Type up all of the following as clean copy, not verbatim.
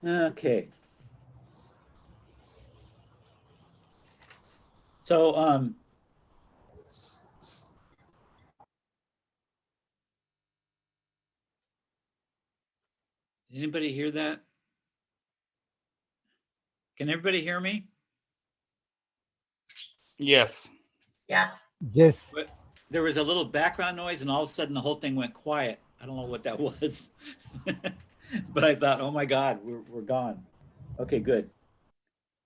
Okay. So, anybody hear that? Can everybody hear me? Yes. Yeah. Yes. But there was a little background noise and all of a sudden the whole thing went quiet. I don't know what that was. But I thought, oh my God, we're gone. Okay, good.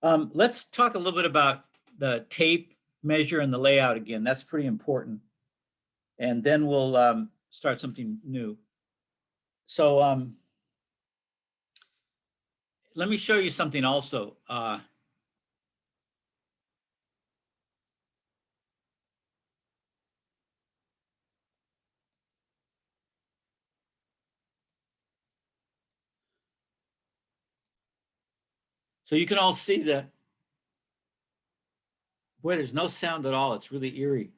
Let's talk a little bit about the tape measure and the layout again. That's pretty important. And then we'll start something new. So let me show you something also. So you can all see that. Boy, there's no sound at all. It's really eerie.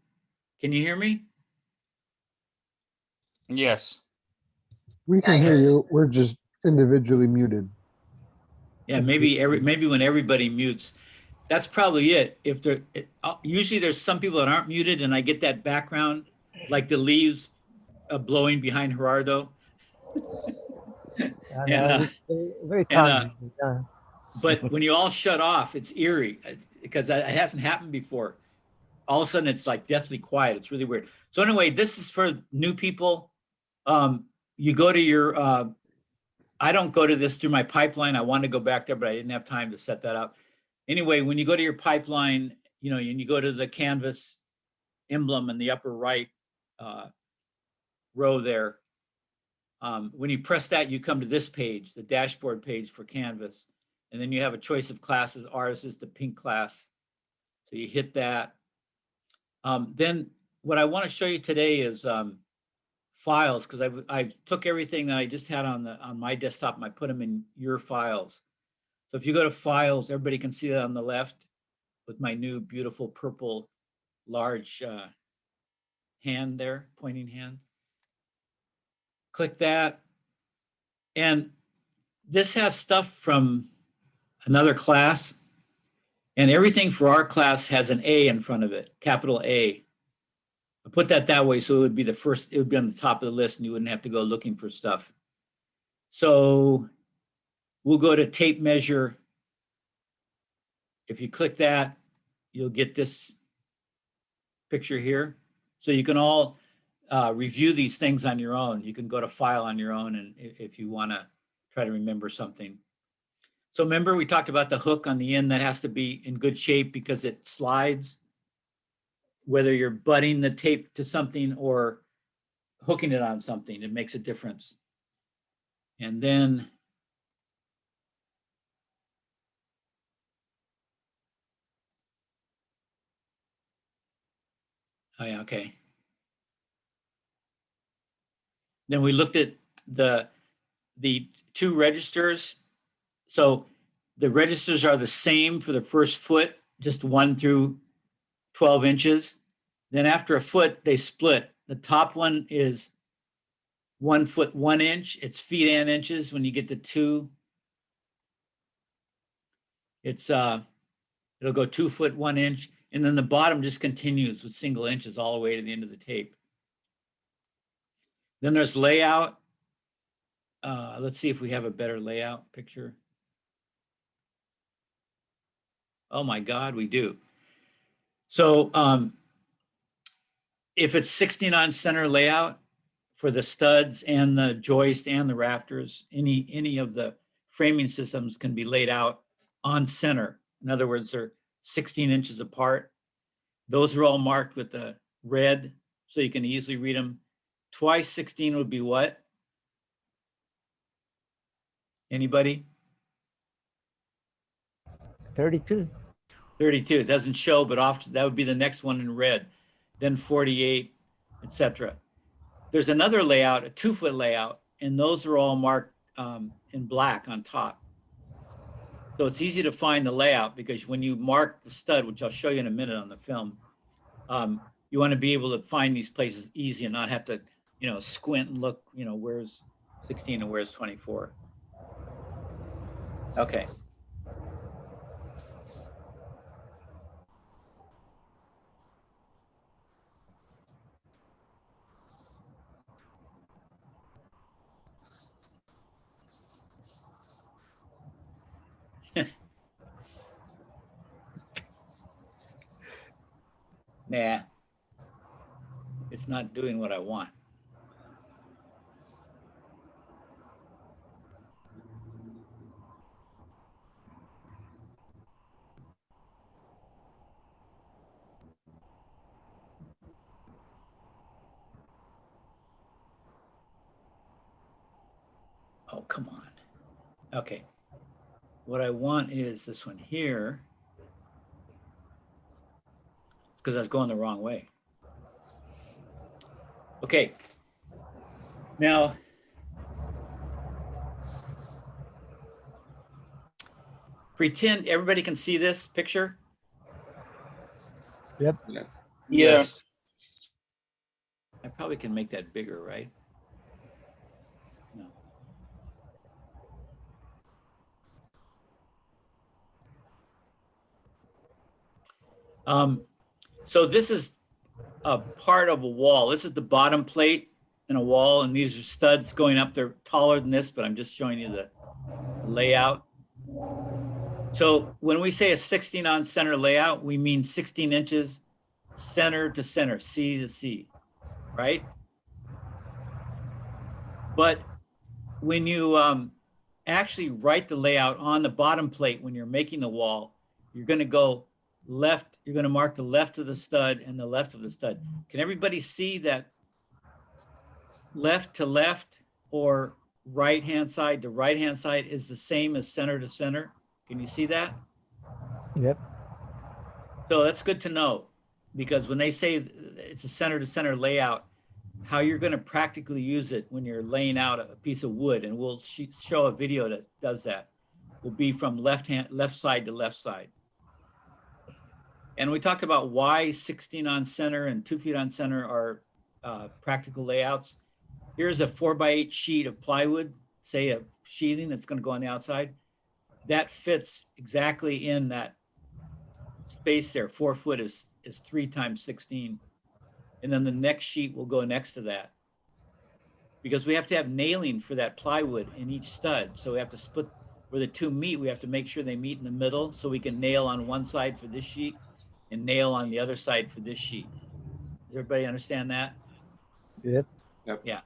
Can you hear me? Yes. We can hear Nice. you. We're just individually muted. Yeah, maybe when everybody mutes, that's probably it. If there, usually there's some people that aren't muted, and I get that background, like the leaves blowing behind Gerardo. and Very and calm. Yeah. but when you all shut off, it's eerie because it hasn't happened before. All of a sudden, it's like deathly quiet. It's really weird. So anyway, this is for new people. You go to your. I don't go to this through my pipeline. I wanted to go back there, but I didn't have time to set that up. Anyway, when you go to your pipeline, and you go to the Canvas emblem in the upper right row there. When you press that, you come to this page, the dashboard page for Canvas. And then you have a choice of classes. Ours is the pink class. So you hit that. Then what I want to show you today is files, because I took everything that I just had on my desktop and I put them in your files. So if you go to files, everybody can see that on the left with my new beautiful purple large hand there, pointing hand. Click that. And this has stuff from another class. And everything for our class has an A in front of it, capital A. I put that way so it would be it would be on the top of the list and you wouldn't have to go looking for stuff. So we'll go to tape measure. If you click that, you'll get this picture here. So you can all review these things on your own. You can go to file on your own, and if you want to try to remember something. So remember we talked about the hook on the end that has to be in good shape because it slides, whether you're butting the tape to something or hooking it on something, it makes a difference. And then oh yeah, okay. Then we looked at the two registers. So the registers are the same for the first foot, just 1 through 12 inches. Then after a foot, they split. The top one is 1 foot 1 inch. It's feet and inches. When you get to 2, it'll go 2 foot 1 inch. And then the bottom just continues with single inches all the way to the end of the tape. Then there's layout. Let's see if we have a better layout picture. Oh my God, we do. So if it's 16 on center layout for the studs and the joist and the rafters, any of the framing systems can be laid out on center. In other words, they're 16 inches apart. Those are all marked with the red, so you can easily read them. Twice 16 would be what? Anybody? 32. 32. It doesn't show, but that would be the next one in red. Then 48, etc. There's another layout, a 2 foot layout, and those are all marked in black on top. So it's easy to find the layout because when you mark the stud, which I'll show you in a minute on the film, you want to be able to find these places easy and not have to, squint and look, where's 16 and where's 24. Okay. Nah, it's not doing what I want. Oh, come on. Okay. What I want is this one here. It's because I was going the wrong way. Okay. Now, pretend everybody can see this picture. Yep. Yes. Yes. I probably can make that bigger, right? No. So this is a part of a wall. This is the bottom plate in a wall, and these are studs going up. They're taller than this, but I'm just showing you the layout. So when we say a 16 on center layout, we mean 16 inches center to center, C to C, right? But when you actually write the layout on the bottom plate, when you're making the wall, you're going to go left. You're going to mark the left of the stud and the left of the stud. Can everybody see that left to left or right-hand side to right-hand side is the same as center to center? Can you see that? Yep. So that's good to know, because when they say it's a center to center layout, how you're going to practically use it when you're laying out a piece of wood, and we'll show a video that does that, will be from left side to left side. And we talked about why 16 on center and 2 feet on center are practical layouts. Here's a 4x8 sheet of plywood, say a sheathing that's going to go on the outside. That fits exactly in that space there. 4 foot is 3 times 16. And then the next sheet will go next to that, because we have to have nailing for that plywood in each stud. So we have to split where the two meet. We have to make sure they meet in the middle, so we can nail on one side for this sheet and nail on the other side for this sheet. Does everybody understand that? Yep. Yeah.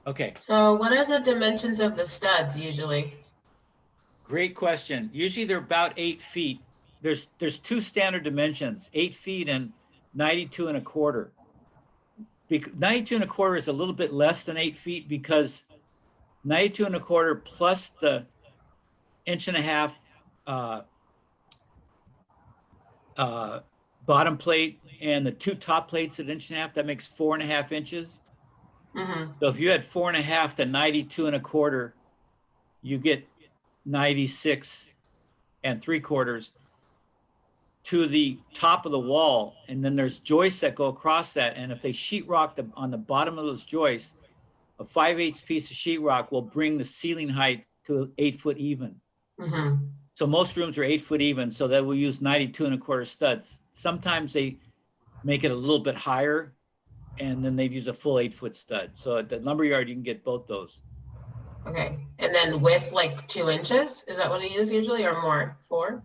Okay. So what are the dimensions of the studs usually? Great question. Usually they're about 8 feet. There's 2 standard dimensions, 8 feet and 92 and a quarter. 92 and a quarter is a little bit less than 8 feet, because 92 and a quarter plus the 1.5 bottom plate and the 2 top plates at 1.5, that makes 4.5 inches. Mm-hmm. So if you had 4.5 to 92 and a quarter, you get 96 3/4 to the top of the wall. And then there's joists that go across that. And if they sheetrock on the bottom of those joists, a 5/8 piece of sheetrock will bring the ceiling height to 8 foot even. Mm-hmm. So most rooms are 8 foot even, so that will use 92 and a quarter studs. Sometimes they make it a little bit higher, and then they'd use a full 8 foot stud. So at the lumberyard, you can get both those. Okay. And then width like 2 inches? Is that what it is usually, or more? 4?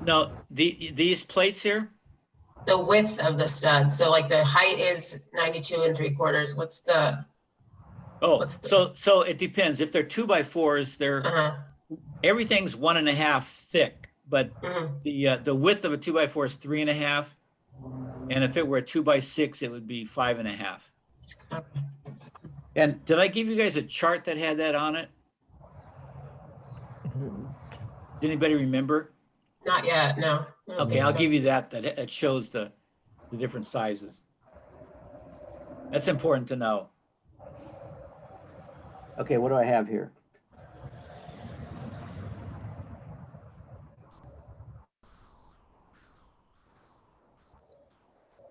No, these plates here, The width of the stud. So like the height is 92 3/4. What's the? oh, What's the- so it depends. If they're 2x4s, they're Uh-huh. everything's 1.5 thick, but Mm-hmm. the width of a 2x4 is 3.5, and if it were a 2x6, it would be 5.5. Okay. And did I give you guys a chart that had that on it? Did anybody remember? Not yet. No. I don't Okay, think I'll so. give you that it shows the different sizes. That's important to know. Okay, what do I have here?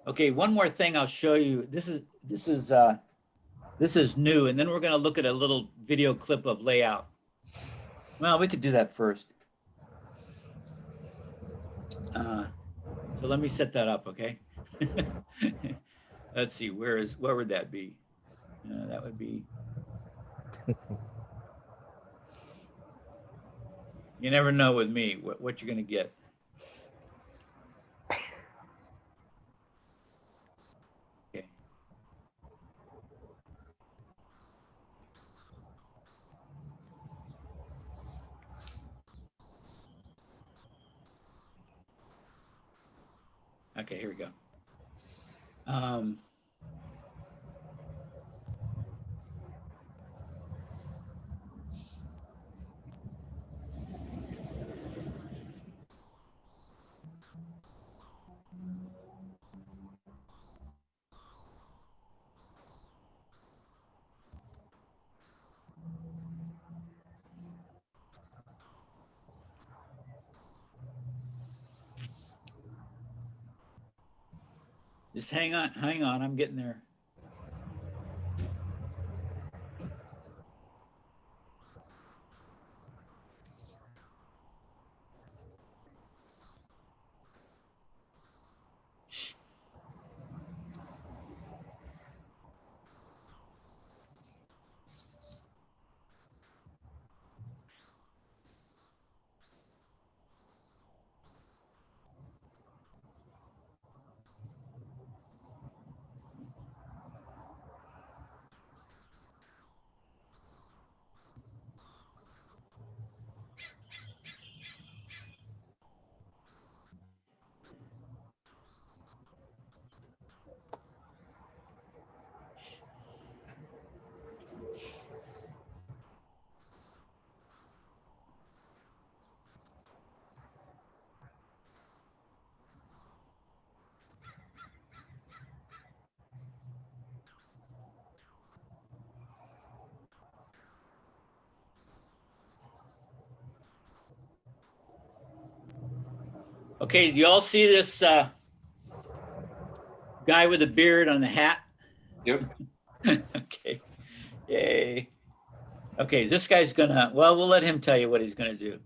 Okay, one more thing I'll show you. This is new, and then we're going to look at a little video clip of layout. Well, we could do that first. So let me set that up, okay? Let's see, where would that be? That would be. You never know with me what you're going to get. Okay. Okay, here we go. Just hang on, I'm getting there. Okay, do you all see this guy with a beard on the hat? Yep. Okay, yay. Okay, this guy's gonna, well, we'll let him tell you what he's gonna do.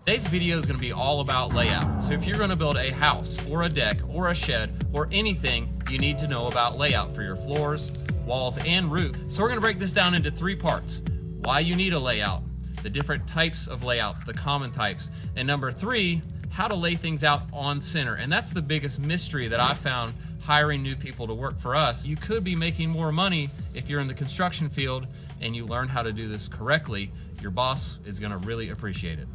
Today's video is going to be all about layout. So if you're going to build a house or a deck or a shed or anything, you need to know about layout for your floors, walls, and roof. So we're going to break this down into 3 parts. Why you need a layout, the different types of layouts, the common types, and number 3, how to lay things out on center. And that's the biggest mystery that I found hiring new people to work for us. You could be making more money if you're in the construction field and you learn how to do this correctly. Your boss is going to really appreciate it.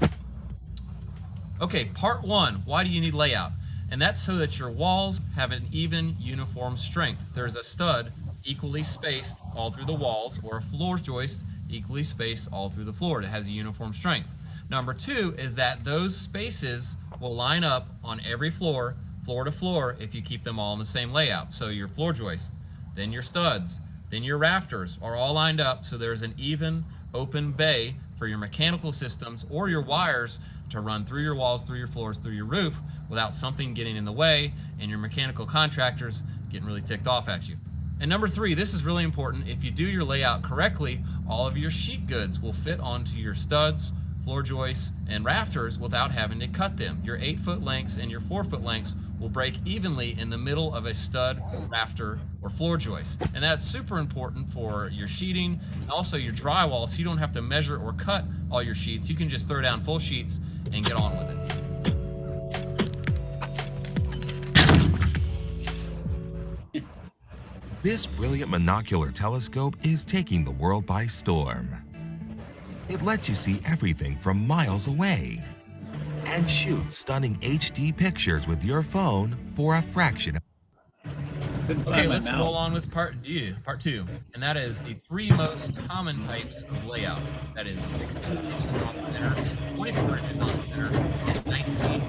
Okay, part 1, why do you need layout? And that's so that your walls have an even, uniform strength. There's a stud equally spaced all through the walls, or a floor joist equally spaced all through the floor. It has a uniform strength. Number 2 is that those spaces will line up on every floor, floor to floor, if you keep them all in the same layout. So your floor joist, then your studs, then your rafters are all lined up so there's an even, open bay for your mechanical systems or your wires to run through your walls, through your floors, through your roof without something getting in the way and your mechanical contractors getting really ticked off at you. And number 3, this is really important. If you do your layout correctly, all of your sheet goods will fit onto your studs, floor joists, and rafters without having to cut them. Your 8-foot lengths and your 4-foot lengths will break evenly in the middle of a stud, rafter, or floor joist. And that's super important for your sheeting and also your drywall, so you don't have to measure or cut all your sheets. You can just throw down full sheets and get on with it. This brilliant monocular telescope is taking the world by storm. It lets you see everything from miles away and shoot stunning HD pictures with your phone for a fraction of. Okay, let's roll on with part 2, and that is the 3 most common types of layout. That is 16 inches on center, 24 inches on center, and 19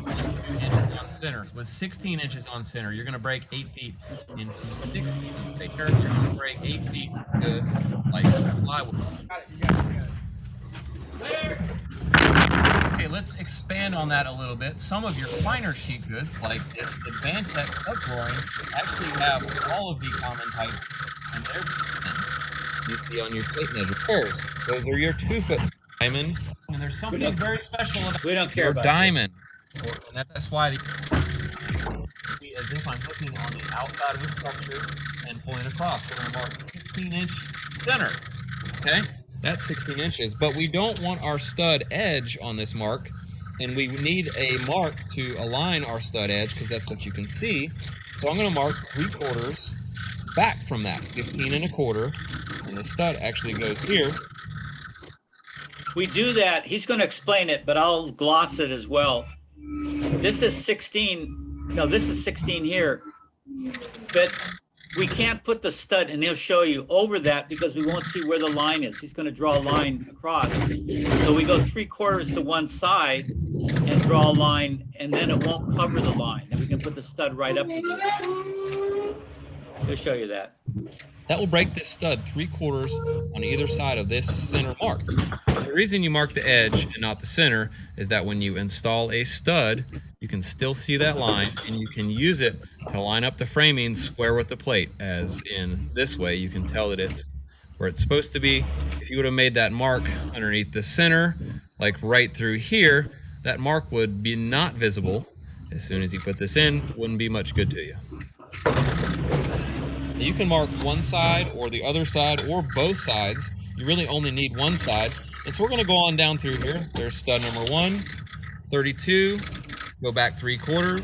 inches on center. With 16 inches on center, you're going to break 8 feet into 16 space. You're going to break 8 feet goods like plywood. Okay, let's expand on that a little bit. Some of your finer sheet goods, like this Advantech subflooring, actually have all of the common types, and they're need to be on your tape measure. Those are your 2-foot diamond, and there's something very special about We don't care your about diamond. And that's why as if I'm looking on the outside of the structure and pulling across. We're going to mark 16-inch center. Okay, that's 16 inches, but we don't want our stud edge on this mark, and we need a mark to align our stud edge because that's what you can see. So I'm going to mark 3/4 back from that, 15 1/4, and the stud actually goes here. We do that. He's going to explain it, but I'll gloss it as well. This is 16. No, this is 16 here. But we can't put the stud, and he'll show you, over that because we won't see where the line is. He's going to draw a line across. So we go 3/4 to one side and draw a line, and then it won't cover the line. And we can put the stud right up to here. He'll show you that. That will break this stud 3/4 on either side of this center mark. And the reason you mark the edge and not the center is that when you install a stud, you can still see that line and you can use it to line up the framing square with the plate, as in this way you can tell that it's where it's supposed to be. If you would have made that mark underneath the center, like right through here, that mark would be not visible. As soon as you put this in, wouldn't be much good to you. You can mark one side or the other side or both sides. You really only need one side. And so we're going to go on down through here. There's stud number 1, 32, go back 3/4.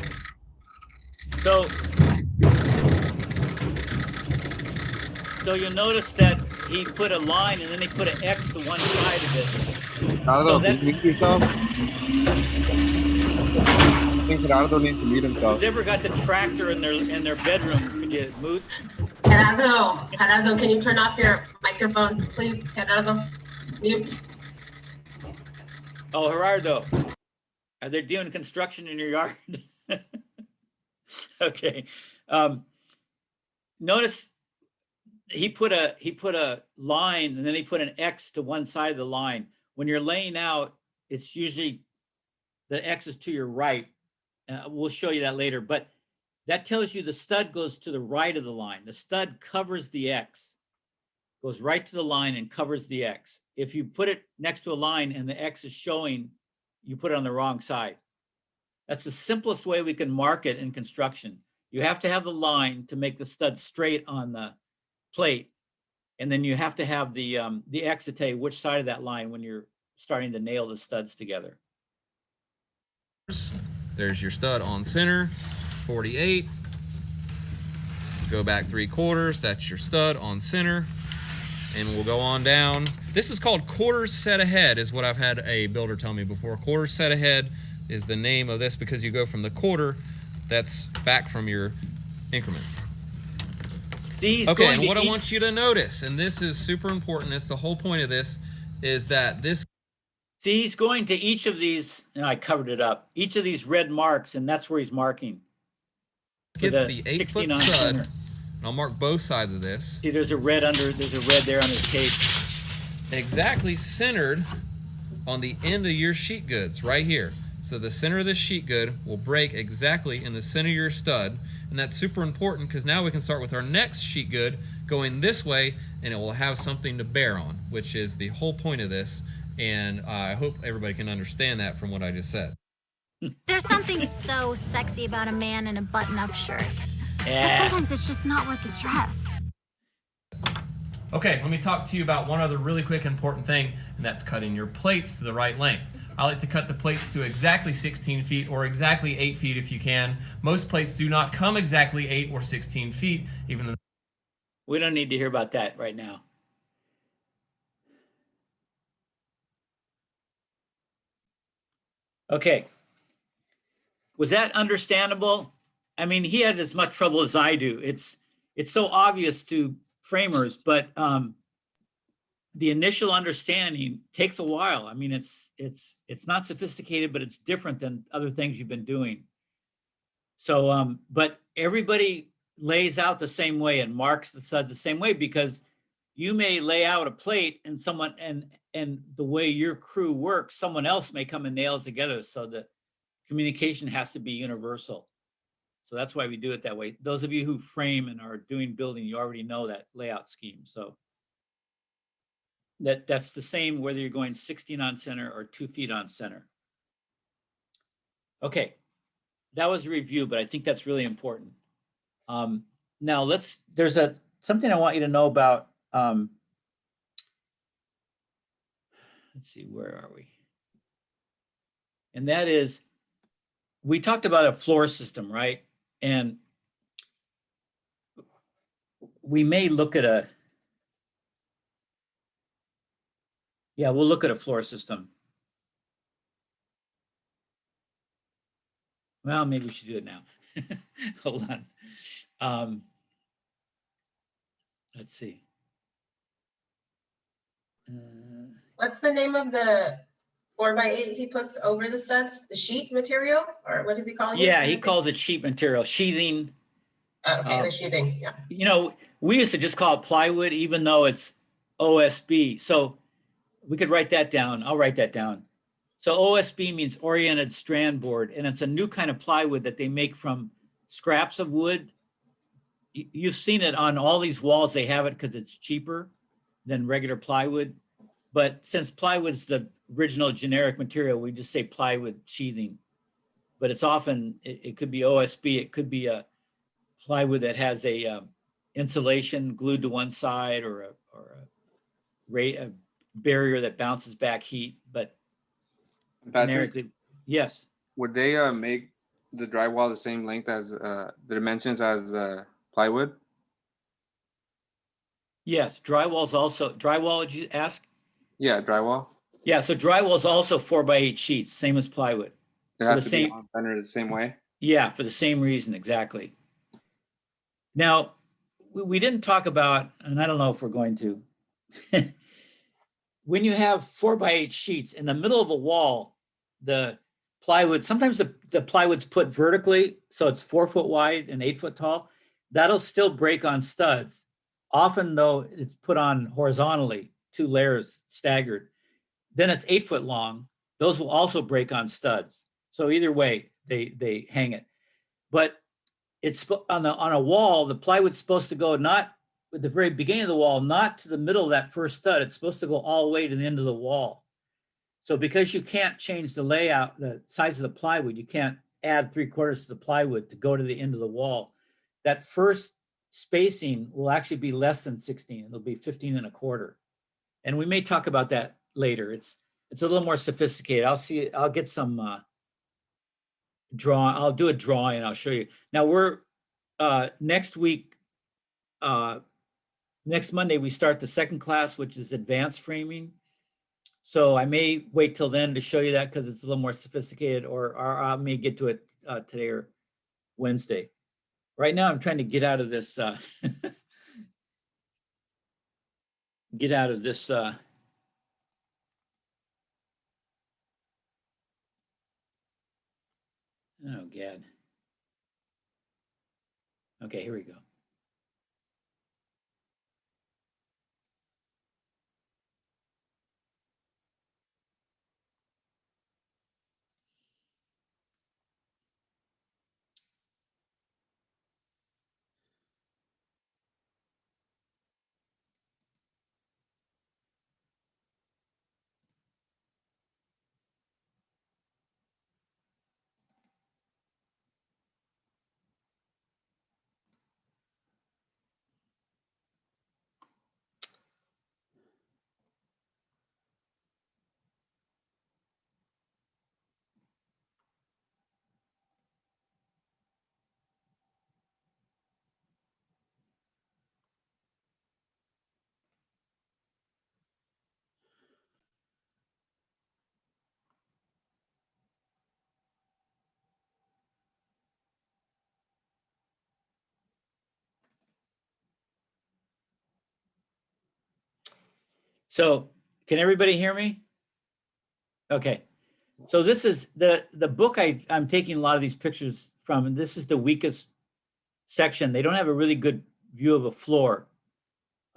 So you'll notice that he put a line and then he put an X to one side of it. Gerardo, So that's- can you mute yourself? I think Gerardo needs to mute himself. Who's ever got the tractor in their bedroom? Could you mute? Gerardo, can you turn off your microphone, please? Gerardo, mute. Oh, Gerardo, are they doing construction in your yard? Okay. Notice he put a line and then he put an X to one side of the line. When you're laying out, it's usually the X is to your right. We'll show you that later, but that tells you the stud goes to the right of the line. The stud covers the X, goes right to the line and covers the X. If you put it next to a line and the X is showing, you put it on the wrong side. That's the simplest way we can mark it in construction. You have to have the line to make the stud straight on the plate. And then you have to have the X to tell you which side of that line when you're starting to nail the studs together. There's your stud on center, 48. Go back 3/4, that's your stud on center. And we'll go on down. This is called quarters set ahead, is what I've had a builder tell me before. Quarters set ahead is the name of this because you go from the quarter that's back from your increment. Okay, and what I want you to notice, and this is super important, it's the whole point of this, is that this. See, he's going to each of these, and I covered it up, each of these red marks, and that's where he's marking. Gets the 8-foot stud, and I'll mark both sides of this. See, there's a red there on his cape. Exactly centered on the end of your sheet goods, right here. So the center of this sheet good will break exactly in the center of your stud, and that's super important because now we can start with our next sheet good going this way, and it will have something to bear on, which is the whole point of this. And I hope everybody can understand that from what I just said. There's something so sexy about a man in a button-up shirt. Yeah. But sometimes it's just not worth the stress. Okay, let me talk to you about one other really quick important thing, and that's cutting your plates to the right length. I like to cut the plates to exactly 16 feet or exactly 8 feet if you can. Most plates do not come exactly 8 or 16 feet, even though. We don't need to hear about that right now. Okay. Was that understandable? I mean, he had as much trouble as I do. It's so obvious to framers, but the initial understanding takes a while. I mean, it's not sophisticated, but it's different than other things you've been doing. So, but everybody lays out the same way and marks the studs the same way, because you may lay out a plate and someone, and the way your crew works, someone else may come and nail it together. So the communication has to be universal. So that's why we do it that way. Those of you who frame and are doing building, you already know that layout scheme. So That's the same whether you're going 16 on center or 2 feet on center. Okay, that was a review, but I think that's really important. Now there's something I want you to know about. Let's see, where are we? And that is, we talked about a floor system, right? And we may look at we'll look at a floor system. Well, maybe we should do it now. Hold on. Let's see. What's the name of the 4x8 he puts over the studs? The sheet material, or what is he calling it? Yeah, he calls it sheet material, sheathing. Okay, the sheathing, yeah. You know, we used to just call it plywood, even though it's OSB. So we could write that down. I'll write that down. So OSB means oriented strand board, and it's a new kind of plywood that they make from scraps of wood. You've seen it on all these walls. They have it because it's cheaper than regular plywood. But since plywood's the original generic material, we just say plywood sheathing. But it's often, it could be OSB, it could be a plywood that has a insulation glued to one side, or a barrier that bounces back heat. But Patrick, generically, yes. would they make the drywall the same length as the dimensions as plywood? Yes, drywall, did you ask? Yeah, drywall. Yeah, so drywall is also 4x8 sheets, same as plywood. It For has the to be same- on center the same way. Yeah, for the same reason, exactly. Now, we didn't talk about, and I don't know if we're going to, when you have 4x8 sheets in the middle of a wall, the plywood, sometimes the plywood's put vertically, so it's 4 foot wide and 8 foot tall. That'll still break on studs. Often though, it's put on horizontally, 2 layers staggered. Then it's 8 foot long. Those will also break on studs. So either way, they hang it. But it's on a wall, the plywood's supposed to go not at the very beginning of the wall, not to the middle of that first stud. It's supposed to go all the way to the end of the wall. So because you can't change the layout, the size of the plywood, you can't add 3/4 to the plywood to go to the end of the wall. That first spacing will actually be less than 16. It'll be 15 1/4. And we may talk about that later. It's a little more sophisticated. I'll get some I'll do a drawing and I'll show you. Now we're next week, next Monday, we start the second class, which is advanced framing. So I may wait till then to show you that because it's a little more sophisticated, or I may get to it today or Wednesday. Right now, I'm trying to get out of this, get out of this, oh, God. Okay, here we go. So can everybody hear me? Okay. So this is the book I'm taking a lot of these pictures from, and this is the weakest section. They don't have a really good view of a floor,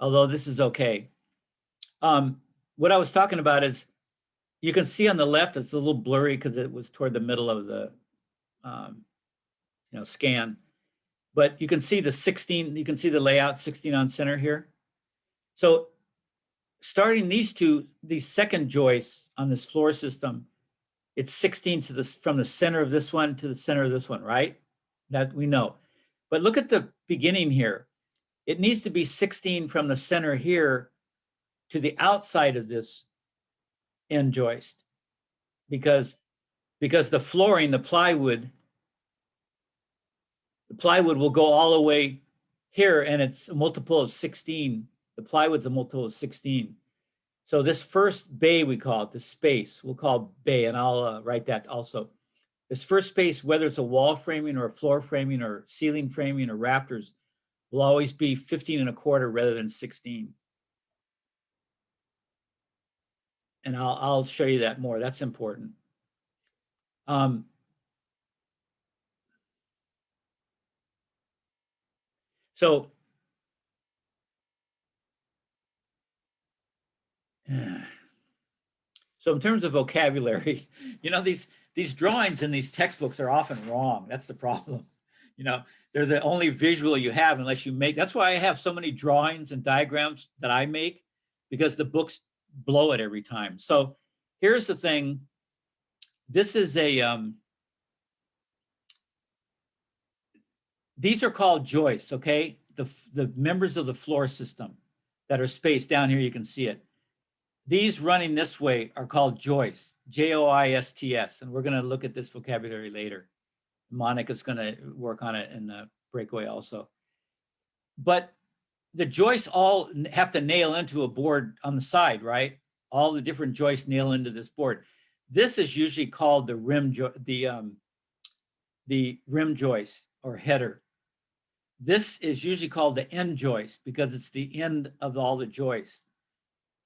although this is okay. What I was talking about is, you can see on the left, it's a little blurry because it was toward the middle of the scan, but you can see the 16, you can see the layout 16 on center here. So starting these second joists on this floor system, it's 16 to this from the center of this one to the center of this one, right? That we know. But look at the beginning here. It needs to be 16 from the center here to the outside of this end joist because the flooring, the plywood will go all the way here, and it's a multiple of 16. The plywood's a multiple of 16. So this first bay, we call it, the space, we'll call bay, and I'll write that also. This first space, whether it's a wall framing or a floor framing or ceiling framing or rafters, will always be 15.25 rather than 16. And I'll show you that more. That's important. So in terms of vocabulary, you know, these drawings in these textbooks are often wrong. That's the problem. You know, they're the only visual you have unless you make. That's why I have so many drawings and diagrams that I make, because the books blow it every time. So here's the thing. This is these are called joists, okay? The members of the floor system that are spaced down here, you can see it. These running this way are called joists, J-O-I-S-T-S, and we're going to look at this vocabulary later. Monica's going to work on it in the breakaway also. But the joists all have to nail into a board on the side, right? All the different joists nail into this board. This is usually called the rim joist or header. This is usually called the end joist because it's the end of all the joists.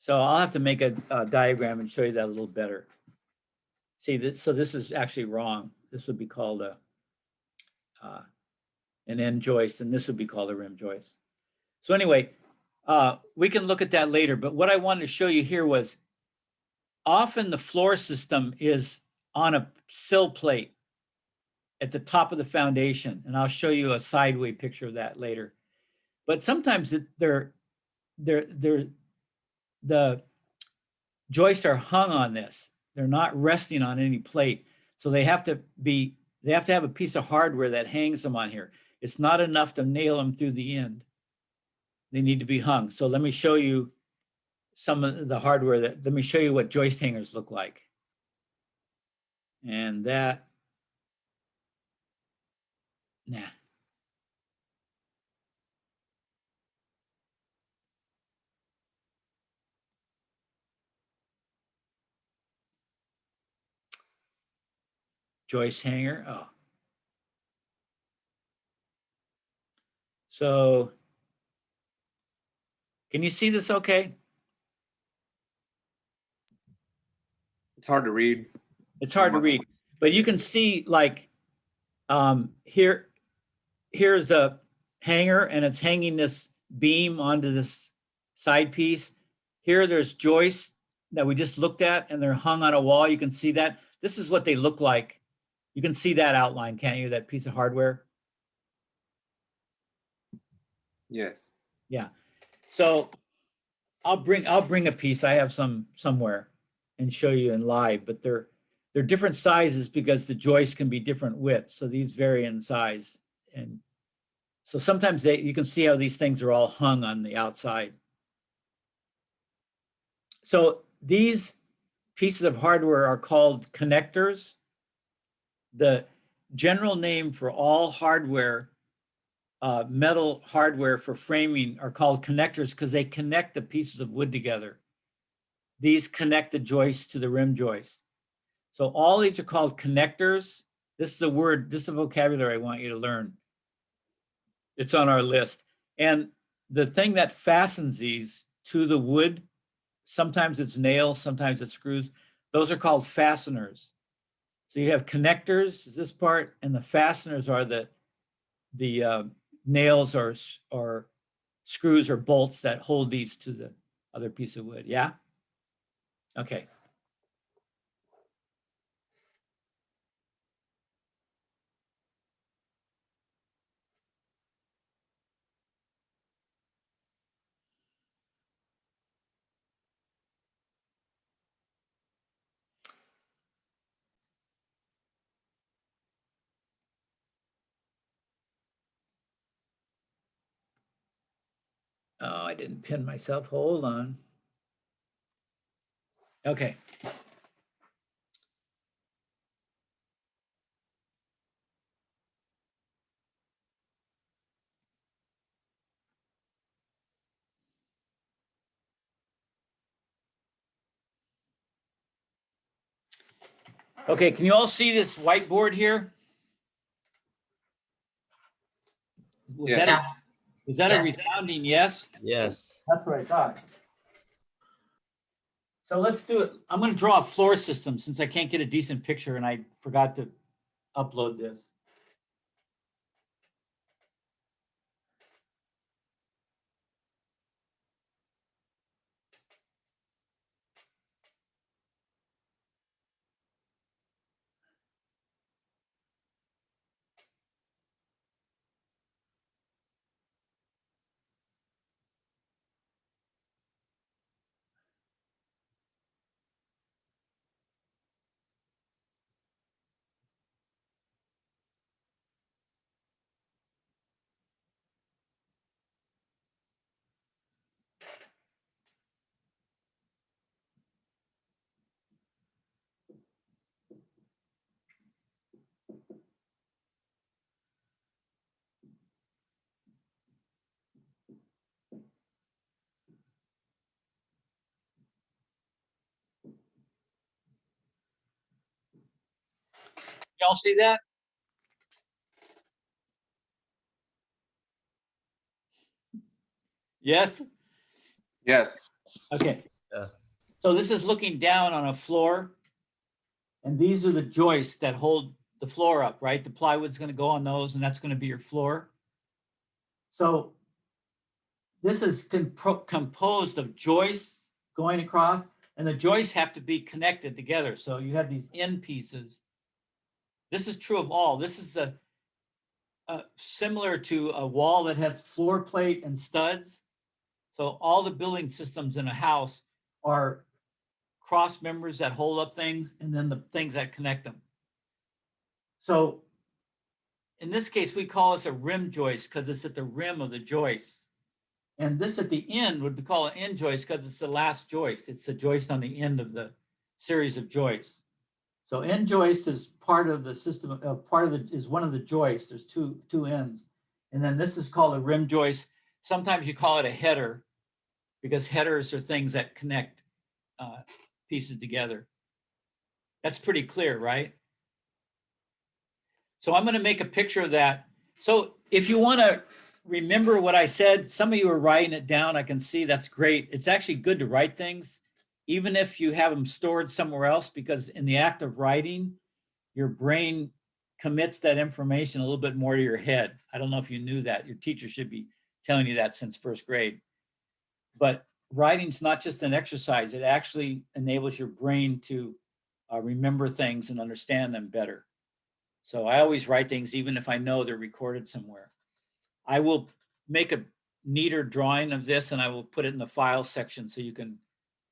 So I'll have to make a diagram and show you that a little better. See, so this is actually wrong. This would be called an end joist, and this would be called a rim joist. So anyway, we can look at that later, but what I wanted to show you here was often the floor system is on a sill plate at the top of the foundation, and I'll show you a sideway picture of that later. But sometimes the joists are hung on this. They're not resting on any plate. So they have to have a piece of hardware that hangs them on here. It's not enough to nail them through the end. They need to be hung. So let me show you some of the hardware let me show you what joist hangers look like. And that, joist hanger. Oh. So can you see this okay? It's hard to read. It's hard to read, but you can see like here's a hanger and it's hanging this beam onto this side piece. Here there's joists that we just looked at and they're hung on a wall. You can see that. This is what they look like. You can see that outline, can't you? That piece of hardware. Yes. Yeah. So I'll bring a piece. I have some somewhere and show you in live, but they're different sizes because the joists can be different widths. So these vary in size. And so sometimes you can see how these things are all hung on the outside. So these pieces of hardware are called connectors. The general name for all hardware, metal hardware for framing, are called connectors because they connect the pieces of wood together. These connect the joists to the rim joist. So all these are called connectors. This is a word, this is a vocabulary I want you to learn. It's on our list. And the thing that fastens these to the wood, sometimes it's nails, sometimes it's screws. Those are called fasteners. So you have connectors, is this part, and the fasteners are the nails or screws or bolts that hold these to the other piece of wood. Yeah? Okay. Oh, I didn't pin myself. Hold on. Okay. Okay, can you all see this whiteboard here? Was Yeah. that a, Yeah. was that a Yes. resounding yes? Yes. That's what I thought. So let's do it. I'm going to draw a floor system since I can't get a decent picture and I forgot to upload this. Y'all see that? Yes? Yes. Okay. Yeah. So this is looking down on a floor. And these are the joists that hold the floor up, right? The plywood's going to go on those and that's going to be your floor. So this is composed of joists going across, and the joists have to be connected together. So you have these end pieces. This is true of all. This is a similar to a wall that has floor plate and studs. So all the building systems in a house are cross members that hold up things and then the things that connect them. So in this case, we call this a rim joist because it's at the rim of the joist. And this at the end would be called an end joist because it's the last joist. It's the joist on the end of the series of joists. So end joist is part of the system, is one of the joists. There's two ends. And then this is called a rim joist. Sometimes you call it a header because headers are things that connect pieces together. That's pretty clear, right? So I'm going to make a picture of that. So if you want to remember what I said, some of you are writing it down. I can see that's great. It's actually good to write things, even if you have them stored somewhere else, because in the act of writing, your brain commits that information a little bit more to your head. I don't know if you knew that. Your teacher should be telling you that since first grade. But writing's not just an exercise. It actually enables your brain to remember things and understand them better. So I always write things even if I know they're recorded somewhere. I will make a neater drawing of this and I will put it in the file section so you can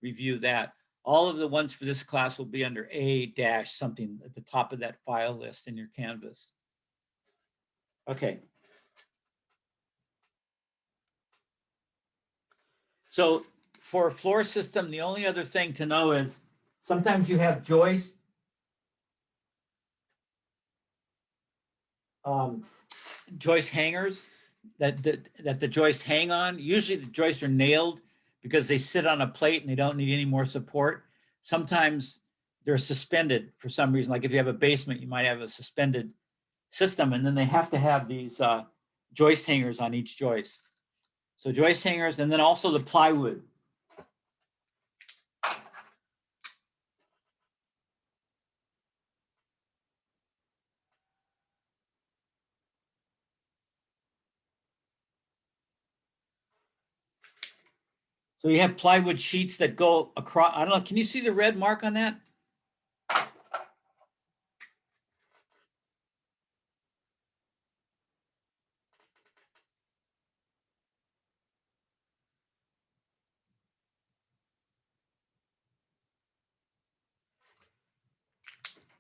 review that. All of the ones for this class will be under A- something at the top of that file list in your Canvas. Okay. So for a floor system, the only other thing to know is sometimes you have joists. Joist hangers that the joists hang on. Usually the joists are nailed because they sit on a plate and they don't need any more support. Sometimes they're suspended for some reason. Like if you have a basement, you might have a suspended system, and then they have to have these joist hangers on each joist. So joist hangers, and then also the plywood. So you have plywood sheets that go across. I don't know. Can you see the red mark on that?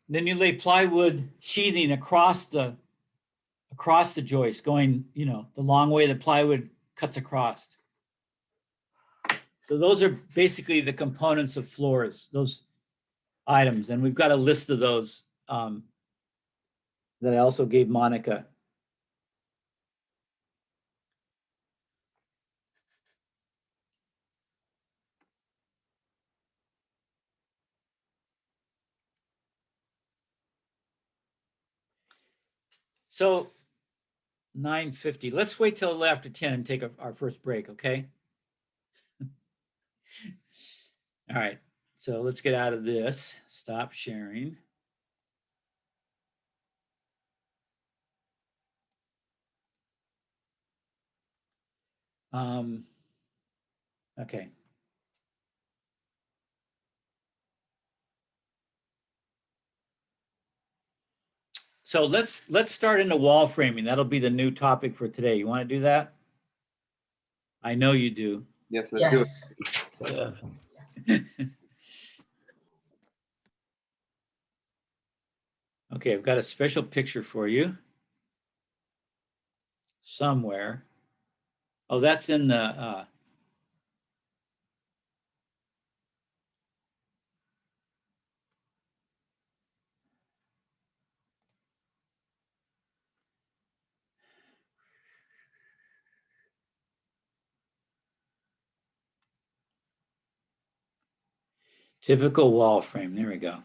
Then you lay plywood sheathing across the joist, going, the long way the plywood cuts across. So those are basically the components of floors, those items. And we've got a list of those that I also gave Monica. So 9:50. Let's wait till after 10 and take our first break, okay? All right. So let's get out of this. Stop sharing. Okay. So let's start into wall framing. That'll be the new topic for today. You want to do that? I know you do. Yes, let's do it. Yes. Yeah. Okay, I've got a special picture for you somewhere. Oh, that's in the typical wall frame. There we go.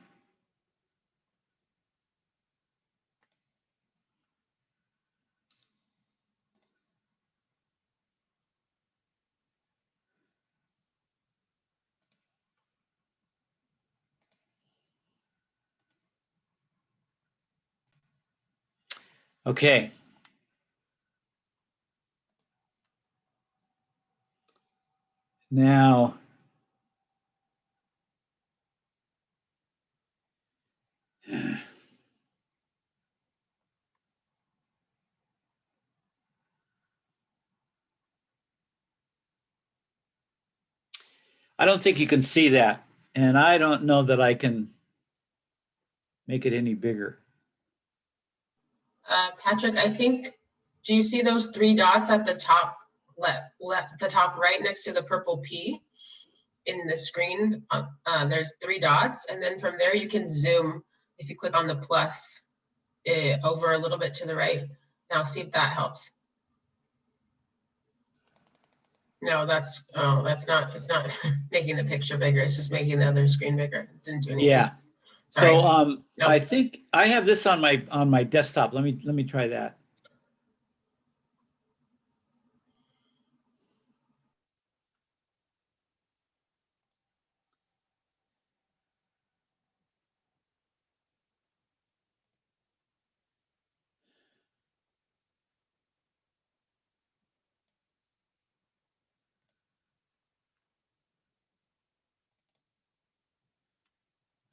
Okay. Now, I don't think you can see that. And I don't know that I can make it any bigger. Patrick, I think, do you see those three dots at the top left, the top right next to the purple P in the screen? There's three dots, and then from there you can zoom if you click on the plus over a little bit to the right. Now see if that helps. No, that's not, it's not making the picture bigger. It's just making the other screen bigger. It didn't do anything. Yeah. Sorry. So Nope. I think I have this on my desktop. Let me try that.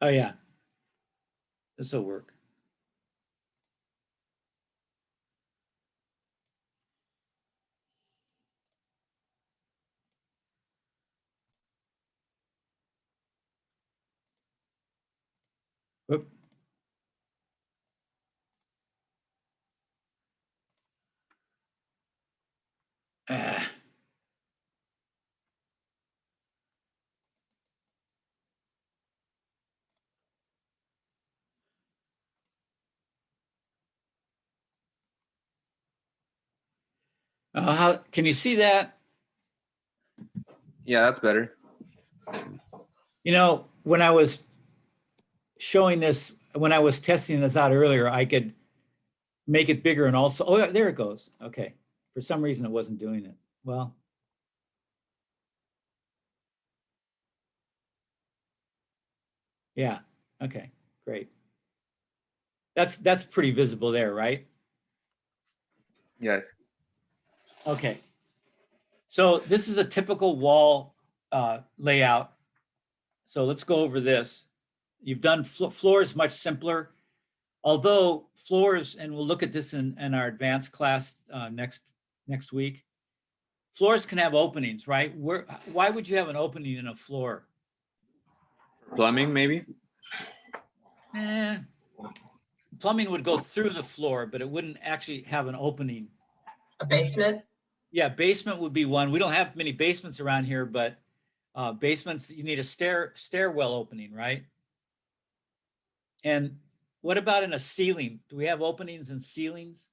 Oh yeah. This will work. Whoop. Ah. How can you see that? Yeah, that's better. You know, when I was showing this, when I was testing this out earlier, I could make it bigger and also, oh, yeah, there it goes. Okay. For some reason, it wasn't doing it. Well, yeah. Okay, great. That's pretty visible there, right? Yes. Okay. So this is a typical wall layout. So let's go over this. You've done floors much simpler, although floors, and we'll look at this in our advanced class next week. Floors can have openings, right? Why would you have an opening in a floor? Plumbing, maybe? Plumbing would go through the floor, but it wouldn't actually have an opening. A basement? Yeah, basement would be one. We don't have many basements around here, but Basements, you need a stairwell opening, right? And what about in a ceiling? Do we have openings in ceilings?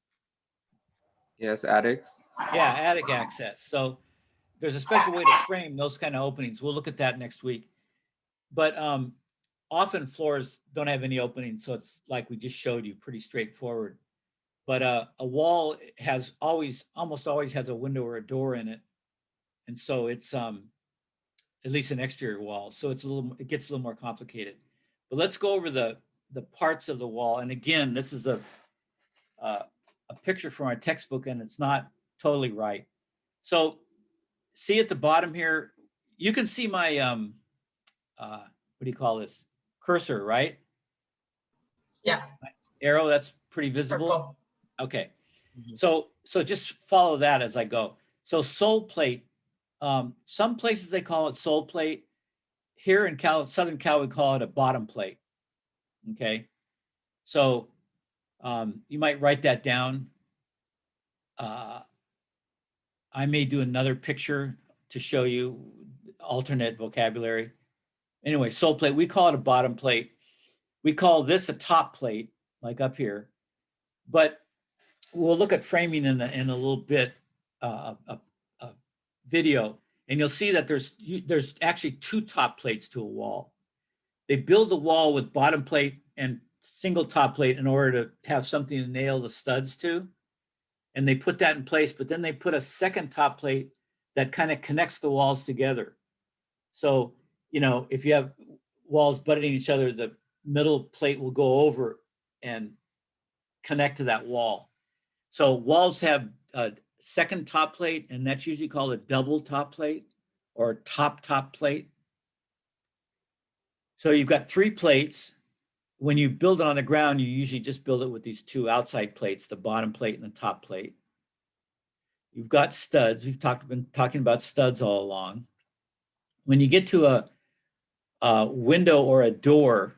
Yes, attics. Yeah, attic access. So there's a special way to frame those kind of openings. We'll look at that next week. But often floors don't have any openings, so it's like we just showed you, pretty straightforward. But a wall has almost always has a window or a door in it, and so it's at least an exterior wall. So it gets a little more complicated. But let's go over the parts of the wall. And again, this is a picture from our textbook, and it's not totally right. So see at the bottom here, you can see my what do you call this? Cursor, right? Yeah, Arrow, that's pretty visible. purple. Okay. Mhm. So just follow that as I go. So sole plate, some places they call it sole plate. Here in Southern Cal, we call it a bottom plate. Okay. So you might write that down. I may do another picture to show you alternate vocabulary. Anyway, sole plate, we call it a bottom plate. We call this a top plate, like up here. But we'll look at framing in a little bit, a video, and you'll see that there's actually two top plates to a wall. They build the wall with bottom plate and single top plate in order to have something to nail the studs to. And they put that in place, but then they put a second top plate that kind of connects the walls together. So, if you have walls butting each other, the middle plate will go over and connect to that wall. So walls have a second top plate, and that's usually called a double top plate or top plate. So you've got three plates. When you build it on the ground, you usually just build it with these two outside plates, the bottom plate and the top plate. You've got studs. We've been talking about studs all along. When you get to a window or a door,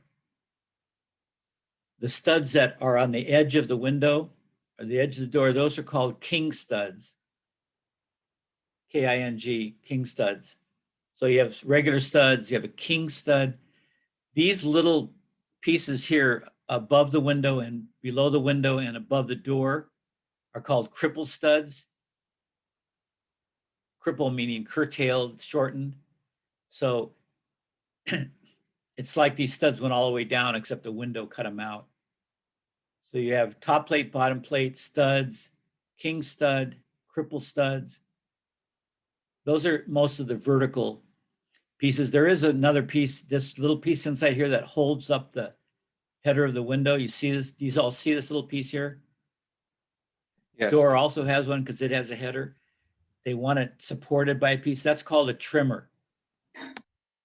the studs that are on the edge of the window or the edge of the door, those are called king studs. K-I-N-G, king studs. So you have regular studs, you have a king stud. These little pieces here above the window and below the window and above the door are called cripple studs. Cripple meaning curtailed, shortened. So it's like these studs went all the way down except the window cut them out. So you have top plate, bottom plate, studs, king stud, cripple studs. Those are most of the vertical pieces. There is another piece, this little piece inside here that holds up the header of the window. You see this, you all see this little piece here? Yes. Door also has one because it has a header. They want it supported by a piece. That's called a trimmer.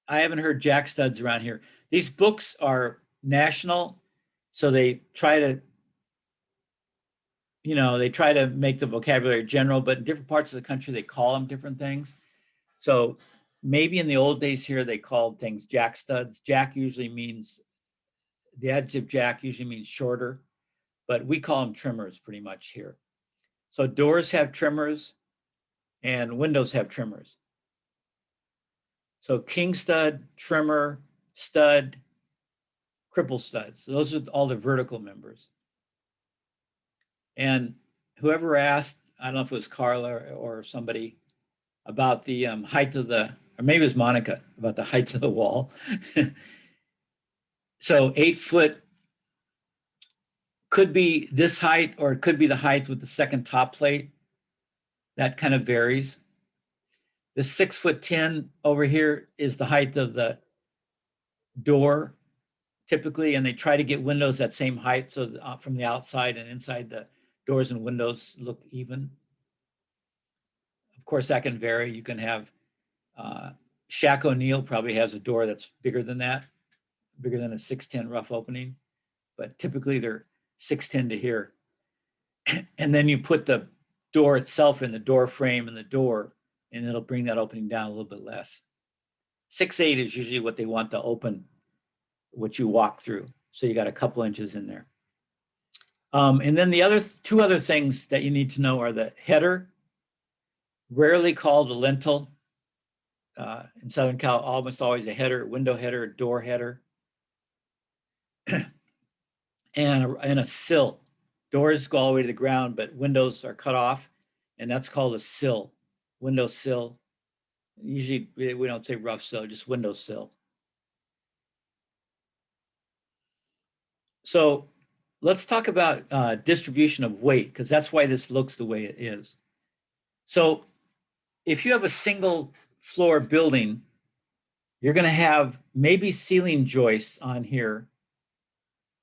I haven't heard jack studs around here. These books are national, so they try to, they try to make the vocabulary general, but in different parts of the country, they call them different things. So maybe in the old days here, they called things jack studs. Jack usually means, the adjective jack usually means shorter, but we call them trimmers pretty much here. So doors have trimmers and windows have trimmers. So king stud, trimmer, stud, cripple studs. So those are all the vertical members. And whoever asked, I don't know if it was Carla or somebody, about the height of or maybe it was Monica, about the height of the wall. So 8 foot could be this height, or it could be the height with the second top plate. That kind of varies. The 6'10" over here is the height of the door, typically, and they try to get windows that same height, so from the outside and inside, the doors and windows look even. Of course, that can vary. You can have Shaq O'Neal probably has a door that's bigger than that, bigger than a 6'10" rough opening, but typically they're 6'10" to here. And then you put the door itself in the door frame and the door, and it'll bring that opening down a little bit less. 6'8" is usually what they want to open, what you walk through. So you got a couple inches in there. And then the two other things that you need to know are the header, rarely called a lintel. in Southern Cal, almost always a header, window header, door header, and a sill. Doors go all the way to the ground, but windows are cut off, and that's called a sill, window sill. Usually we don't say rough sill, just window sill. So let's talk about distribution of weight, because that's why this looks the way it is. So if you have a single floor building, you're going to have maybe ceiling joists on here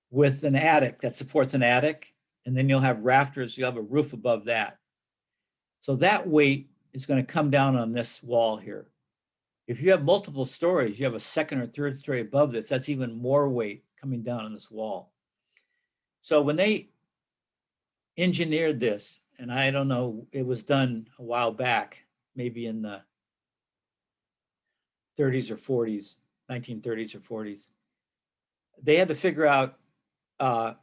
with an attic that supports an attic, and then you'll have rafters, you'll have a roof above that. So that weight is going to come down on this wall here. If you have multiple stories, you have a second or third story above this, that's even more weight coming down on this wall. So when they engineered this, and I don't know, it was done a while back, maybe in the 30s or 40s, 1930s or 40s, they had to figure out how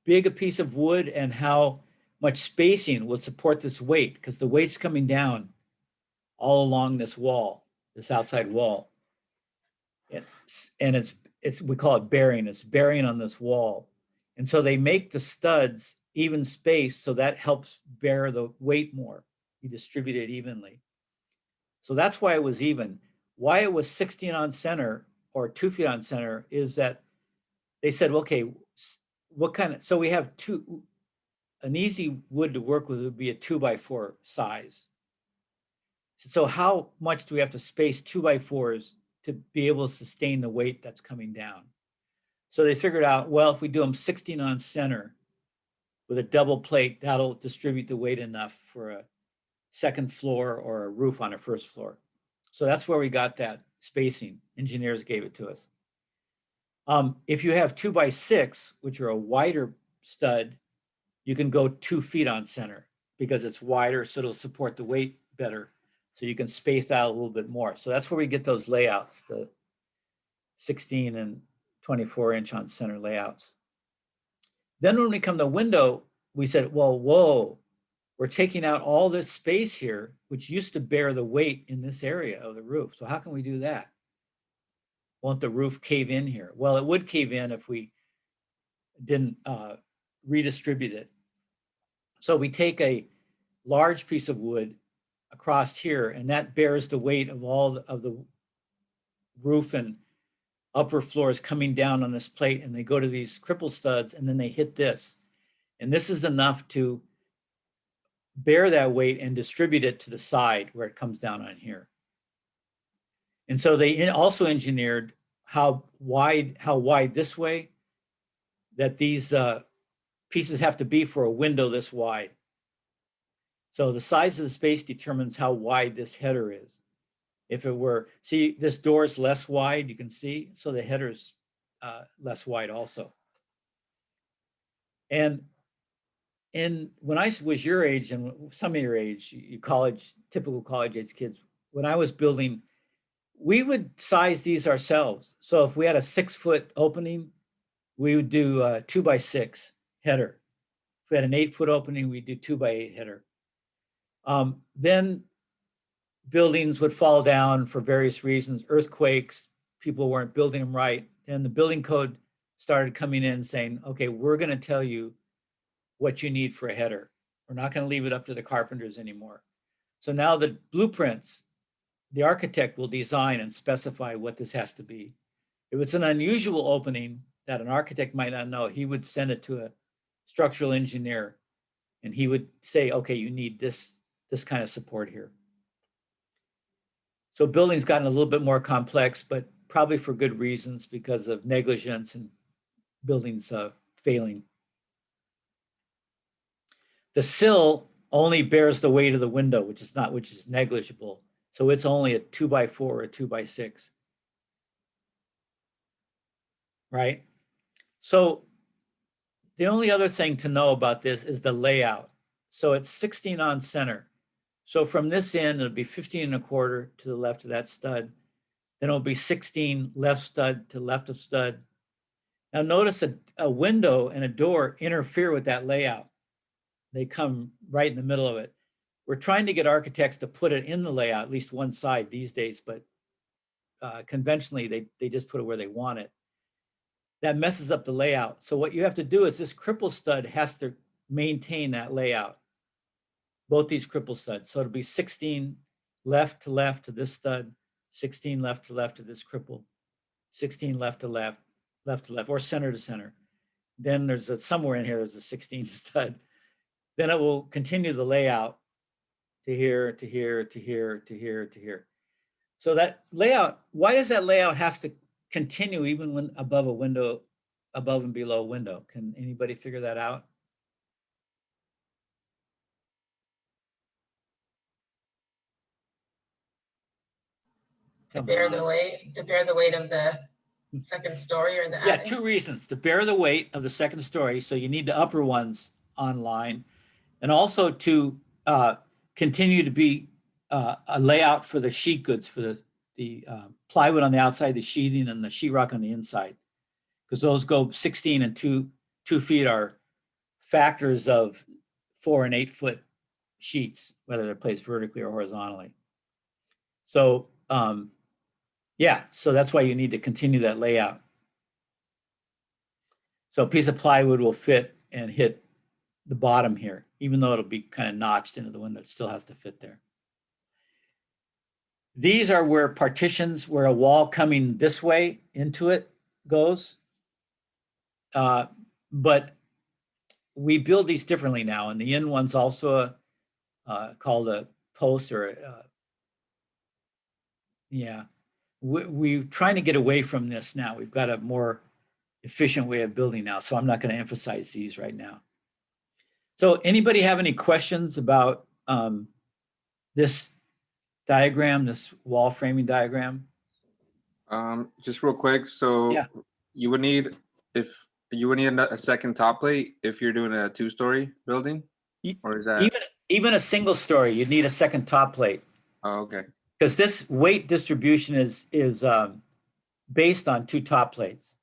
big a piece of wood and how much spacing would support this weight, because the weight's coming down all along this wall, this outside wall. And it's we call it bearing. It's bearing on this wall. And so they make the studs even spaced, so that helps bear the weight more. You distribute it evenly. So that's why it was even. Why it was 16 on center or 2 feet on center is that they said, okay, what kind of, so we have an easy wood to work with would be a 2x4 size. So how much do we have to space 2x4s to be able to sustain the weight that's coming down? So they figured out, well, if we do them 16 on center with a double plate, that'll distribute the weight enough for a second floor or a roof on a first floor. So that's where we got that spacing. Engineers gave it to us. If you have 2x6, which are a wider stud, you can go 2 feet on center because it's wider, so it'll support the weight better. So you can space out a little bit more. So that's where we get those layouts, the 16 and 24-inch on center layouts. Then when we come to window, we said, well, whoa, we're taking out all this space here, which used to bear the weight in this area of the roof. So how can we do that? Won't the roof cave in here? Well, it would cave in if we didn't redistribute it. So we take a large piece of wood across here, and that bears the weight of all of the roof and upper floors coming down on this plate, and they go to these cripple studs, and then they hit this. And this is enough to bear that weight and distribute it to the side where it comes down on here. And so they also engineered how wide this way that these pieces have to be for a window this wide. So the size of the space determines how wide this header is. If it were, see, this door is less wide, you can see, so the header's less wide also. And when I was your age and some of your age, you typical college age kids, when I was building, we would size these ourselves. So if we had a 6-foot opening, we would do a 2x6 header. If we had an 8-foot opening, we'd do 2x8 header. Then buildings would fall down for various reasons, earthquakes, people weren't building them right. And the building code started coming in saying, okay, we're going to tell you what you need for a header. We're not going to leave it up to the carpenters anymore. So now the blueprints, the architect will design and specify what this has to be. If it's an unusual opening that an architect might not know, he would send it to a structural engineer and he would say, okay, you need this kind of support here. So building's gotten a little bit more complex, but probably for good reasons because of negligence and buildings failing. The sill only bears the weight of the window, which is negligible. So it's only a 2x4 or a 2x6, right? So the only other thing to know about this is the layout. So it's 16 on center. So from this end, it'll be 15.25 to the left of that stud. Then it'll be 16 left stud to left of stud. Now notice a window and a door interfere with that layout. they come right in the middle of it. We're trying to get architects to put it in the layout, at least one side these days, but conventionally they just put it where they want it. That messes up the layout. So what you have to do is this cripple stud has to maintain that layout, both these cripple studs. So it'll be 16 left to this stud, 16 left to this cripple, 16 left to left, or center to center. Then there's somewhere in here, there's a 16 stud. Then it will continue the layout to here, to here, to here, to here, to here. So that layout, why does that layout have to continue even when above a window, above and below a window? Can anybody figure that out? To Come bear on. the weight of the second story or the Yeah, attic? 2 reasons. To bear the weight of the second story, so you need the upper ones online, and also to continue to be a layout for the sheet goods, for the plywood on the outside, the sheathing, and the sheetrock on the inside, because those go 16 and 2 feet are factors of 4 and 8 foot sheets, whether they're placed vertically or horizontally. So yeah, so that's why you need to continue that layout. So a piece of plywood will fit and hit the bottom here, even though it'll be kind of notched into the window, it still has to fit there. These are where partitions, where a wall coming this way into it goes. But we build these differently now, and the in one's also called a post or yeah. We're trying to get away from this now. We've got a more efficient way of building now, so I'm not going to emphasize these right now. So anybody have any questions about this diagram, this wall framing diagram? Just real quick, so Yeah. you would need a second top plate if you're doing a 2-story building, or is that? Even a single story, you'd need a second top plate, Oh, okay. because this weight distribution is based on 2 top plates.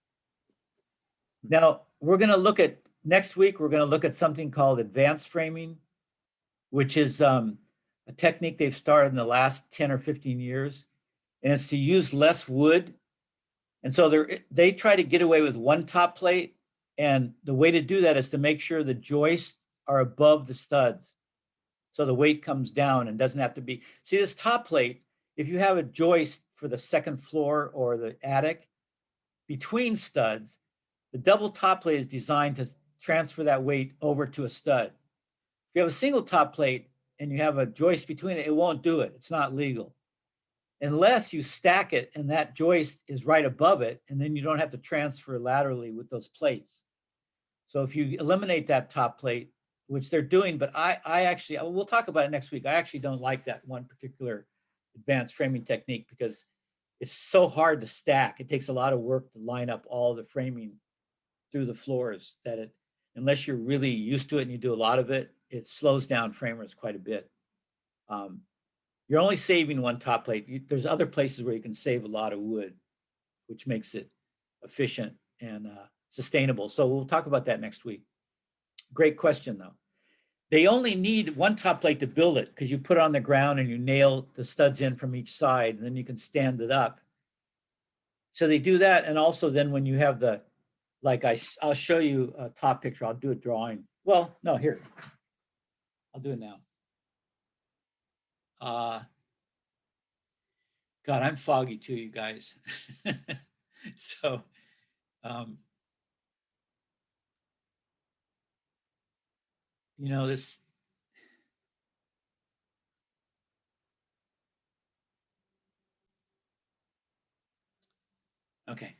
Now, we're going to look at, next week, we're going to look at something called advanced framing, which is a technique they've started in the last 10 or 15 years. And it's to use less wood. And so they try to get away with 1 top plate. And the way to do that is to make sure the joists are above the studs. So the weight comes down and doesn't have to be, see this top plate, if you have a joist for the second floor or the attic, between studs, the double top plate is designed to transfer that weight over to a stud. If you have a single top plate and you have a joist between it, it won't do it. It's not legal. Unless you stack it and that joist is right above it, and then you don't have to transfer laterally with those plates. So if you eliminate that top plate, which they're doing, but I actually, we'll talk about it next week. I actually don't like that one particular advanced framing technique because it's so hard to stack. It takes a lot of work to line up all the framing through the floors that it, unless you're really used to it and you do a lot of it, it slows down framers quite a bit. You're only saving 1 top plate. There's other places where you can save a lot of wood, which makes it efficient and sustainable. So we'll talk about that next week. Great question, though. They only need 1 top plate to build it because you put it on the ground and you nail the studs in from each side, and then you can stand it up. So they do that. And also then when you have the, like I'll show you a top picture. I'll do a drawing. Well, no, here. I'll do it now. God, I'm foggy too, you guys. So, this. Okay.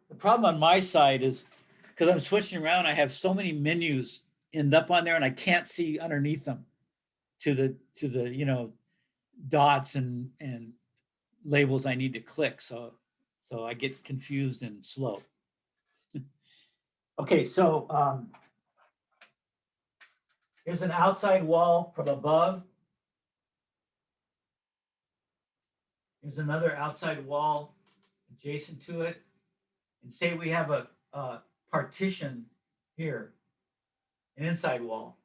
The problem on my side is because I'm switching around, I have so many menus end up on there and I can't see underneath them to the dots and labels I need to click. So I get confused and slow. Okay, so here's an outside wall from above. Here's another outside wall adjacent to it. and say we have a partition here, an inside wall,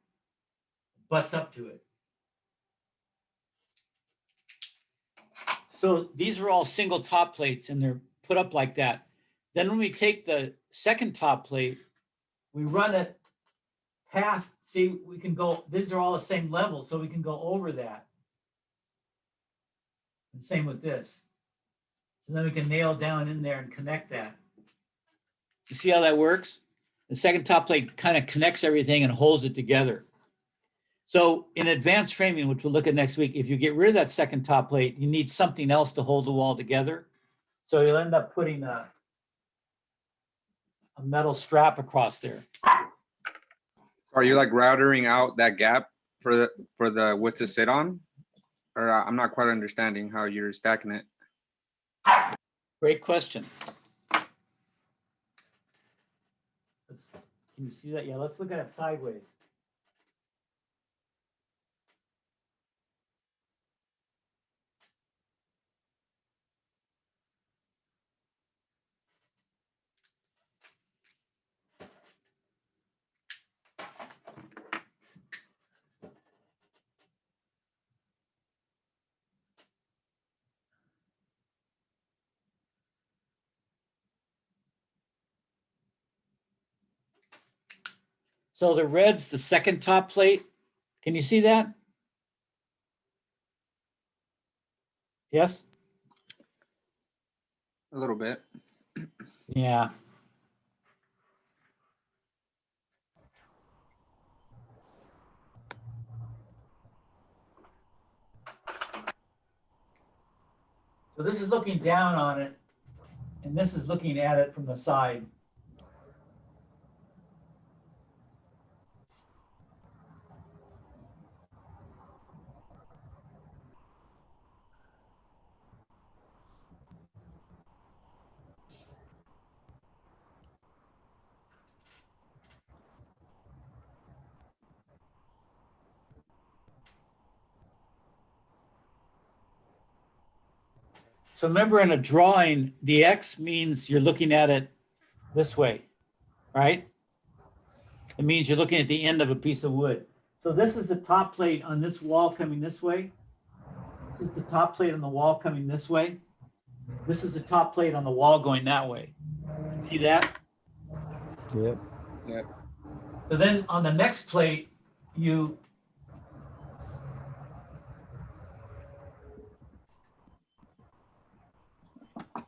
butts up to it. So these are all single top plates and they're put up like that. Then when we take the second top plate, we run it past, see, we can go, these are all the same level, so we can go over that. And same with this. So then we can nail down in there and connect that. You see how that works? The second top plate kind of connects everything and holds it together. So in advanced framing, which we'll look at next week, if you get rid of that second top plate, you need something else to hold the wall together. So you'll end up putting a metal strap across there. Are you like routering out that gap for the wood to sit on? Or I'm not quite understanding how you're stacking it. Great question. Can you see that? Yeah, let's look at it sideways. So the red's the second top plate. Can you see that? Yes? A little bit. Yeah. So this is looking down on it, and this is looking at it from the side. So remember, in a drawing, the X means you're looking at it this way, right? It means you're looking at the end of a piece of wood. So this is the top plate on this wall coming this way. This is the top plate on the wall coming this way. This is the top plate on the wall going that way. See that? Yep. Yep. So then on the next plate,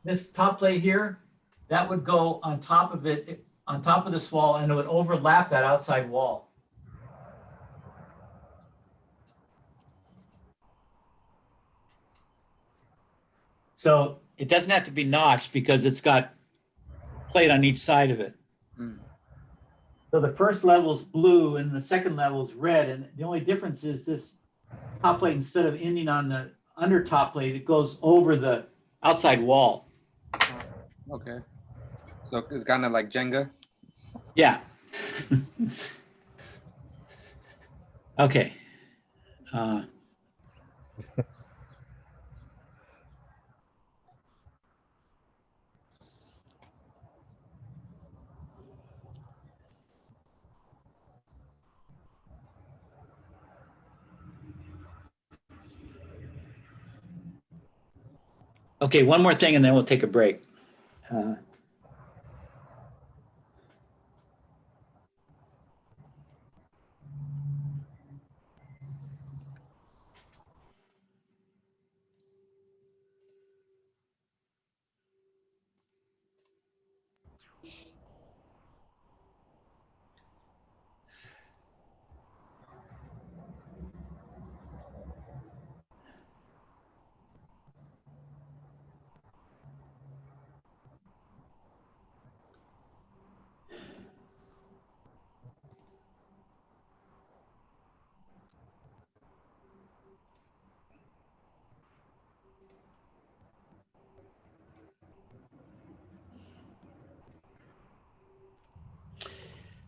this top plate here, that would go on top of it, on top of this wall, and it would overlap that outside wall. So it doesn't have to be notched because it's got plate on each side of it. Mm. So the first level is blue and the second level is red. And the only difference is this top plate, instead of ending on the under top plate, it goes over the outside wall. Okay. So it's kind of like Jenga. Yeah. Okay. Okay, one more thing and then we'll take a break.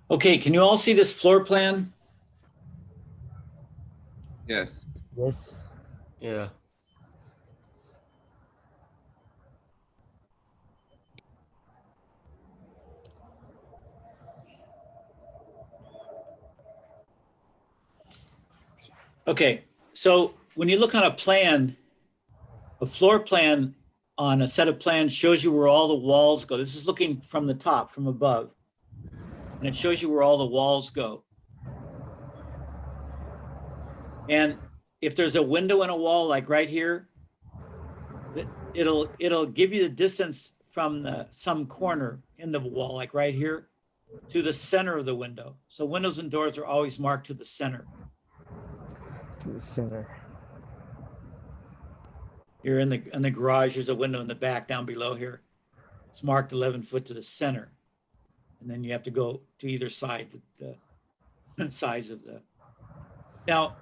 Okay, can you all see this floor plan? Yes. Yes. Yeah. Okay, so when you look on a plan, a floor plan on a set of plans shows you where all the walls go. This is looking from the top, from above. And it shows you where all the walls go. And if there's a window in a wall, like right here, it'll give you the distance from some corner in the wall, like right here, to the center of the window. So windows and doors are always marked to the center. To the center. You're in the garage, there's a window in the back down below here. It's marked 11 foot to the center. And then you have to go to either side, the size of the. Now,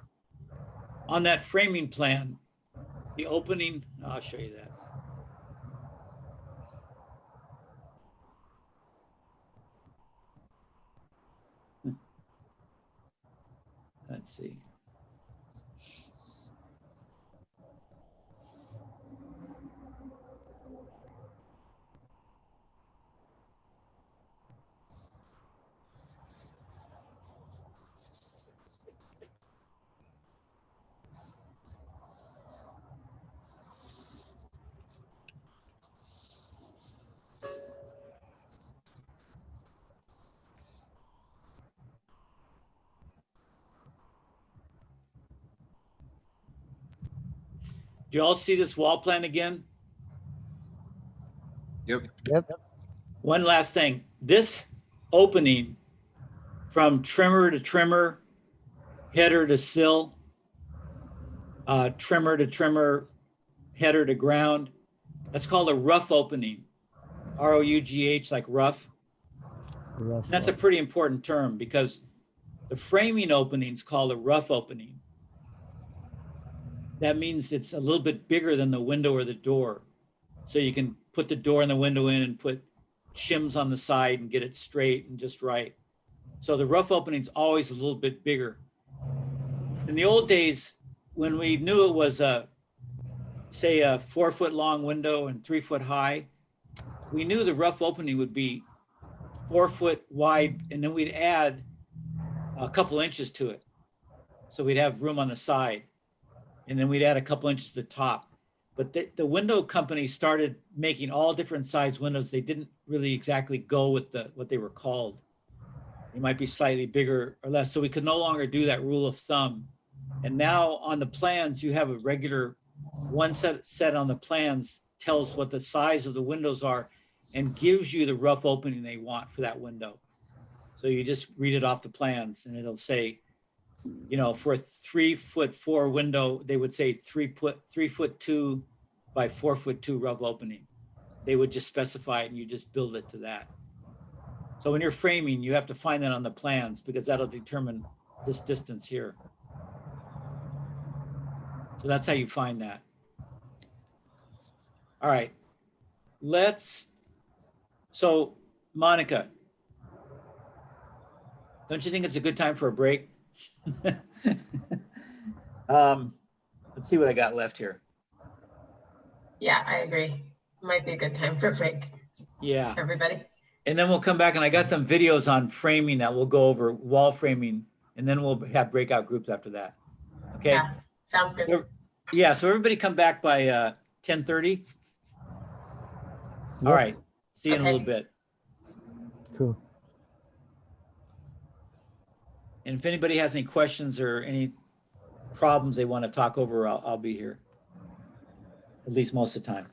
on that framing plan, the opening, I'll show you that. Let's see. Do you all see this wall plan again? Yep. Yep. One last thing, this opening from trimmer to trimmer, header to sill, trimmer to trimmer, header to ground, that's called a rough opening. R-O-U-G-H, like rough. Rough That's a wall. pretty important term because the framing opening is called a rough opening. That means it's a little bit bigger than the window or the door. So you can put the door and the window in and put shims on the side and get it straight and just right. So the rough opening is always a little bit bigger. In the old days, when we knew it was say a 4 foot long window and 3 foot high, we knew the rough opening would be 4 foot wide, and then we'd add a couple inches to it. So we'd have room on the side, and then we'd add a couple inches to the top. But the window company started making all different size windows. They didn't really exactly go with what they were called. They might be slightly bigger or less. So we could no longer do that rule of thumb. And now on the plans, you have a regular one set on the plans tells what the size of the windows are and gives you the rough opening they want for that window. So you just read it off the plans and it'll say, you know, for a 3'4" window, they would say 3'2" by 4'2" rough opening. They would just specify it and you just build it to that. So when you're framing, you have to find that on the plans because that'll determine this distance here. So that's how you find that. All right, so Monica, don't you think it's a good time for a break? Let's see what I got left here. Yeah, I agree. Might be a good time for a break, Yeah, everybody. and then we'll come back and I got some videos on framing that we'll go over, wall framing, and then we'll have breakout groups after that. Okay, Yeah, sounds good. yeah, so everybody come back by 10:30. All Yep. right, see you in a Okay. little bit. Cool. And if anybody has any questions or any problems they want to talk over, I'll be here. At least most of the time.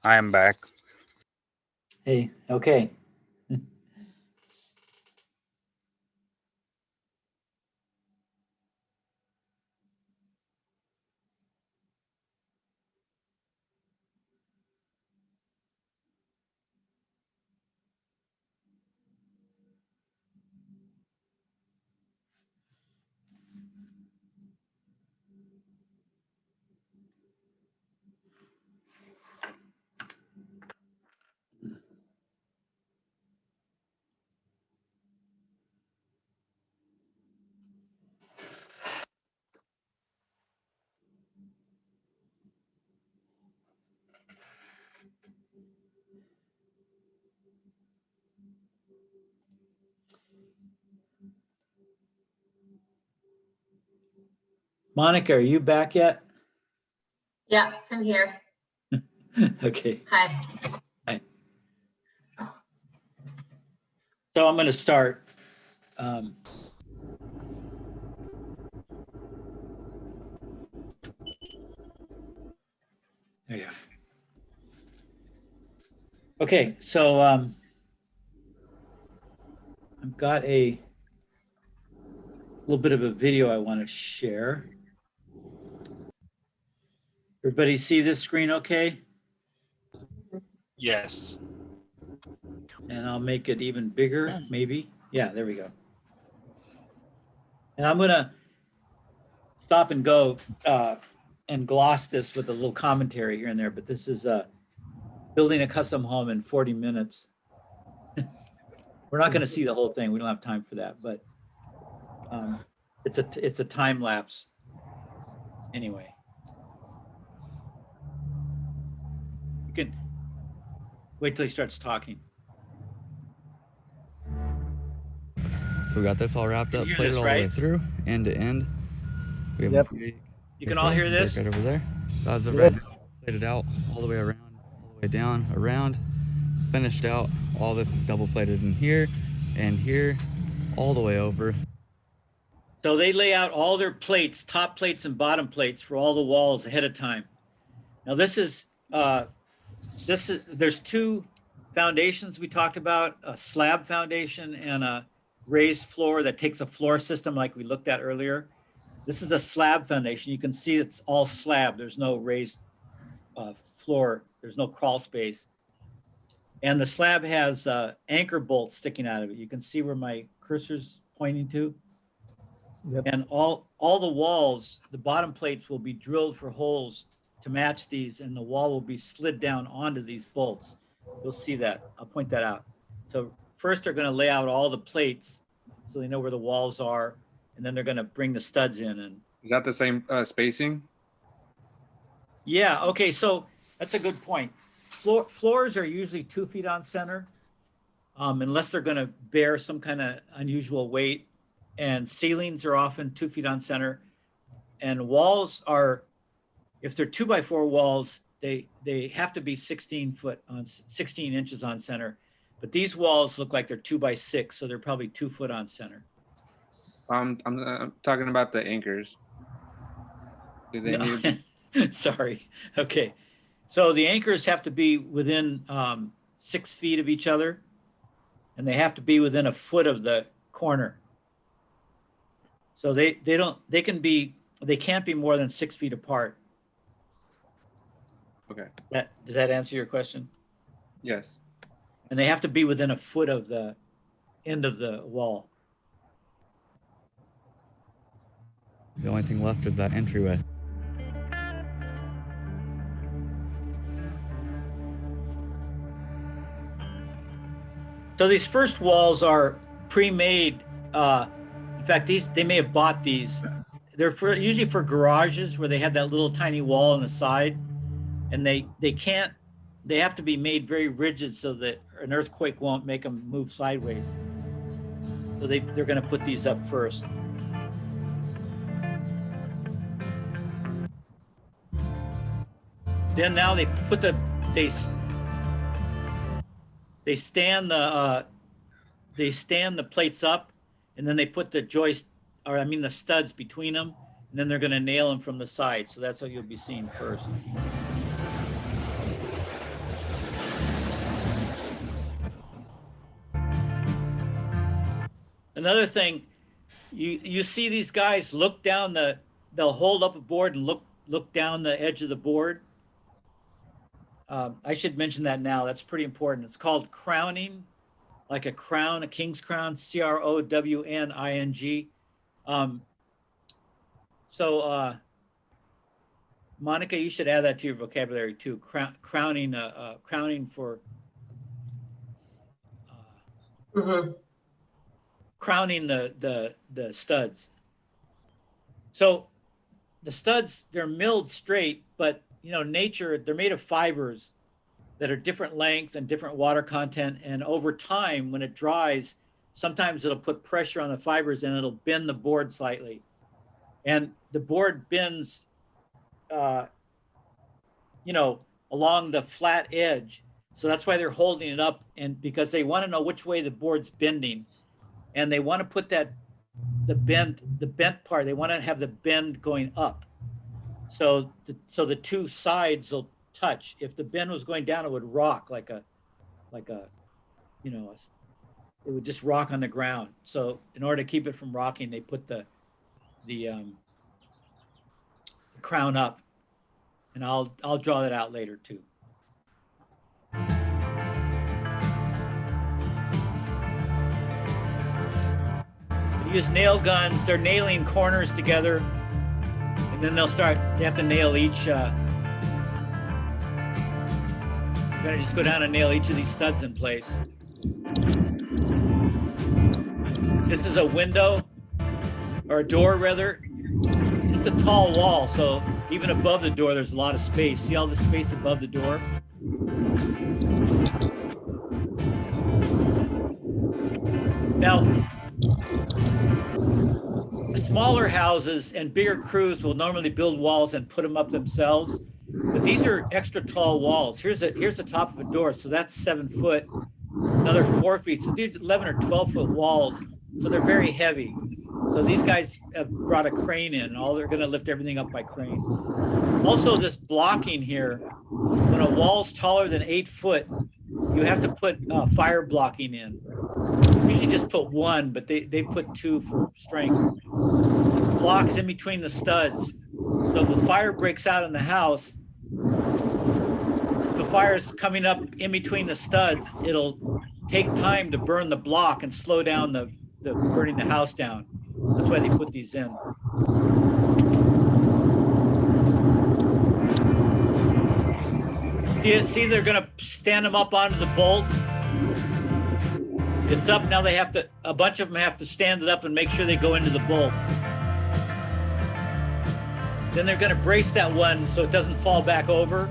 I am back. Hey, okay. Monica, are you back yet? Yeah, I'm here. Okay. Hi. So I'm going to start. There you go. Okay, so I've got a little bit of a video I want to share. Everybody see this screen okay? Yes. And I'll make it even bigger, maybe. Yeah, there we go. And I'm going to stop and go and gloss this with a little commentary here and there, but this is building a custom home in 40 minutes. We're not going to see the whole thing. We don't have time for that, but it's a time lapse anyway. You can wait till he starts talking. So we got this all wrapped up, You hear plated this, all the way right? through, end to end. We have Yep. a big You can all hear this? break right over there. Sides of Yes. red, plated out all the way around, all the way down, around, finished out. All this is double plated in here and here, all the way over. So they lay out all their plates, top plates and bottom plates for all the walls ahead of time. Now there's two foundations we talked about, a slab foundation and a raised floor that takes a floor system like we looked at earlier. This is a slab foundation. You can see it's all slab. There's no raised floor. There's no crawl space. And the slab has anchor bolts sticking out of it. You can see where my cursor's pointing to. Yep. And all the walls, the bottom plates will be drilled for holes to match these, and the wall will be slid down onto these bolts. You'll see that. I'll point that out. So first they're going to lay out all the plates so they know where the walls are, and then they're going to bring the studs in. And Is that the same spacing? yeah, okay, so that's a good point. Floors are usually 2 feet on center, unless they're going to bear some kind of unusual weight. And ceilings are often 2 feet on center. And walls are, if they're 2x4 walls, they have to be 16 inches on center. But these walls look like they're 2x6, so they're probably 2 foot on center. I'm talking about the anchors. Do they No. need? Sorry. Okay. So the anchors have to be within 6 feet of each other, and they have to be within a foot of the corner. So they can't be more than 6 feet apart. Okay. Does that answer your question? Yes. And they have to be within a foot of the end of the wall. The only thing left is that entryway. So these first walls are pre-made. In fact, they may have bought these. They're usually for garages where they have that little tiny wall on the side, and they have to be made very rigid so that an earthquake won't make them move sideways. So they're going to put these up first. Then now they put they stand the plates up, and then they put the studs between them, and then they're going to nail them from the side. So that's what you'll be seeing first. Another thing, you see these guys look down they'll hold up a board and look down the edge of the board. I should mention that now. That's pretty important. It's called crowning, like a crown, a king's crown, CROWNING. So Monica, you should add that to your vocabulary too. Crowning for crowning the studs. So the studs, they're milled straight, but nature, they're made of fibers that are different lengths and different water content. And over time, when it dries, sometimes it'll put pressure on the fibers and it'll bend the board slightly. And the board bends, along the flat edge. So that's why they're holding it up, and because they want to know which way the board's bending. And they want to put the bent part, they want to have the bend going up. So the two sides will touch. If the bend was going down, it would rock like a, it would just rock on the ground. So in order to keep it from rocking, they put the crown up, and I'll draw that out later too. They use nail guns. They're nailing corners together, and then they have to nail each. You're gonna just go down and nail each of these studs in place. This is a window, or a door rather. It's a tall wall, so even above the door, there's a lot of space. See all the space above the door? Now, smaller houses and bigger crews will normally build walls and put them up themselves, but these are extra tall walls. Here's the top of a door, so that's 7 foot, another 4 feet. So these 11 or 12 foot walls, so they're very heavy. So these guys have brought a crane in, and they're gonna lift everything up by crane. Also, this blocking here, when a wall's taller than 8 foot, you have to put fire blocking in. Usually just put one, but they put 2 for strength. Blocks in between the studs. So if a fire breaks out in the house, if a fire is coming up in between the studs, it'll take time to burn the block and slow down the burning the house down. That's why they put these in. See, they're gonna stand them up onto the bolts. It's up now. A bunch of them have to stand it up and make sure they go into the bolts. Then they're gonna brace that one so it doesn't fall back over.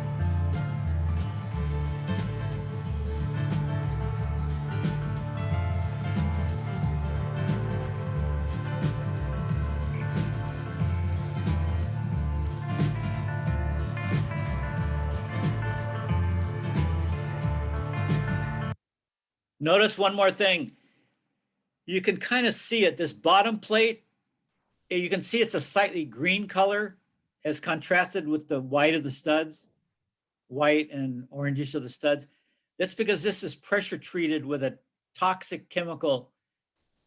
Notice one more thing. You can kind of see it, this bottom plate, you can see it's a slightly green color as contrasted with the white of the studs, white and orangish of the studs. That's because this is pressure treated with a toxic chemical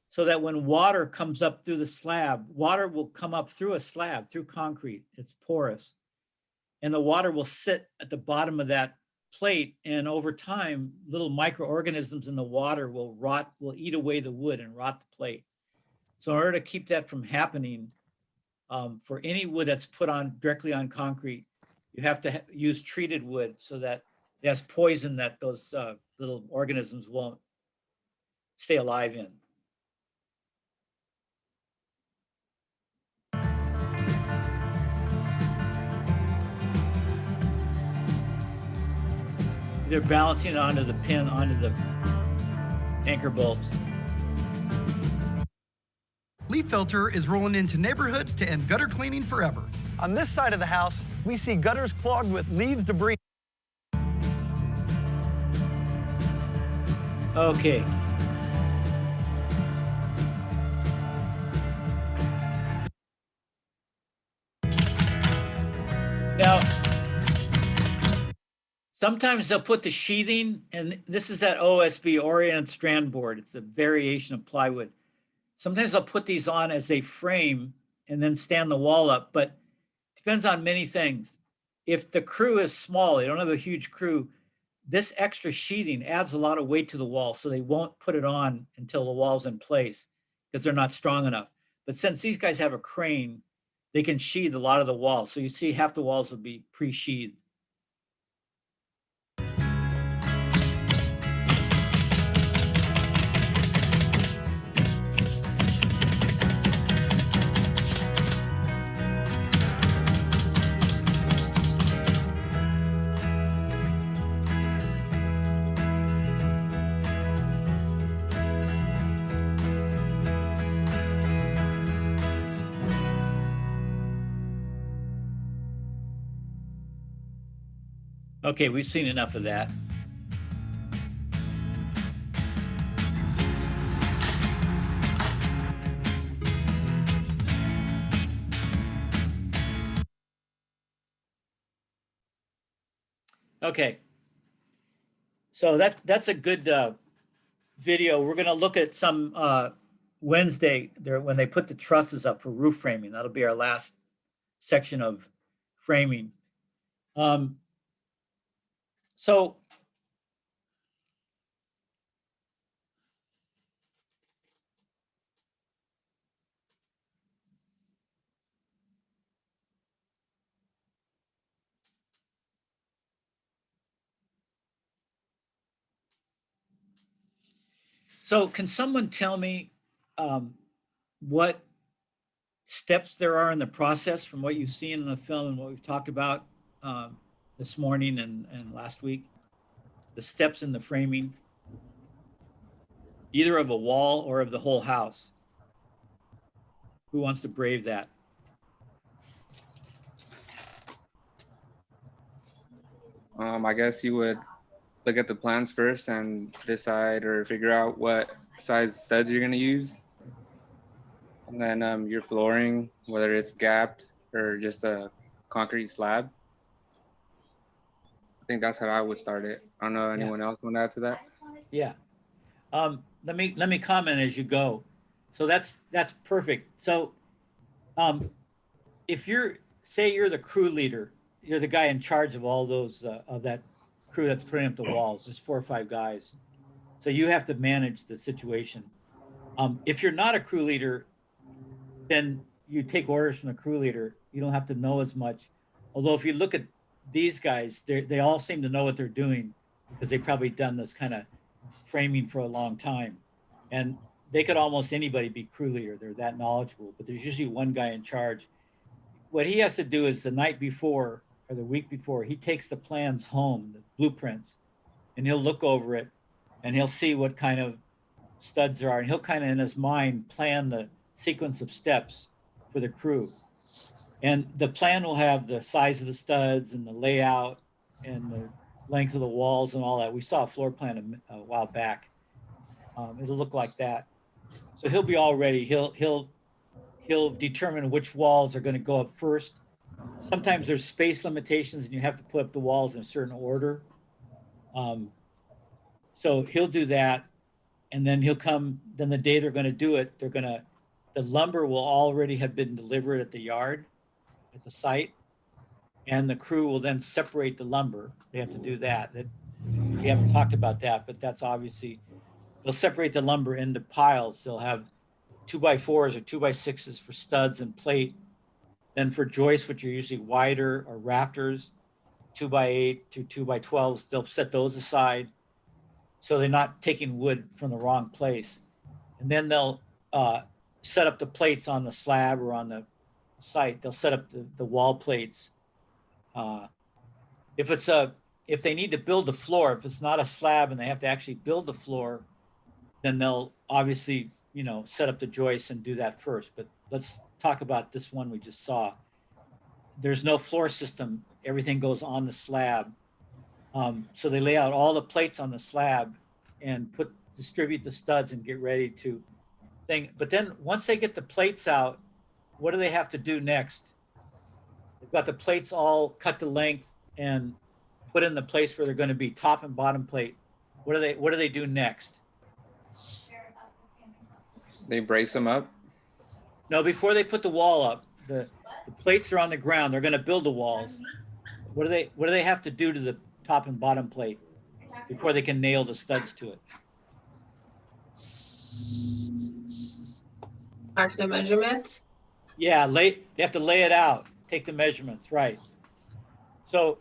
so that when water comes up through the slab, water will come up through a slab, through concrete, it's porous. And the water will sit at the bottom of that plate, and over time, little microorganisms in the water will eat away the wood and rot the plate. So in order to keep that from happening, for any wood that's put on directly on concrete, you have to use treated wood so that it has poison that those little organisms won't stay alive in. They're balancing it onto the pin, onto the anchor bolts. Leaf Filter is rolling into neighborhoods to end gutter cleaning forever. On this side of the house, we see gutters clogged with leaves, debris. Okay. Now, sometimes they'll put the sheathing, and this is that OSB, oriented strand board. It's a variation of plywood. Sometimes they'll put these on as a frame and then stand the wall up, but it depends on many things. If the crew is small, they don't have a huge crew, this extra sheathing adds a lot of weight to the wall, so they won't put it on until the wall's in place because they're not strong enough. But since these guys have a crane, they can sheathe a lot of the wall. So you see half the walls will be pre-sheathed. Okay, we've seen enough of that. Okay. So that's a good video. We're going to look at some Wednesday there when they put the trusses up for roof framing. That'll be our last section of framing. So can someone tell me what steps there are in the process from what you've seen in the film and what we've talked about this morning and last week? The steps in the framing, either of a wall or of the whole house. Who wants to brave that? I guess you would look at the plans first and decide or figure out what size studs you're gonna use. And then your flooring, whether it's gapped or just a concrete slab. I think that's how I would start it. I don't know, anyone else want to add to that? Yeah. Let me comment as you go. So that's perfect. So if say you're the crew leader, you're the guy in charge of all those of that crew that's putting up the walls. There's 4 or 5 guys. So you have to manage the situation. If you're not a crew leader, then you take orders from the crew leader. You don't have to know as much. Although if you look at these guys, they all seem to know what they're doing because they've probably done this kind of framing for a long time. And they could almost anybody be crew leader. They're that knowledgeable, but there's usually one guy in charge. What he has to do is the night before or the week before, he takes the plans home, the blueprints, and he'll look over it and he'll see what kind of studs there are. And he'll kind of in his mind plan the sequence of steps for the crew. And the plan will have the size of the studs and the layout and the length of the walls and all that. We saw a floor plan a while back. It'll look like that. So he'll be all ready. He'll determine which walls are going to go up first. Sometimes there's space limitations and you have to put up the walls in a certain order. So he'll do that. And then he'll come, then the day they're going to do it, the lumber will already have been delivered at the yard, at the site. And the crew will then separate the lumber. They have to do that. We haven't talked about that, but that's obviously, they'll separate the lumber into piles. They'll have 2x4s or 2x6s for studs and plate. Then for joists, which are usually wider, or rafters, 2x8 to 2x12s, they'll set those aside so they're not taking wood from the wrong place. And then they'll set up the plates on the slab or on the site. They'll set up the wall plates. If they need to build the floor, if it's not a slab and they have to actually build the floor, then they'll obviously, set up the joists and do that first. But let's talk about this one we just saw. There's no floor system. Everything goes on the slab. So they lay out all the plates on the slab and distribute the studs and get ready to thing. But then once they get the plates out, what do they have to do next? They've got the plates all cut to length and put in the place where they're going to be, top and bottom plate. What do they do next? They brace them up. No, before they put the wall up, the plates are on the ground. They're going to build the walls. What do they have to do to the top and bottom plate before they can nail the studs to it? Mark the measurements. Yeah, they have to lay it out, take the measurements, right. So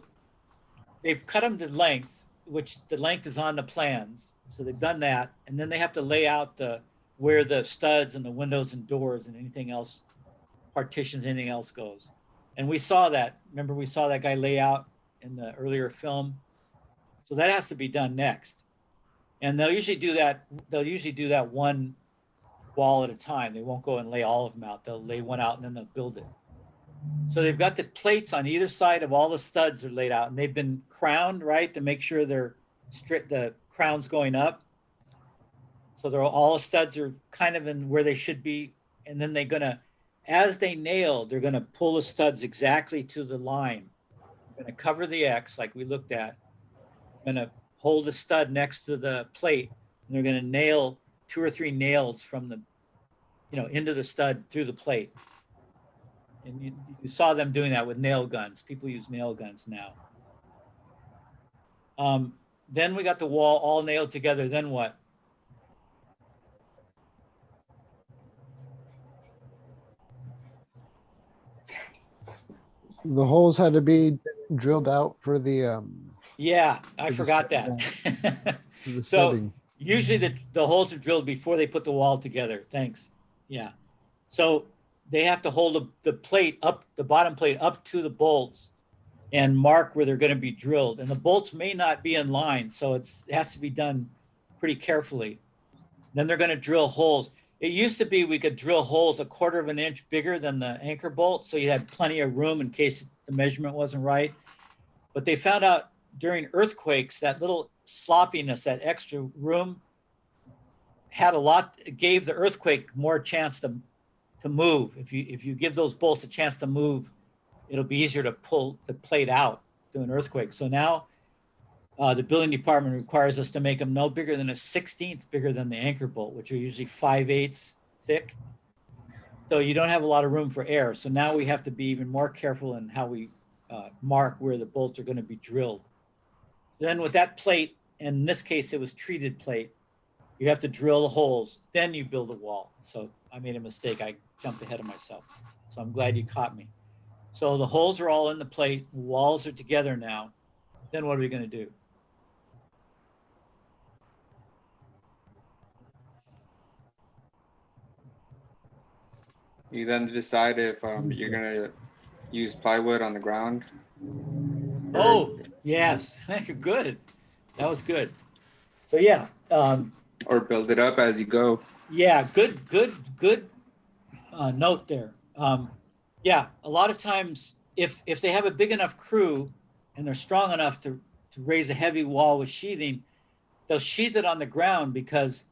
they've cut them to length, which the length is on the plans. So they've done that. And then they have to lay out where the studs and the windows and doors and anything else, partitions, anything else goes. And we saw that. Remember, we saw that guy lay out in the earlier film. So that has to be done next. And they'll usually do that one wall at a time. They won't go and lay all of them out. They'll lay one out and then they'll build it. So they've got the plates on either side of all the studs are laid out, and they've been crowned, right, to make sure they're straight, the crown's going up. So they're all studs are kind of in where they should be. And then they're gonna, as they nail, they're gonna pull the studs exactly to the line. They're gonna cover the X like we looked at. Gonna hold the stud next to the plate, and they're gonna nail 2 or 3 nails from the, into the stud through the plate. And you saw them doing that with nail guns. People use nail guns now. Then we got the wall all nailed together. Then what? The holes had to be drilled out for the Yeah, I the forgot that. the So studding. usually the holes are drilled before they put the wall together. Thanks. Yeah. So they have to hold the plate up, the bottom plate up to the bolts and mark where they're going to be drilled. And the bolts may not be in line, so it has to be done pretty carefully. Then they're going to drill holes. It used to be we could drill holes 1/4 of an inch bigger than the anchor bolt, so you had plenty of room in case the measurement wasn't right. But they found out during earthquakes that little sloppiness, that extra room, gave the earthquake more chance to move. If you give those bolts a chance to move, it'll be easier to pull the plate out during an earthquake. So now the building department requires us to make them no bigger than a 1/16 bigger than the anchor bolt, which are usually 5/8 thick. So you don't have a lot of room for error. So now we have to be even more careful in how we mark where the bolts are going to be drilled. Then with that plate, in this case, it was treated plate, you have to drill the holes, then you build a wall. So I made a mistake. I jumped ahead of myself. So I'm glad you caught me. So the holes are all in the plate, the walls are together now. Then what are we going to do? You then decide if you're gonna use plywood on the ground. Oh, yes. Good. That was good. So yeah. Or build it up as you go. Yeah, good note there. Yeah, a lot of times if they have a big enough crew and they're strong enough to raise a heavy wall with sheathing, they'll sheath it on the ground because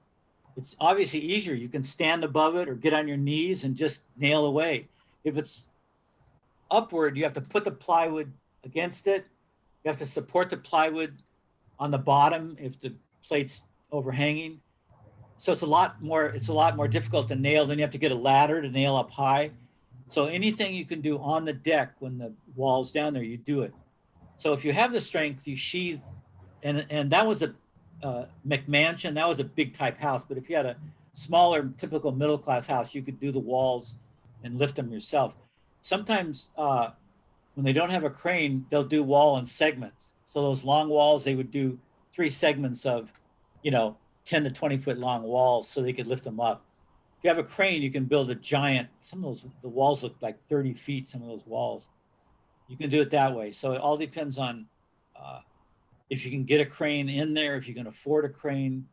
it's obviously easier. You can stand above it or get on your knees and just nail away. If it's upward, you have to put the plywood against it. You have to support the plywood on the bottom if the plate's overhanging. So it's a lot more difficult to nail. Then you have to get a ladder to nail up high. So anything you can do on the deck when the wall's down there, you do it. So if you have the strength, you sheathe, and that was a McMansion, that was a big type house. But if you had a smaller, typical middle class house, you could do the walls and lift them yourself. Sometimes when they don't have a crane, they'll do wall in segments. So those long walls, they would do 3 segments of, 10 to 20 foot long walls so they could lift them up. If you have a crane, you can build a giant, the walls look like 30 feet, some of those walls. You can do it that way. So it all depends on if you can get a crane in there, if you can afford a crane,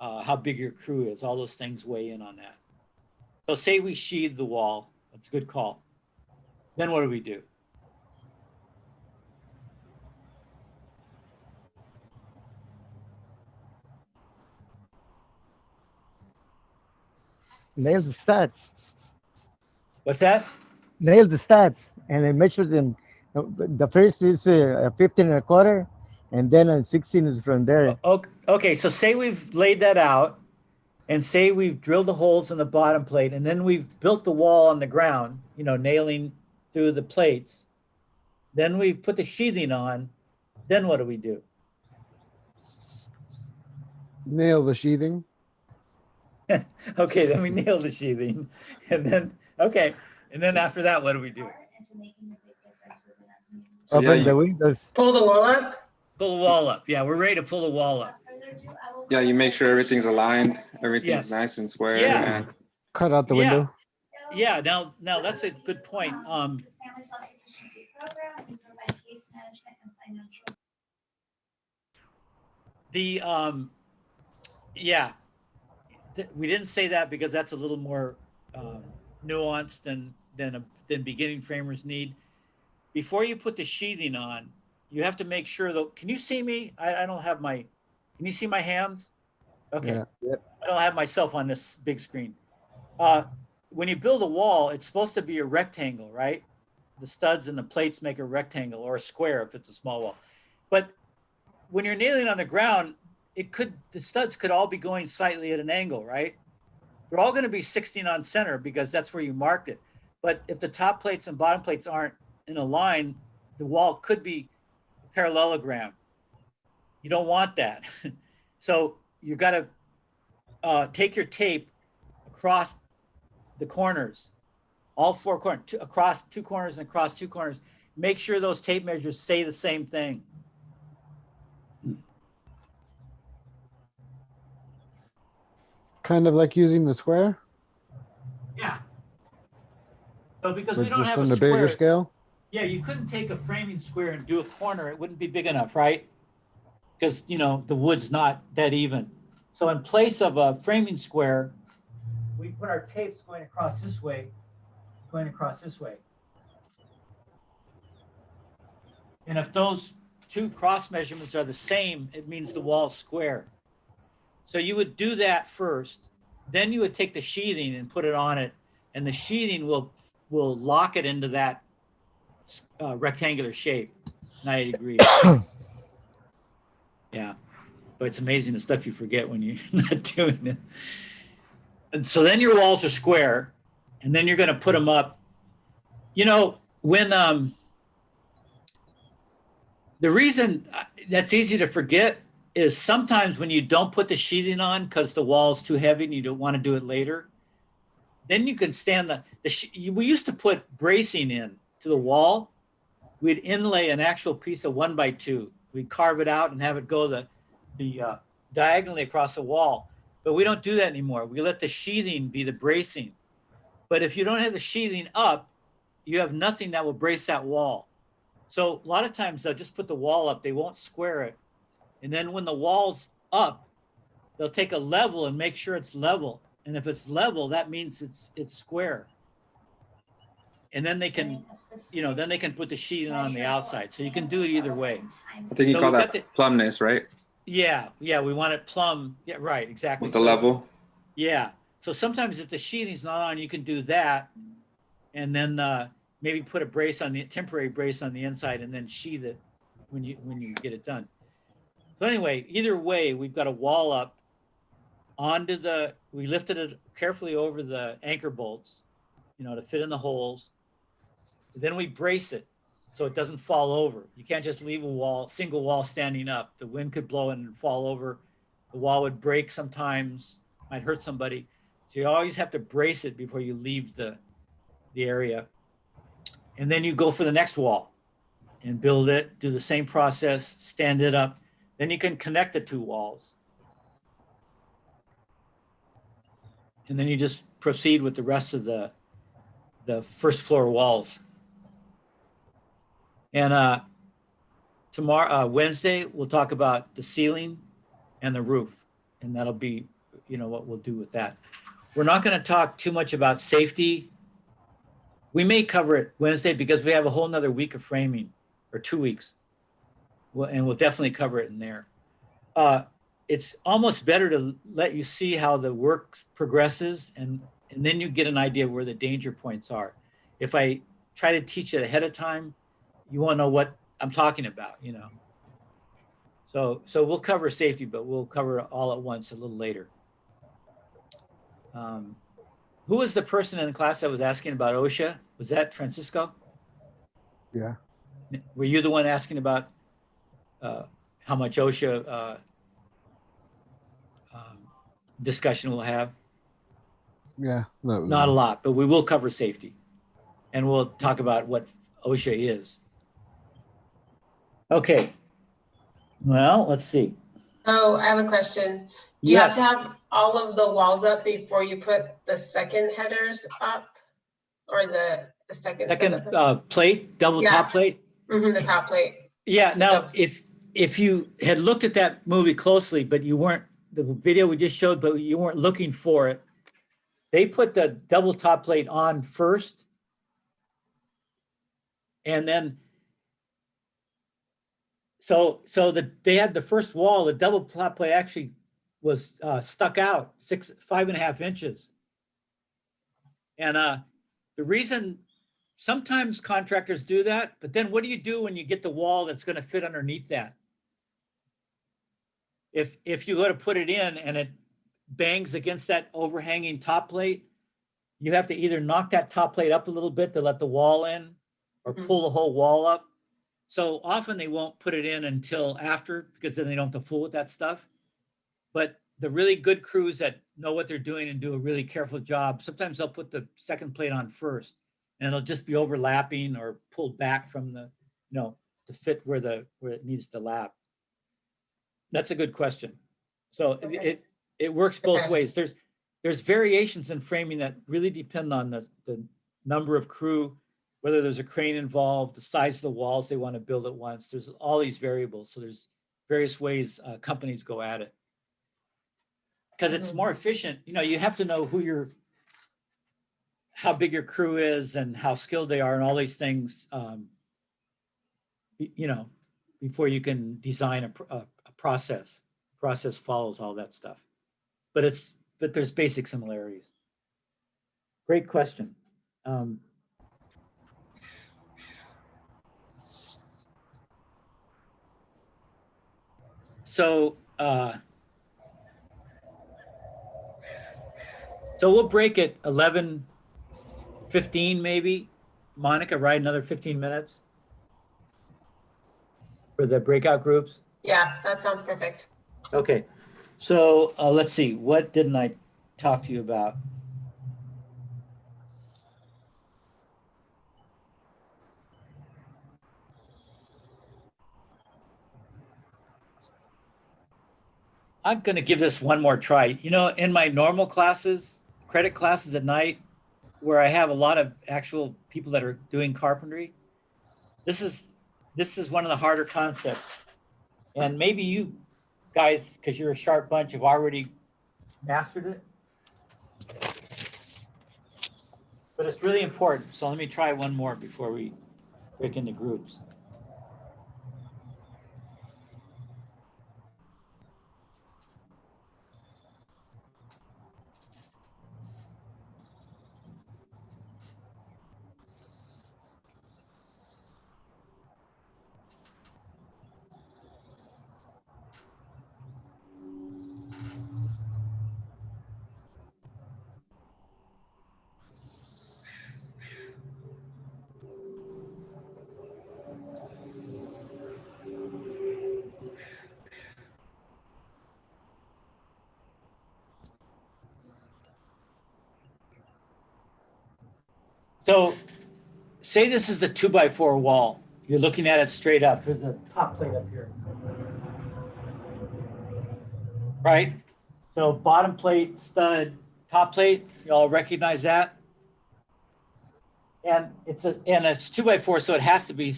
how big your crew is. All those things weigh in on that. So say we sheathe the wall. That's a good call. Then what do we do? Nail the studs. What's that? Nail the studs, and I measured them. The first is 15 1/4, and then a 16 is from there. Okay, so say we've laid that out, and say we've drilled the holes in the bottom plate, and then we've built the wall on the ground, nailing through the plates. Then we put the sheathing on. Then what do we do? Nail the sheathing. Okay, then we nail the sheathing, and then after that, what do we do? So Open the windows. Pull the wall up. Pull the wall up. Yeah, we're ready to pull the wall up. Yeah, you make sure everything's aligned, everything's Yes. nice and square. Yeah. And Cut out the window. Yeah. Now that's a good point. We didn't say that because that's a little more nuanced than than beginning framers need. Before you put the sheathing on, you have to make sure though, can you see me? I don't have my, can you see my hands? Okay. Yeah. I don't have myself on this big screen. When you build a wall, it's supposed to be a rectangle, right? The studs and the plates make a rectangle, or a square if it's a small wall. But when you're nailing on the ground, the studs could all be going slightly at an angle, right? They're all going to be 16 on center because that's where you marked it. But if the top plates and bottom plates aren't in a line, the wall could be a parallelogram. You don't want that. So you got to take your tape across the corners, all four corners, across two corners and across two corners. Make sure those tape measures say the same thing. Kind of like using the square, Yeah. So because but we don't just have a on a bigger square, scale. yeah, you couldn't take a framing square and do a corner. It wouldn't be big enough, right? Because, the wood's not that even. So in place of a framing square, we put our tapes going across this way, going across this way. And if those two cross measurements are the same, it means the wall's square. So you would do that first, then you would take the sheathing and put it on it, and the sheathing will lock it into that rectangular shape, 90 degrees. Yeah, but it's amazing the stuff you forget when you're not doing it. And so then your walls are square, and then you're going to put them up. When the reason that's easy to forget is sometimes when you don't put the sheathing on because the wall's too heavy and you don't want to do it later, then you can stand we used to put bracing in to the wall. We'd inlay an actual piece of 1x2. We'd carve it out and have it go the diagonally across the wall. But we don't do that anymore. We let the sheathing be the bracing. But if you don't have the sheathing up, you have nothing that will brace that wall. So a lot of times they'll just put the wall up. They won't square it. And then when the wall's up, they'll take a level and make sure it's level. And if it's level, that means it's square. And then they can, then they can put the sheathing on the outside. So you can do it either way. I think you call that plumbness, right? Yeah, we want it plumb. Yeah, right, exactly. With the level. Yeah. So sometimes if the sheathing's not on, you can do that, and then maybe put a temporary brace on the inside, and then sheath it when you get it done. So anyway, either way, we've got a wall up we lifted it carefully over the anchor bolts, to fit in the holes. Then we brace it so it doesn't fall over. You can't just leave single wall standing up. The wind could blow in and fall over. The wall would break sometimes, might hurt somebody. So you always have to brace it before you leave the area. And then you go for the next wall and build it, do the same process, stand it up. Then you can connect the two walls. And then you just proceed with the rest of the first floor walls. And tomorrow, Wednesday, we'll talk about the ceiling and the roof. And that'll be, what we'll do with that. We're not going to talk too much about safety. We may cover it Wednesday because we have a whole nother week of framing, or 2 weeks. And we'll definitely cover it in there. It's almost better to let you see how the work progresses, and then you get an idea where the danger points are. If I try to teach it ahead of time, you won't know what I'm talking about, So we'll cover safety, but we'll cover it all at once a little later. Who was the person in the class that was asking about OSHA? Was that Francisco? Yeah. Were you the one asking about how much OSHA discussion we'll have? Yeah. Not a lot, but we will cover safety. And we'll talk about what OSHA is. Okay. Well, let's see. Oh, I have a question. Do you have to have all of the walls up before you put the second headers up? Or the second plate, double top plate? The top plate. Yeah, now if you had looked at that movie closely, but you weren't, the video we just showed, but you weren't looking for it, they put the double top plate on first, And then, so they had the first wall, the double flat plate actually was stuck out 5.5 inches. And the reason, sometimes contractors do that, but then what do you do when you get the wall that's going to fit underneath that? If you go to put it in and it bangs against that overhanging top plate, you have to either knock that top plate up a little bit to let the wall in, or pull the whole wall up. So often they won't put it in until after, because then they don't have to fool with that stuff. But the really good crews that know what they're doing and do a really careful job, sometimes they'll put the second plate on first, and it'll just be overlapping or pulled back from the, to fit where it needs to lap. That's a good question. So it works both ways. There's variations in framing that really depend on the number of crew, whether there's a crane involved, the size of the walls they want to build at once. There's all these variables. So there's various ways companies go at it. Because it's more efficient. You have to know how big your crew is and how skilled they are and all these things, before you can design a process. Process follows all that stuff. But there's basic similarities. Great question. So we'll break at 11:15 maybe. Monica, right? Another 15 minutes for the breakout groups. Yeah, that sounds perfect. Okay. So let's see. What didn't I talk to you about? I'm going to give this one more try. In my normal classes, credit classes at night, where I have a lot of actual people that are doing carpentry, this is one of the harder concepts. And maybe you guys, because you're a sharp bunch, have already mastered it. But it's really important. So let me try one more before we break into groups. So say this is a 2x4 wall. You're looking at it straight up. There's a top plate up here. Right? So bottom plate, stud, top plate, you all recognize that? And it's 2x4, so it has to be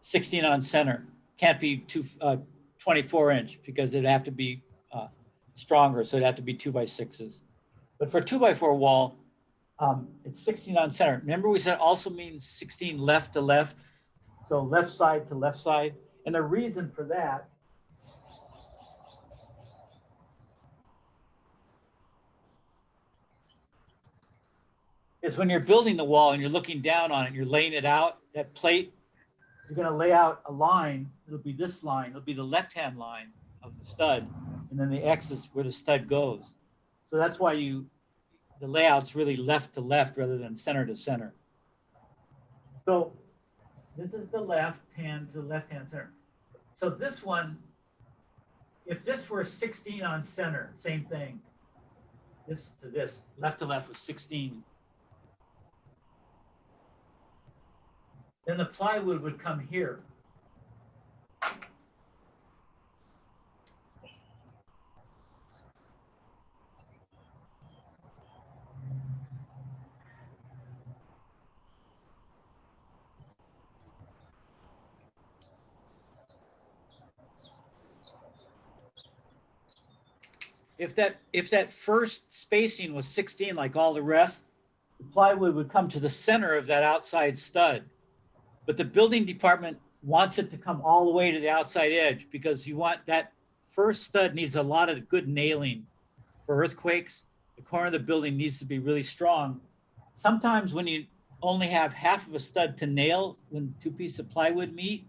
16 on center. Can't be 24 inch because it'd have to be stronger, so it'd have to be 2x6s. But for a 2x4 wall, it's 16 on center. Remember we said also means 16 left to left, so left side to left side. And the reason for that is when you're building the wall and you're looking down on it, you're laying it out, that plate, you're going to lay out a line. It'll be this line. It'll be the left-hand line of the stud, and then the X is where the stud goes. So that's why the layout's really left to left rather than center to center. So this is the left hand to left-hand center. So this one, if this were 16 on center, same thing. This to this, left to left was 16. Then the plywood would come here. If that first spacing was 16 like all the rest, the plywood would come to the center of that outside stud. But the building department wants it to come all the way to the outside edge because you want that first stud needs a lot of good nailing for earthquakes. The corner of the building needs to be really strong. Sometimes when you only have half of a stud to nail, when two pieces of plywood meet,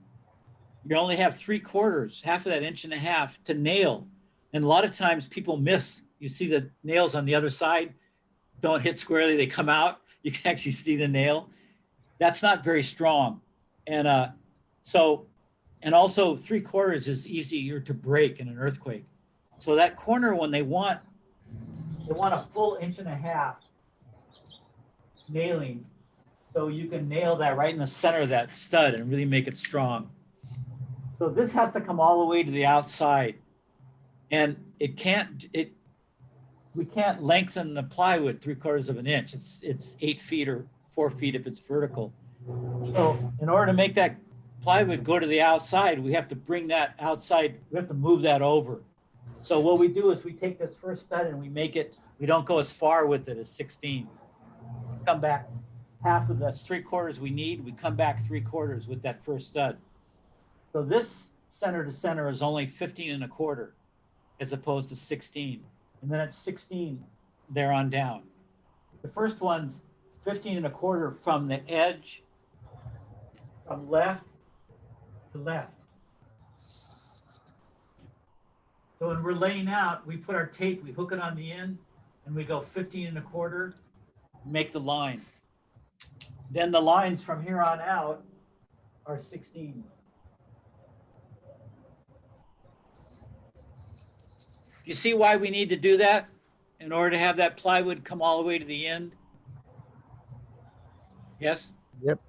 you only have 3/4, half of that inch and a half to nail. And a lot of times people miss. You see the nails on the other side don't hit squarely, they come out. You can actually see the nail. That's not very strong. And and also 3/4 is easier to break in an earthquake. So that corner, when they want a full inch and a half nailing, so you can nail that right in the center of that stud and really make it strong. So this has to come all the way to the outside, and we can't lengthen the plywood 3/4 of an inch. It's 8 feet or 4 feet if it's vertical. So in order to make that plywood go to the outside, we have to bring that outside, we have to move that over. So what we do is we take this first stud and we don't go as far with it as 16. Come back half of that's 3/4 we need. We come back 3/4 with that first stud. So this center to center is only 15 1/4 as opposed to 16. And then it's 16 there on down. The first one's 15 1/4 from the edge, from left to left. So when we're laying out, we put our tape, we hook it on the end, and we go 15 1/4, make the line. Then the lines from here on out are 16. You see why we need to do that in order to have that plywood come all the way to the end? Yes? Yep.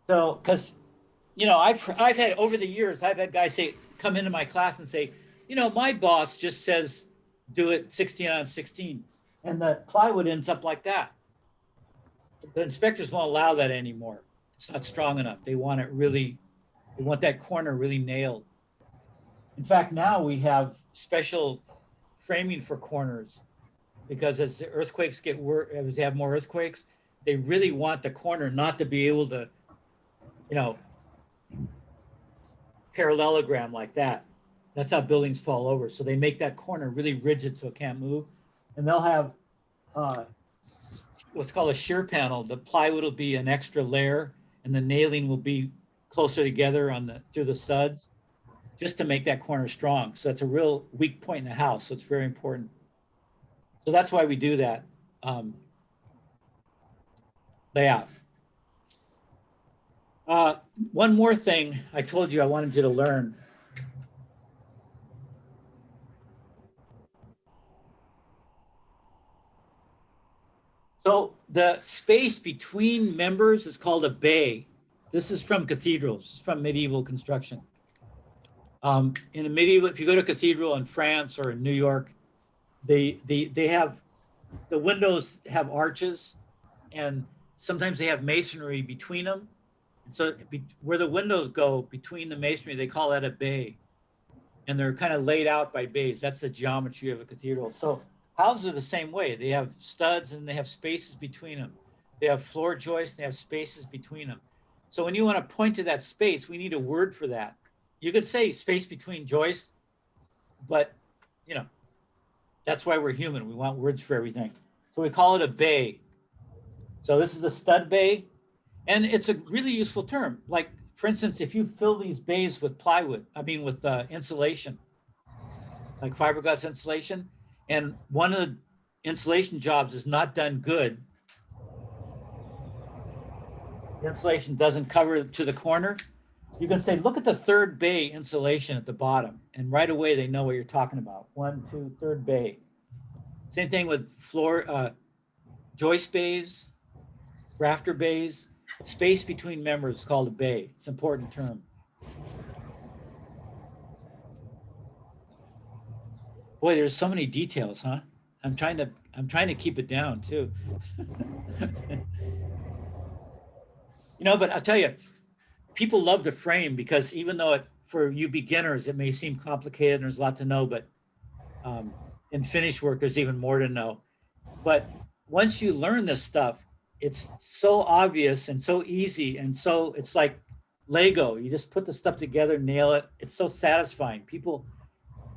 So, because, I've had over the years, I've had guys come into my class and say, my boss just says, do it 16 on 16. And the plywood ends up like that. The inspectors won't allow that anymore. It's not strong enough. They want that corner really nailed. In fact, now we have special framing for corners because as the earthquakes as they have more earthquakes, they really want the corner not to be able to, parallelogram like that. That's how buildings fall over. So they make that corner really rigid so it can't move. And they'll have what's called a shear panel. The plywood will be an extra layer and the nailing will be closer together through the studs just to make that corner strong. So it's a real weak point in the house. So it's very important. So that's why we do that layout. One more thing I told you I wanted you to learn. So the space between members is called a bay. This is from cathedrals, it's from medieval construction. In a medieval, if you go to a cathedral in France or in New York, they have, the windows have arches and sometimes they have masonry between them. And so where the windows go between the masonry, they call that a bay. And they're kind of laid out by bays. That's the geometry of a cathedral. So houses are the same way. They have studs and they have spaces between them. They have floor joists, they have spaces between them. So when you want to point to that space, we need a word for that. You could say space between joists, but that's why we're human. We want words for everything. So we call it a bay. So this is a stud bay, and it's a really useful term. Like, for instance, if you fill these bays with with insulation, like fiberglass insulation, and one of the insulation jobs is not done good, the insulation doesn't cover to the corner, you can say, look at the third bay insulation at the bottom, and right away they know what you're talking about. 1, 2, third bay. Same thing with floor, joist bays, rafter bays. Space between members is called a bay. It's an important term. Boy, there's so many details, huh? I'm trying to keep it down too. But I'll tell you, people love to frame because even though for you beginners, it may seem complicated and there's a lot to know, but in finish work, there's even more to know. But once you learn this stuff, it's so obvious and so easy. And so it's like Lego. You just put the stuff together, nail it. It's so satisfying. People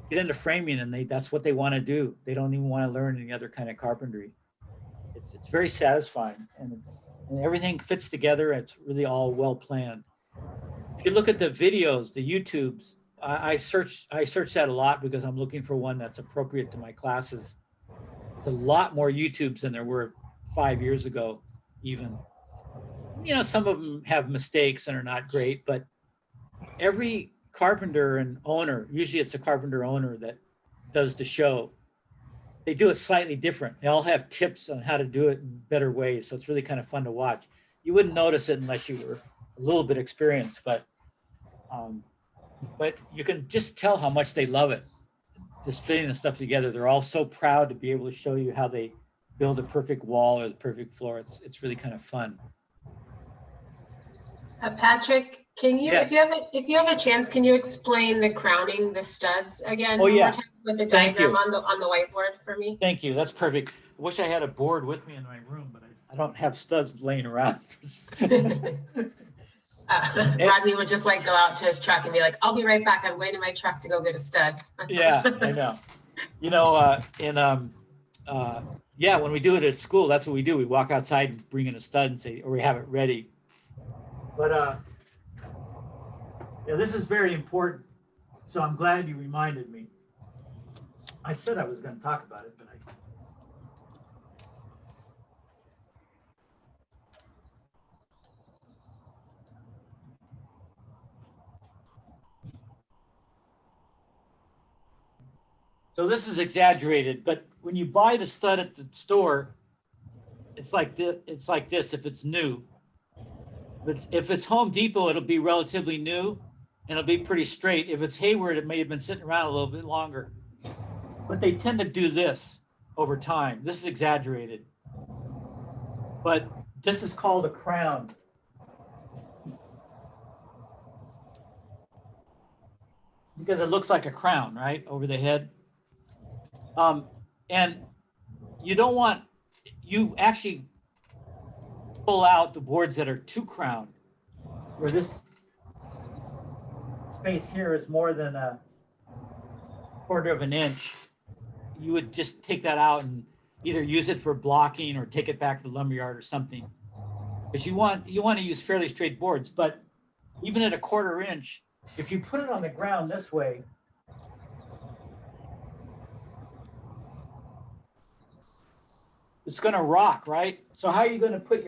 get into framing and that's what they want to do. They don't even want to learn any other kind of carpentry. It's very satisfying, and everything fits together. It's really all well planned. If you look at the videos, the YouTubes, I search that a lot because I'm looking for one that's appropriate to my classes. There's a lot more YouTubes than there were 5 years ago, even. You know, some of them have mistakes and are not great, but every carpenter and owner, usually it's the carpenter owner that does the show. They do it slightly different. They all have tips on how to do it in better ways. So it's really kind of fun to watch. You wouldn't notice it unless you were a little bit experienced, but you can just tell how much they love it. Just fitting the stuff together. They're all so proud to be able to show you how they build a perfect wall or the perfect floor. It's really kind of fun. Patrick, can you, Yes. if you have a chance, can you explain the crowning, the studs again? Oh, one more yeah. time with the Thank diagram you. on the whiteboard for me? Thank you. That's perfect. I wish I had a board with me in my room, but I don't have studs laying around. Rodney would just like go out to his truck and be like, I'll be right back. I'm going to my truck to go get a stud. That's Yeah, all. I know. You know, yeah, when we do it at school, that's what we do. We walk outside and bring in a stud and say, or we have it ready. But yeah, this is very important. So I'm glad you reminded me. I said I was going to talk about it, but so this is exaggerated, but when you buy the stud at the store, it's like this. It's like this if it's new. But if it's Home Depot, it'll be relatively new and it'll be pretty straight. If it's Hayward, it may have been sitting around a little bit longer. But they tend to do this over time. This is exaggerated. But this is called a crown. Because it looks like a crown, right, over the head. And you don't want, you actually pull out the boards that are too crowned, where this space here is more than a quarter of an inch. You would just take that out and either use it for blocking or take it back to the lumberyard or something. Because you want to use fairly straight boards, but even at a quarter inch, if you put it on the ground this way, it's going to rock, right? So how are you going to put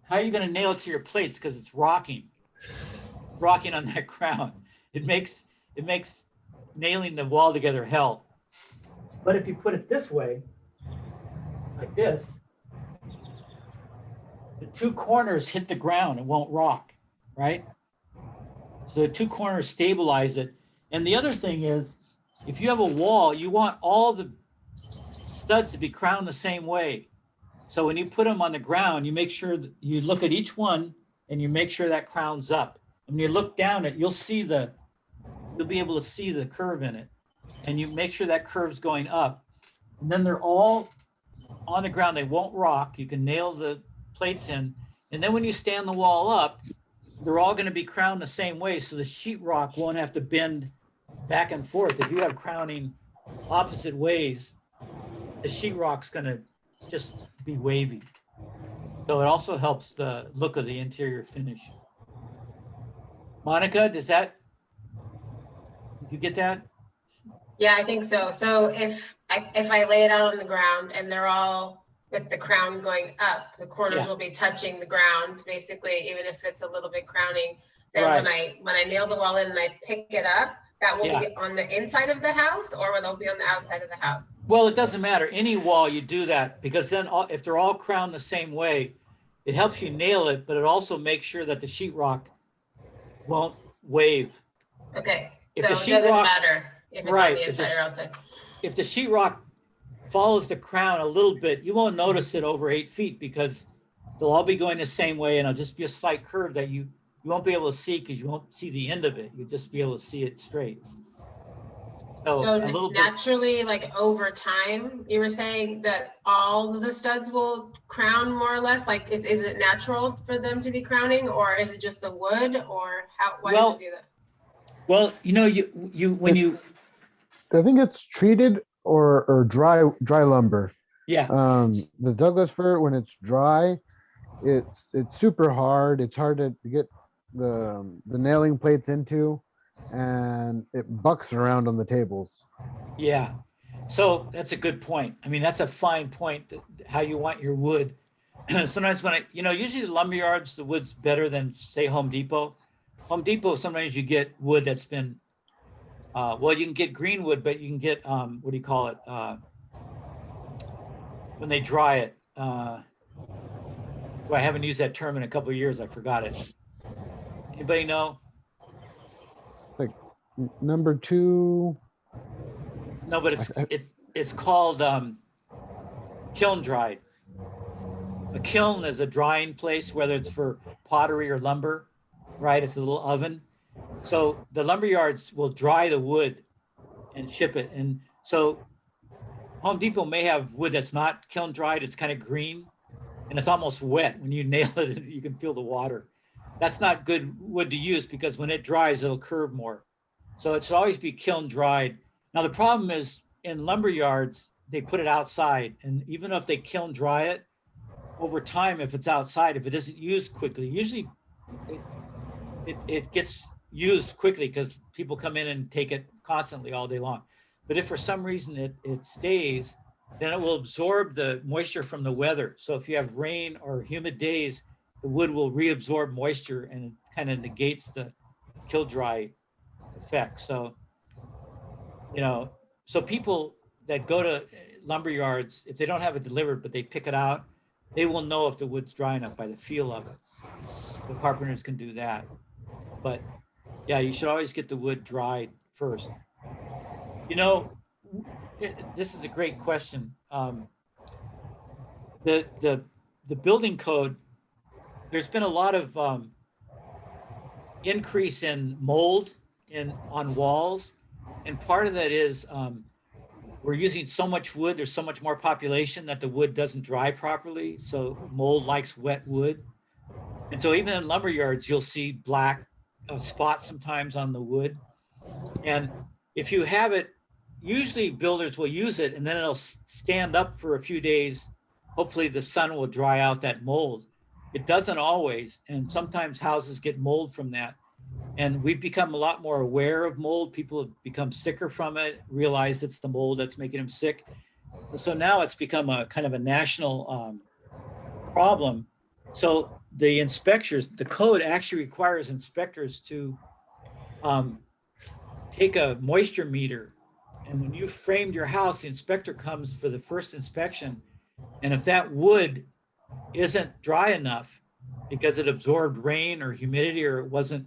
how are you going to nail it to your plates? Because it's rocking on that crown. It makes nailing the wall together hell. But if you put it this way, like this, the two corners hit the ground. It won't rock, right? So the two corners stabilize it. And the other thing is, if you have a wall, you want all the studs to be crowned the same way. So when you put them on the ground, you make sure that you look at each one and you make sure that crown's up. And when you look down it, you'll be able to see the curve in it. And you make sure that curve's going up. And then they're all on the ground. They won't rock. You can nail the plates in. And then when you stand the wall up, they're all going to be crowned the same way. So the sheetrock won't have to bend back and forth. If you have crowning opposite ways, the sheetrock's going to just be wavy. So it also helps the look of the interior finish. Monica, did you get that? Yeah, I think so. So if I lay it out on the ground and they're all with the crown going up, the corners will be touching the ground, basically, even if it's a little bit crowning. Then when I nail the wall in and I pick it up, that will be on the inside of the house, or will it be on the outside of the house? Well, it doesn't matter. Any wall you do that, because then if they're all crowned the same way, it helps you nail it, but it also makes sure that the sheetrock won't wave. Okay, If so the it doesn't sheetrock- matter if it's on the inside or outside. If the sheetrock follows the crown a little bit, you won't notice it over 8 feet because they'll all be going the same way, and it'll just be a slight curve that you won't be able to see because you won't see the end of it. You'll just be able to see it straight. So a little bit, naturally, like over time, you were saying that all of the studs will crown more or less? Like, is it natural for them to be crowning, or is it just the wood, or why does well, it do that? well, when you, I think it's treated or dry lumber. yeah, The Douglas fir, when it's dry, it's super hard. It's hard to get the nailing plates into, and it bucks around on the tables. yeah. So that's a good point. I mean, that's a fine point, how you want your wood. Sometimes when usually the lumber yards, the wood's better than say Home Depot. Home Depot, sometimes you get wood that's been, well, you can get green wood, but you can get, what do you call it? When they dry it. Well, I haven't used that term in a couple of years. I forgot it. Anybody know? Like number two. No, but it's called kiln dried. A kiln is a drying place, whether it's for pottery or lumber, right? It's a little oven. So the lumber yards will dry the wood and ship it. And so Home Depot may have wood that's not kiln dried. It's kind of green and it's almost wet. When you nail it, you can feel the water. That's not good wood to use because when it dries, it'll curve more. So it should always be kiln dried. Now, the problem is in lumber yards, they put it outside. And even if they kiln dry it, over time, if it's outside, if it isn't used quickly, usually it gets used quickly because people come in and take it constantly all day long. But if for some reason it stays, then it will absorb the moisture from the weather. So if you have rain or humid days, the wood will reabsorb moisture and it kind of negates the kill dry effect. So, so people that go to lumber yards, if they don't have it delivered, but they pick it out, they will know if the wood's dry enough by the feel of it. The carpenters can do that. But yeah, you should always get the wood dried first. This is a great question. The building code, there's been a lot of increase in mold on walls. And part of that is we're using so much wood, there's so much more population that the wood doesn't dry properly. So mold likes wet wood. And so even in lumber yards, you'll see black spots sometimes on the wood. And if you have it, usually builders will use it and then it'll stand up for a few days. Hopefully the sun will dry out that mold. It doesn't always. And sometimes houses get mold from that. And we've become a lot more aware of mold. People have become sicker from it, realized it's the mold that's making them sick. So now it's become a kind of a national problem. So the inspectors, the code actually requires inspectors to take a moisture meter. And when you framed your house, the inspector comes for the first inspection. And if that wood isn't dry enough because it absorbed rain or humidity or it wasn't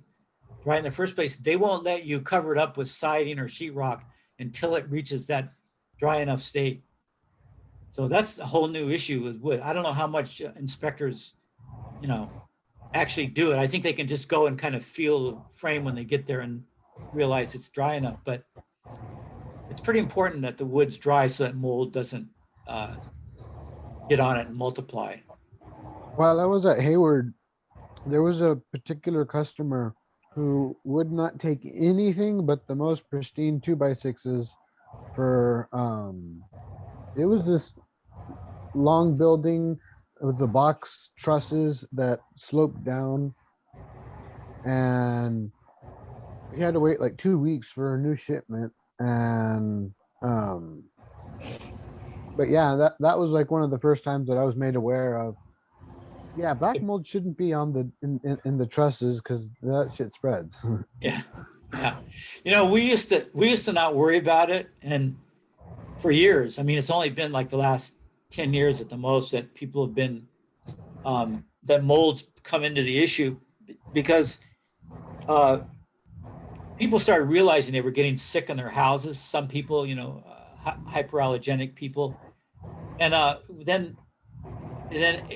dry in the first place, they won't let you cover it up with siding or sheetrock until it reaches that dry enough state. So that's a whole new issue with wood. I don't know how much inspectors, actually do it. I think they can just go and kind of feel the frame when they get there and realize it's dry enough. But it's pretty important that the wood's dry so that mold doesn't get on it and multiply. While I was at Hayward, there was a particular customer who would not take anything but the most pristine 2x6s for it was this long building with the box trusses that sloped down, and he had to wait like 2 weeks for a new shipment. And but yeah, that was like one of the first times that I was made aware of, yeah, black mold shouldn't be on the in the trusses because that shit spreads. Yeah. We used to not worry about it, and for years, I mean, it's only been like the last 10 years at the most that people have been that molds come into the issue because people started realizing they were getting sick in their houses. Some people, hyperallergenic people, and then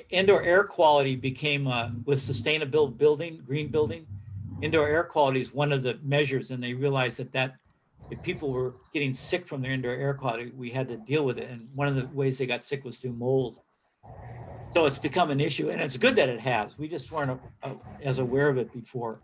indoor air quality became with sustainable building, green building. Indoor air quality is one of the measures, and they realized that if people were getting sick from their indoor air quality, we had to deal with it. And one of the ways they got sick was through mold. So it's become an issue, and it's good that it has. We just weren't as aware of it before.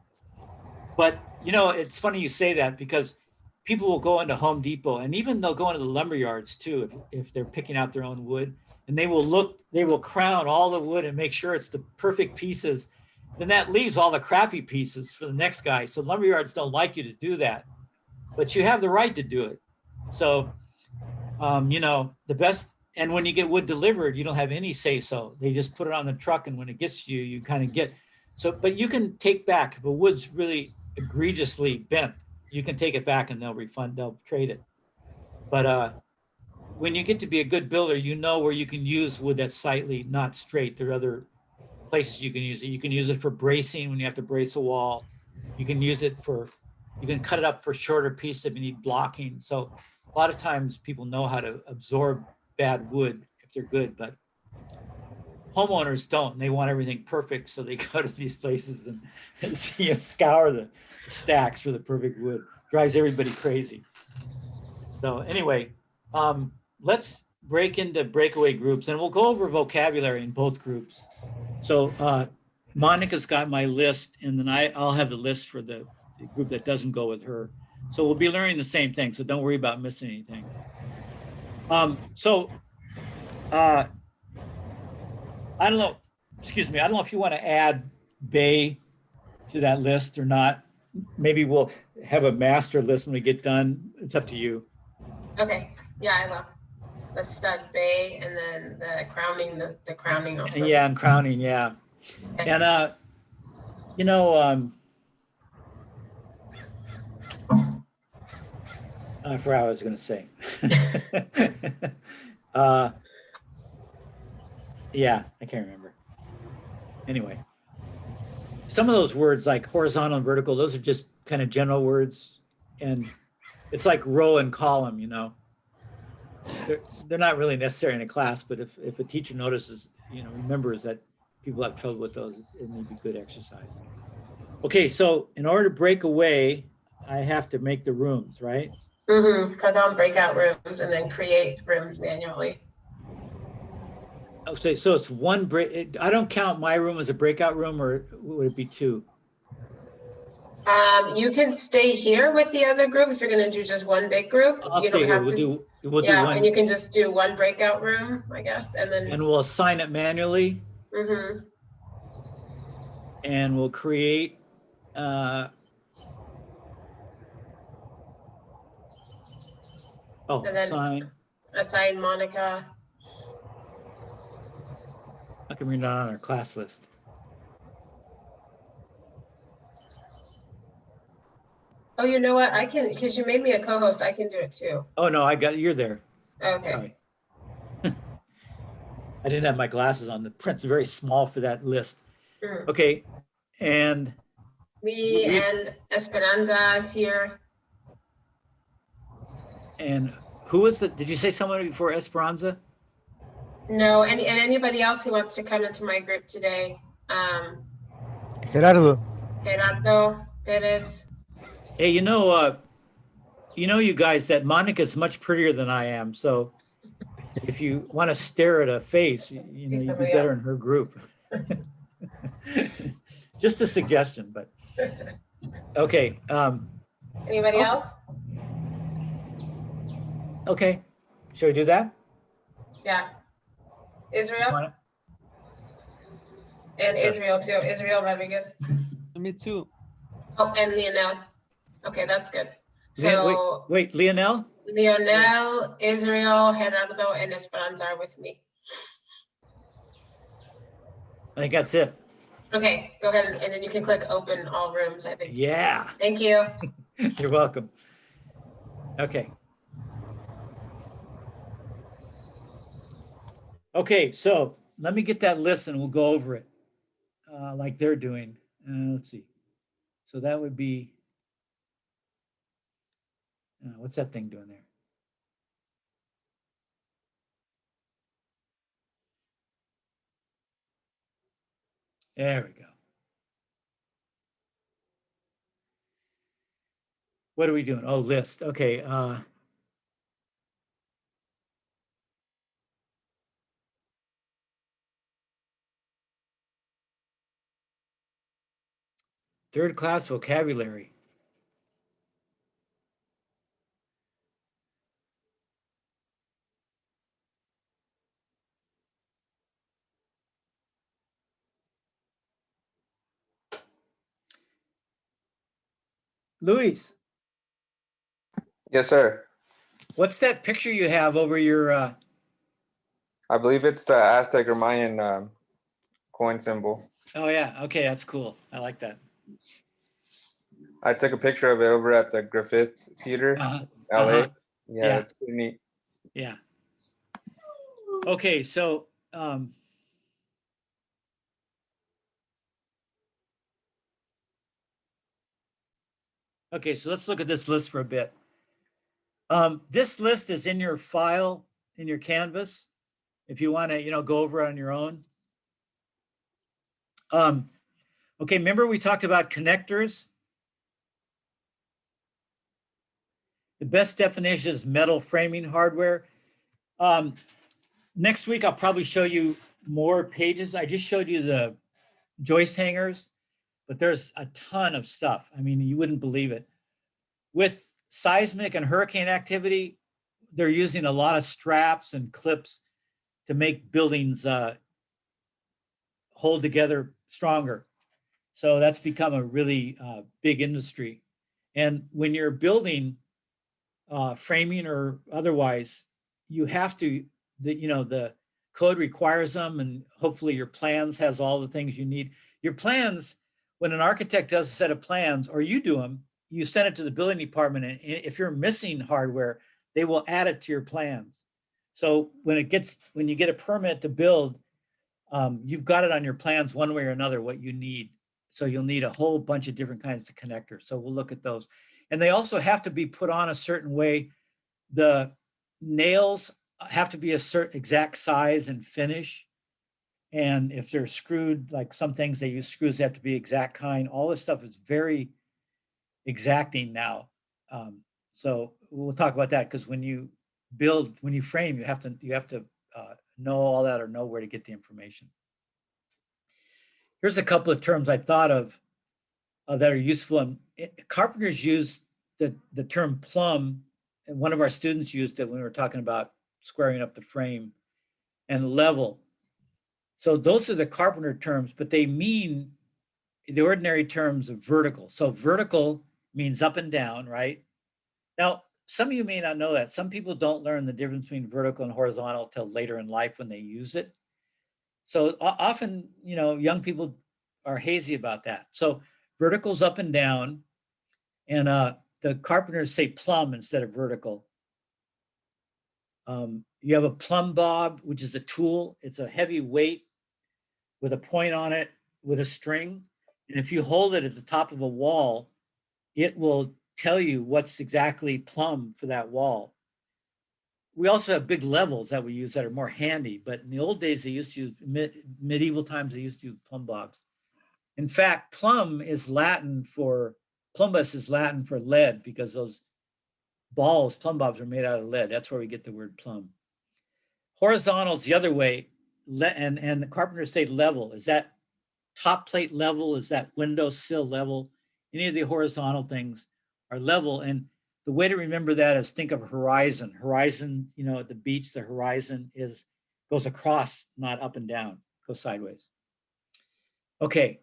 But it's funny you say that, because people will go into Home Depot, and even they'll go into the lumber yards too, if they're picking out their own wood, and they will crown all the wood and make sure it's the perfect pieces. Then that leaves all the crappy pieces for the next guy. So lumber yards don't like you to do that, but you have the right to do it. So, the best, and when you get wood delivered, you don't have any say so. They just put it on the truck, and when it gets to you, you kind of get, so, but you can take back, if a wood's really egregiously bent, you can take it back and they'll trade it. But when you get to be a good builder, where you can use wood that's slightly not straight. There are other places you can use it. You can use it for bracing when you have to brace a wall. You can cut it up for shorter pieces if you need blocking. So a lot of times people know how to absorb bad wood if they're good, but homeowners don't. They want everything perfect, so they go to these places and scour the stacks for the perfect wood. Drives everybody crazy. So anyway, let's break into breakaway groups, and we'll go over vocabulary in both groups. So Monica's got my list, and then I'll have the list for the group that doesn't go with her. So we'll be learning the same thing, so don't worry about missing anything. I don't know, I don't know if you want to add Bay to that list or not. Maybe we'll have a master list when we get done. It's up to you. Okay, yeah, I will. The stud bay, and then the crowning also. Yeah, and crowning, yeah. Okay. And I forgot what I was going to say. Yeah, I can't remember. Anyway, some of those words like horizontal and vertical, those are just kind of general words. And it's like row and column, They're not really necessary in a class, but if a teacher notices, remembers that people have trouble with those, it may be good exercise. Okay, so in order to break away, I have to make the rooms, right? Cut down breakout rooms and then create rooms manually. Okay, so it's one break. I don't count my room as a breakout room, or would it be two? You can stay here with the other group if you're going to do just one big group. I'll You stay don't here. have We'll to. do one. And you can just do one breakout room, I guess, and then. And we'll assign it manually. And we'll create. Assign Monica. How come you're not on our class list? Oh, you know what? I can, because you made me a co-host, I can do it too. Oh, no, you're there. Okay. Sorry. I didn't have my glasses on. The print's very small for that list. Okay, and. Me and Esperanza is here. And who was did you say someone before Esperanza? No, and anybody else who wants to come into my group today. Gerardo Hey, Perez. you guys, that Monica's much prettier than I am. So if you want to stare at a face, you'd be better in her group. Just a suggestion, but okay. Anybody else? Okay. Shall we do that? Yeah. Israel? And Israel too. Israel Rodriguez. Me too. Oh, and Lionel. Okay, that's good. So wait, Lionel? Lionel, Israel, Gerardo, and Esperanza are with me. I think that's it. Okay, go ahead and then you can click open all rooms, I think. Yeah. Thank you. You're welcome. Okay. Okay, so let me get that list and we'll go over it like they're doing. Let's see. So that would be, what's that thing doing there? There we go. What are we doing? Oh, list. Okay. Third class vocabulary. Luis, Yes, sir. what's that picture you have over your, I believe it's the Aztec or Mayan coin symbol. oh yeah, okay, that's cool. I like that. I took a picture of it over at the Griffith Theater, Uh-huh. LA. Uh-huh. Yeah, Yeah. it's pretty neat. Yeah. Okay, so okay, so let's look at this list for a bit. This list is in your file, in your Canvas, if you want to, go over it on your own. Okay, remember we talked about connectors? The best definition is metal framing hardware. Next week, I'll probably show you more pages. I just showed you the joist hangers, but there's a ton of stuff. I mean, you wouldn't believe it. With seismic and hurricane activity, they're using a lot of straps and clips to make buildings hold together stronger. So that's become a really big industry. And when you're building framing or otherwise, you have to, the code requires them, and hopefully your plans has all the things you need. Your plans, when an architect does a set of plans or you do them, you send it to the building department, and if you're missing hardware, they will add it to your plans. So when you get a permit to build, you've got it on your plans one way or another what you need. So you'll need a whole bunch of different kinds of connectors. So we'll look at those. And they also have to be put on a certain way. The nails have to be a certain exact size and finish. And if they're screwed, like some things they use screws, they have to be exact kind. All this stuff is very exacting now. So we'll talk about that, because when you frame, you have to know all that or know where to get the information. Here's a couple of terms I thought of that are useful. And carpenters use the term plumb, and one of our students used it when we were talking about squaring up the frame, and level. So those are the carpenter terms, but they mean the ordinary terms of vertical. So vertical means up and down, right? Now, some of you may not know that. Some people don't learn the difference between vertical and horizontal till later in life when they use it. So often, young people are hazy about that. So vertical's up and down, and the carpenters say plumb instead of vertical. You have a plumb bob, which is a tool. It's a heavy weight with a point on it with a string. And if you hold it at the top of a wall, it will tell you what's exactly plumb for that wall. We also have big levels that we use that are more handy, but in the old days, they used to use, medieval times, they used to use plumb bobs. In fact, plumbus is Latin for lead, because those plumb bobs are made out of lead. That's where we get the word plumb. Horizontal is the other way, and the carpenters say level. Is that top plate level? Is that window sill level? Any of the horizontal things are level. And the way to remember that is think of horizon. Horizon, at the beach, the horizon goes across, not up and down, goes sideways. Okay.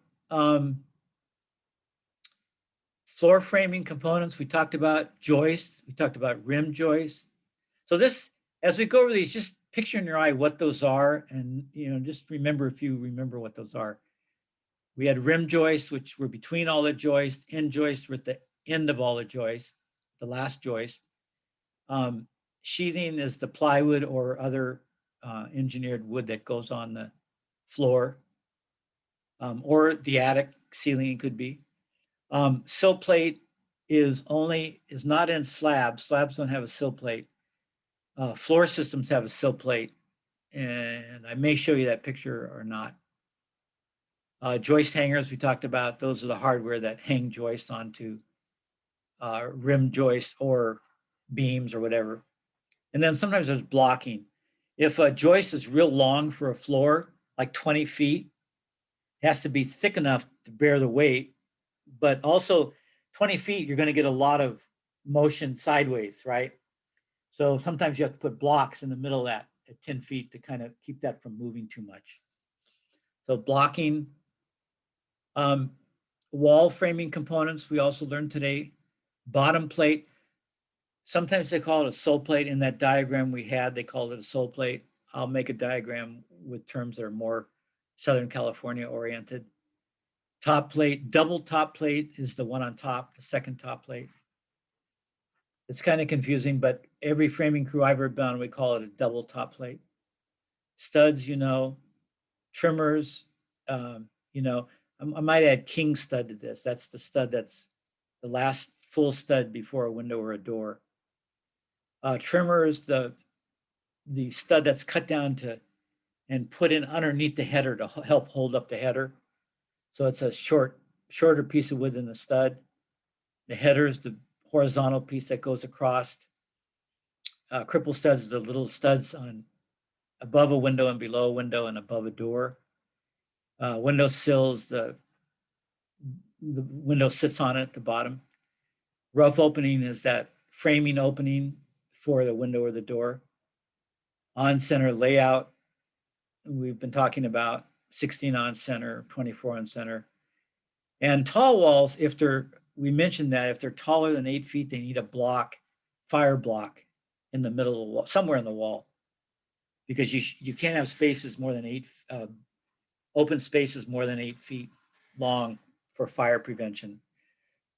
Floor framing components, we talked about joists, we talked about rim joists. So this, as we go over these, just picture in your eye what those are, and just remember, if you remember what those are. We had rim joists, which were between all the joists. End joists were at the end of all the joists, the last joist. Sheathing is the plywood or other engineered wood that goes on the floor, or the attic ceiling could be. Sill plate is not in slabs. Slabs don't have a sill plate. Floor systems have a sill plate, and I may show you that picture or not. Joist hangers we talked about. Those are the hardware that hang joists onto rim joist or beams or whatever. And then sometimes there's blocking. If a joist is real long for a floor, like 20 feet, it has to be thick enough to bear the weight, but also 20 feet, you're going to get a lot of motion sideways, right? So sometimes you have to put blocks in the middle of that at 10 feet to kind of keep that from moving too much. So blocking, wall framing components, we also learned today. Bottom plate, sometimes they call it a sole plate. In that diagram we had, they called it a sole plate. I'll make a diagram with terms that are more Southern California oriented. Top plate, double top plate is the one on top, the second top plate. It's kind of confusing, but every framing crew I've ever been on, we call it a double top plate. Studs, you know, trimmers, you know, I might add king stud to this. That's the stud that's the last full stud before a window or a door. Trimmers, the stud that's cut down to and put in underneath the header to help hold up the header. So it's a shorter piece of wood than the stud. The header is the horizontal piece that goes across. Cripple studs, the little studs on above a window and below a window and above a door. Window sills, the window sits on it at the bottom. Rough opening is that framing opening for the window or the door. On center layout, we've been talking about 16 on center, 24 on center. And tall walls, we mentioned that if they're taller than 8 feet, they need a block, fire block in the middle of the wall, somewhere in the wall. Because you can't have spaces more than open spaces more than 8 feet long for fire prevention.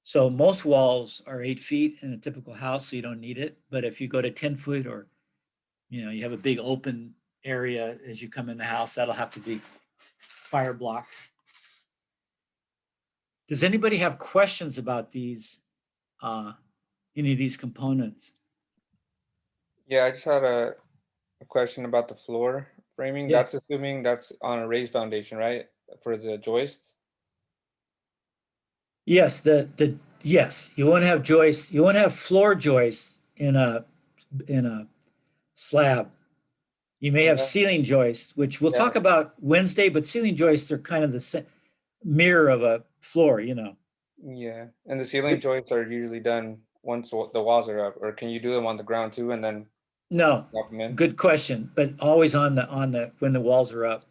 So most walls are 8 feet in a typical house, so you don't need it. But if you go to 10 foot or, you know, you have a big open area as you come in the house, that'll have to be fire blocked. Does anybody have questions about these, any of these components? Yeah, I just had a question about the floor framing. Yes. That's assuming that's on a raised foundation, right? For the joists. Yes, yes, you won't have joists, you won't have floor joists in a slab. You may have Yeah. ceiling joists, which we'll Yeah. talk about Wednesday, but ceiling joists are kind of the mirror of a floor, you know. Yeah, and the ceiling joists are usually done once the walls are up, or can you do them on the ground too, and then No, drop them in? good question, but always on the when the walls are up.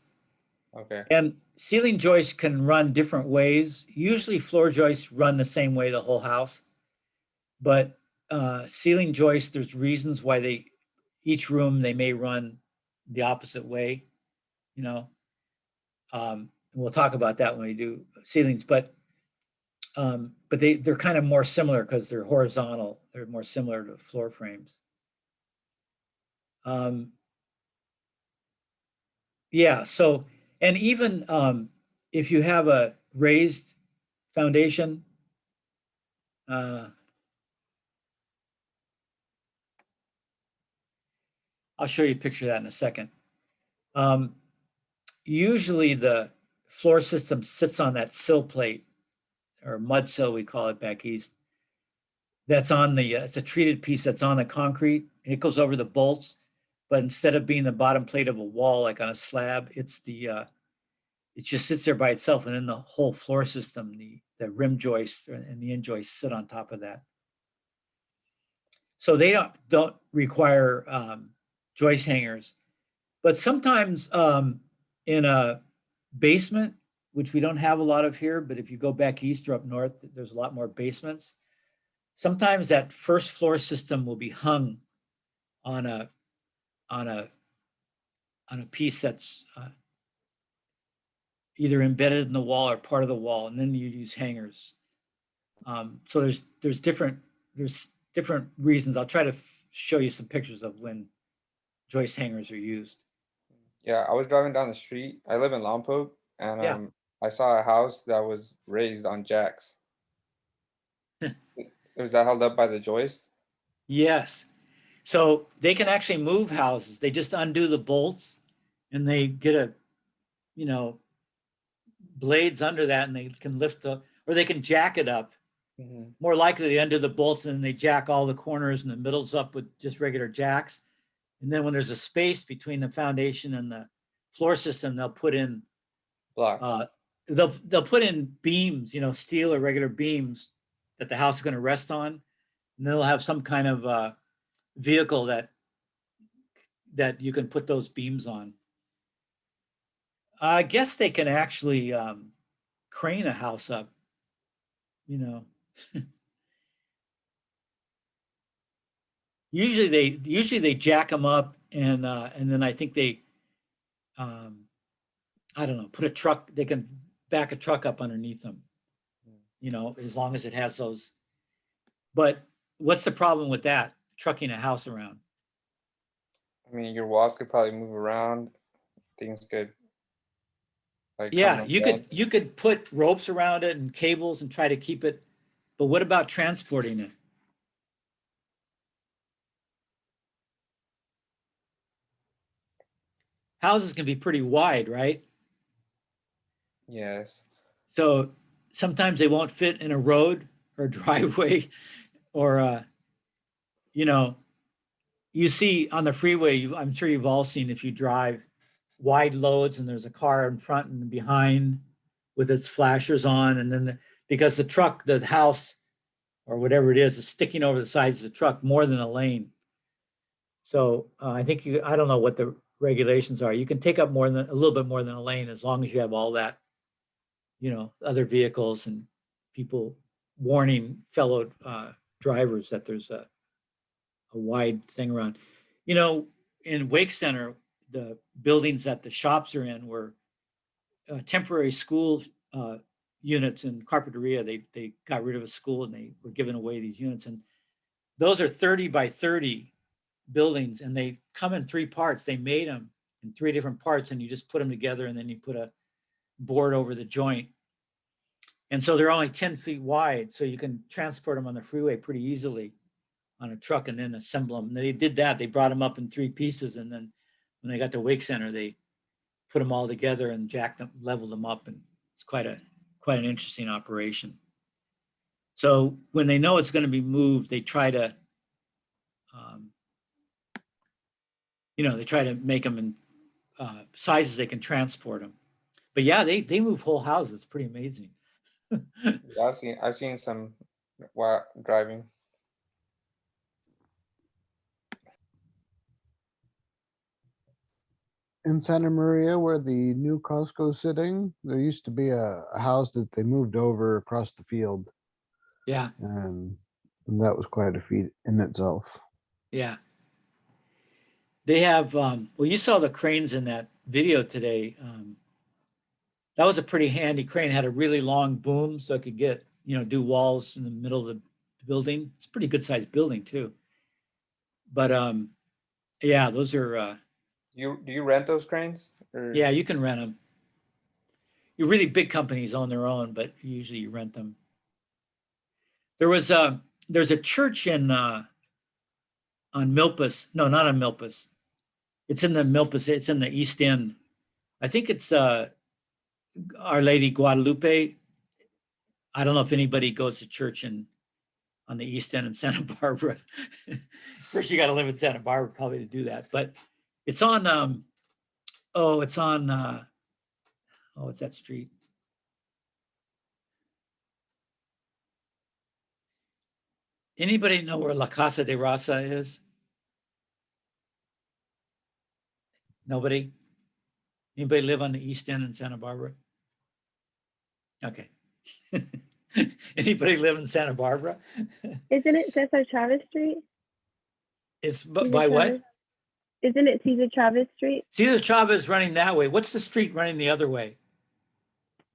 Okay. And ceiling joists can run different ways. Usually floor joists run the same way the whole house. But ceiling joists, there's reasons why each room they may run the opposite way, you know. We'll talk about that when we do ceilings, but they're kind of more similar because they're horizontal. They're more similar to floor frames. Yeah, so, and even if you have a raised foundation, I'll show you a picture of that in a second. Usually the floor system sits on that sill plate, or mud sill, we call it back east. That's on it's a treated piece that's on the concrete. It goes over the bolts, but instead of being the bottom plate of a wall, like on a slab, it just sits there by itself. And then the whole floor system, the rim joists and the end joists sit on top of that. So they don't require joist hangers, but sometimes in a basement, which we don't have a lot of here, but if you go back east or up north, there's a lot more basements. Sometimes that first floor system will be hung on a piece that's either embedded in the wall or part of the wall, and then you use hangers. So there's different reasons. I'll try to show you some pictures of when joist hangers are used. Yeah, I was driving down the street. I live in Lompoc, and Yeah. I saw a house that was raised on jacks. Was that held up by the joist? Yes. So they can actually move houses. They just undo the bolts and they get blades under that, and they can lift or they can jack it up More likely they undo the bolts and then they jack all the corners and the middles up with just regular jacks. And then when there's a space between the foundation and the floor system, they'll put in Blocks. they'll put in beams, steel or regular beams that the house is going to rest on. And they'll have some kind of vehicle that you can put those beams on. I guess they can actually crane a house up, Usually they jack them up and then I think they I don't know, put a truck, they can back a truck up underneath them, as long as it has those. But what's the problem with that, trucking a house around? I mean, your walls could probably move around. Things could Yeah, you could put ropes around it and cables and try to keep it, but what about transporting it? Houses can be pretty wide, right? Yes. So sometimes they won't fit in a road or driveway or, you see on the freeway, I'm sure you've all seen if you drive wide loads and there's a car in front and behind with its flashers on. And then because the house or whatever it is sticking over the sides of the truck more than a lane. So I think I don't know what the regulations are. You can take up a little bit more than a lane as long as you have all that, other vehicles and people warning fellow drivers that there's a wide thing around. In Wake Center, the buildings that the shops are in were temporary school units in Carpinteria. They got rid of a school and they were giving away these units. And those are 30 by 30 buildings and they come in 3 parts. They made them in 3 different parts and you just put them together and then you put a board over the joint. And so they're only 10 feet wide. So you can transport them on the freeway pretty easily on a truck and then assemble them. And they did that. They brought them up in 3 pieces. And then when they got to Wake Center, they put them all together and jacked them, leveled them up. And it's quite an interesting operation. So when they know it's going to be moved, they try to, they try to make them in sizes they can transport them. But yeah, they move whole houses. It's pretty amazing. Yeah, I've seen some while driving. In Santa Maria, where the new Costco's sitting, there used to be a house that they moved over across the field. Yeah. And that was quite a feat in itself. Yeah. They have, you saw the cranes in that video today. That was a pretty handy crane. It had a really long boom so it could get, do walls in the middle of the building. It's a pretty good sized building too. But yeah, those are. Do you rent those cranes? Or? Yeah, you can rent them. You really big companies own their own, but usually you rent them. There's a church in on Milpas. No, not on Milpas. It's in the Milpas. It's in the East End. I think it's Our Lady Guadalupe. I don't know if anybody goes to church on the East End in Santa Barbara. First, you got to live in Santa Barbara probably to do that. But it's on. What's that street? Anybody know where La Casa de Raza is? Nobody? Anybody live on the East End in Santa Barbara? Okay. Anybody live in Santa Barbara? Isn't it Cesar Chavez Street? It's by what? Isn't it Cesar Chavez Street? Cesar Chavez running that way. What's the street running the other way?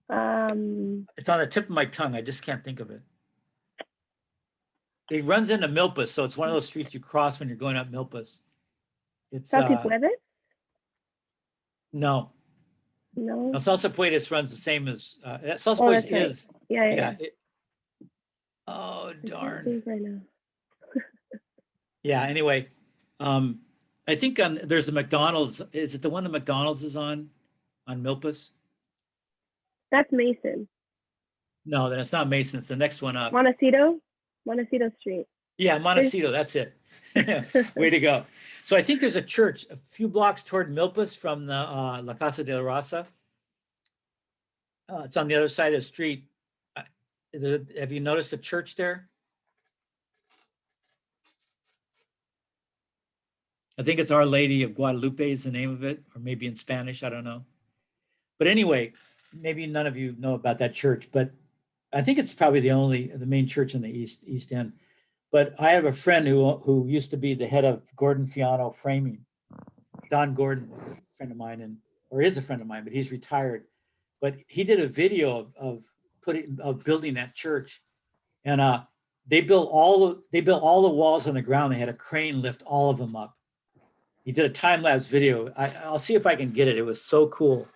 It's on the tip of my tongue. I just can't think of it. It runs into Milpas, so it's one of those streets you cross when you're going up Milpas. It's Salsa no. No. Salsa Puedes runs the same as Salsa Puedes right. is. Yeah. Oh darn. Right now. Yeah. Anyway, I think there's a McDonald's. Is it the one the McDonald's is on Milpas? That's Mason. No, then it's not Mason. It's the next one up. Montecito? Montecito Street. Yeah, Montecito, that's it. Way to go. So I think there's a church a few blocks toward Milpas from the La Casa de la Raza. It's on the other side of the street. Have you noticed a church there? I think it's Our Lady of Guadalupe is the name of it, or maybe in Spanish, I don't know. But anyway, maybe none of you know about that church, but I think it's probably the main church in the East End. But I have a friend who used to be the head of Gordon Fiano Framing. Don Gordon was a friend of mine, or is a friend of mine, but he's retired. But he did a video of building that church, and they built all the walls on the ground. They had a crane lift all of them up. He did a time lapse video. I'll see if I can get it. It was so cool.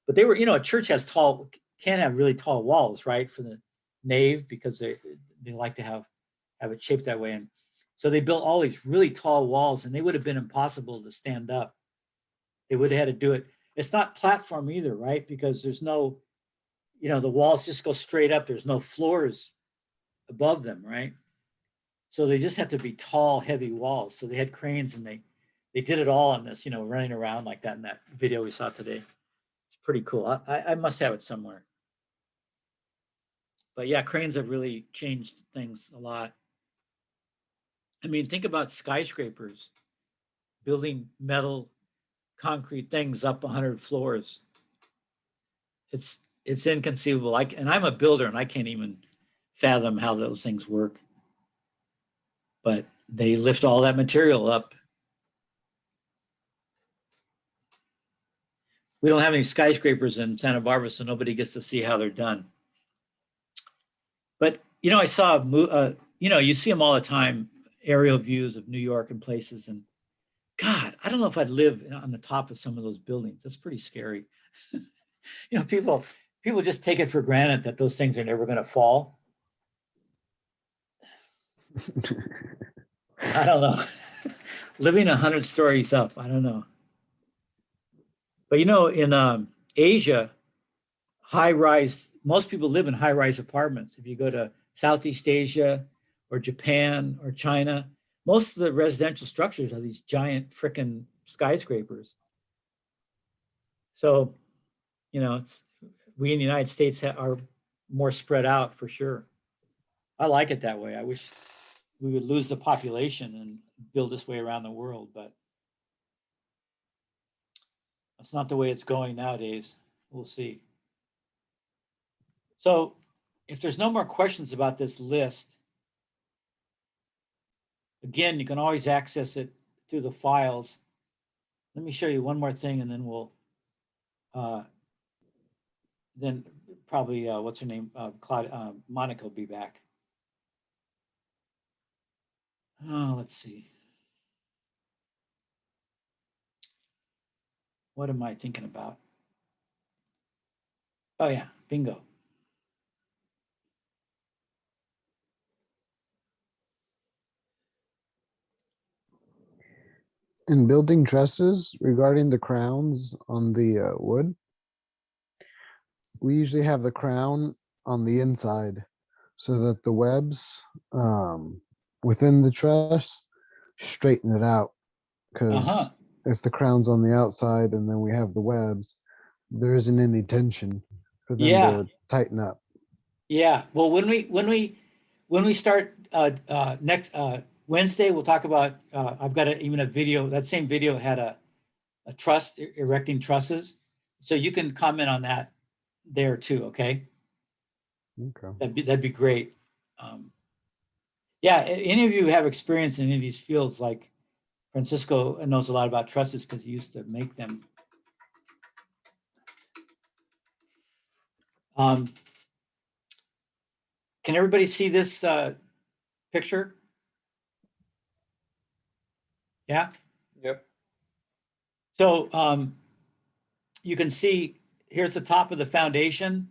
But they were, a church can have really tall walls, right, for the nave, because they like to have it shaped that way. And so they built all these really tall walls, and they would have been impossible to stand up. They would have had to do it. It's not platform either, right? Because there's no, the walls just go straight up. There's no floors above them, right? So they just have to be tall, heavy walls. So they had cranes, and they did it all on this, running around like that in that video we saw today. It's pretty cool. I must have it somewhere. But yeah, cranes have really changed things a lot. I mean, think about skyscrapers, building metal, concrete things up 100 floors. It's inconceivable. And I'm a builder, and I can't even fathom how those things work. But they lift all that material up. We don't have any skyscrapers in Santa Barbara, so nobody gets to see how they're done. But, I saw, you see them all the time, aerial views of New York and places. And God, I don't know if I'd live on the top of some of those buildings. That's pretty scary. People just take it for granted that those things are never going to fall. I don't know. Living 100 stories up, I don't know. But in Asia, most people live in high-rise apartments. If you go to Southeast Asia or Japan or China, most of the residential structures are these giant frickin' skyscrapers. So, we in the United States are more spread out for sure. I like it that way. I wish we would lose the population and build this way around the world, but that's not the way it's going nowadays. We'll see. So if there's no more questions about this list, again, you can always access it through the files. Let me show you one more thing, and then we'll, then probably, what's her name? Monica will be back. Oh, let's see. What am I thinking about? Oh yeah, bingo. In building trusses, regarding the crowns on the wood, we usually have the crown on the inside so that the webs within the truss straighten it out. Because if the crown's on the outside and then we have the webs, there isn't any tension for them to tighten up. Yeah. Well, when we start next Wednesday, we'll talk about. I've got even a video. That same video had a truss erecting trusses, so you can comment on that there too. Okay. Okay. That'd be great. Yeah. Any of you have experience in any of these fields, like Francisco knows a lot about trusses because he used to make them. Can everybody see this picture? Yeah? Yep. So you can see, here's the top of the foundation.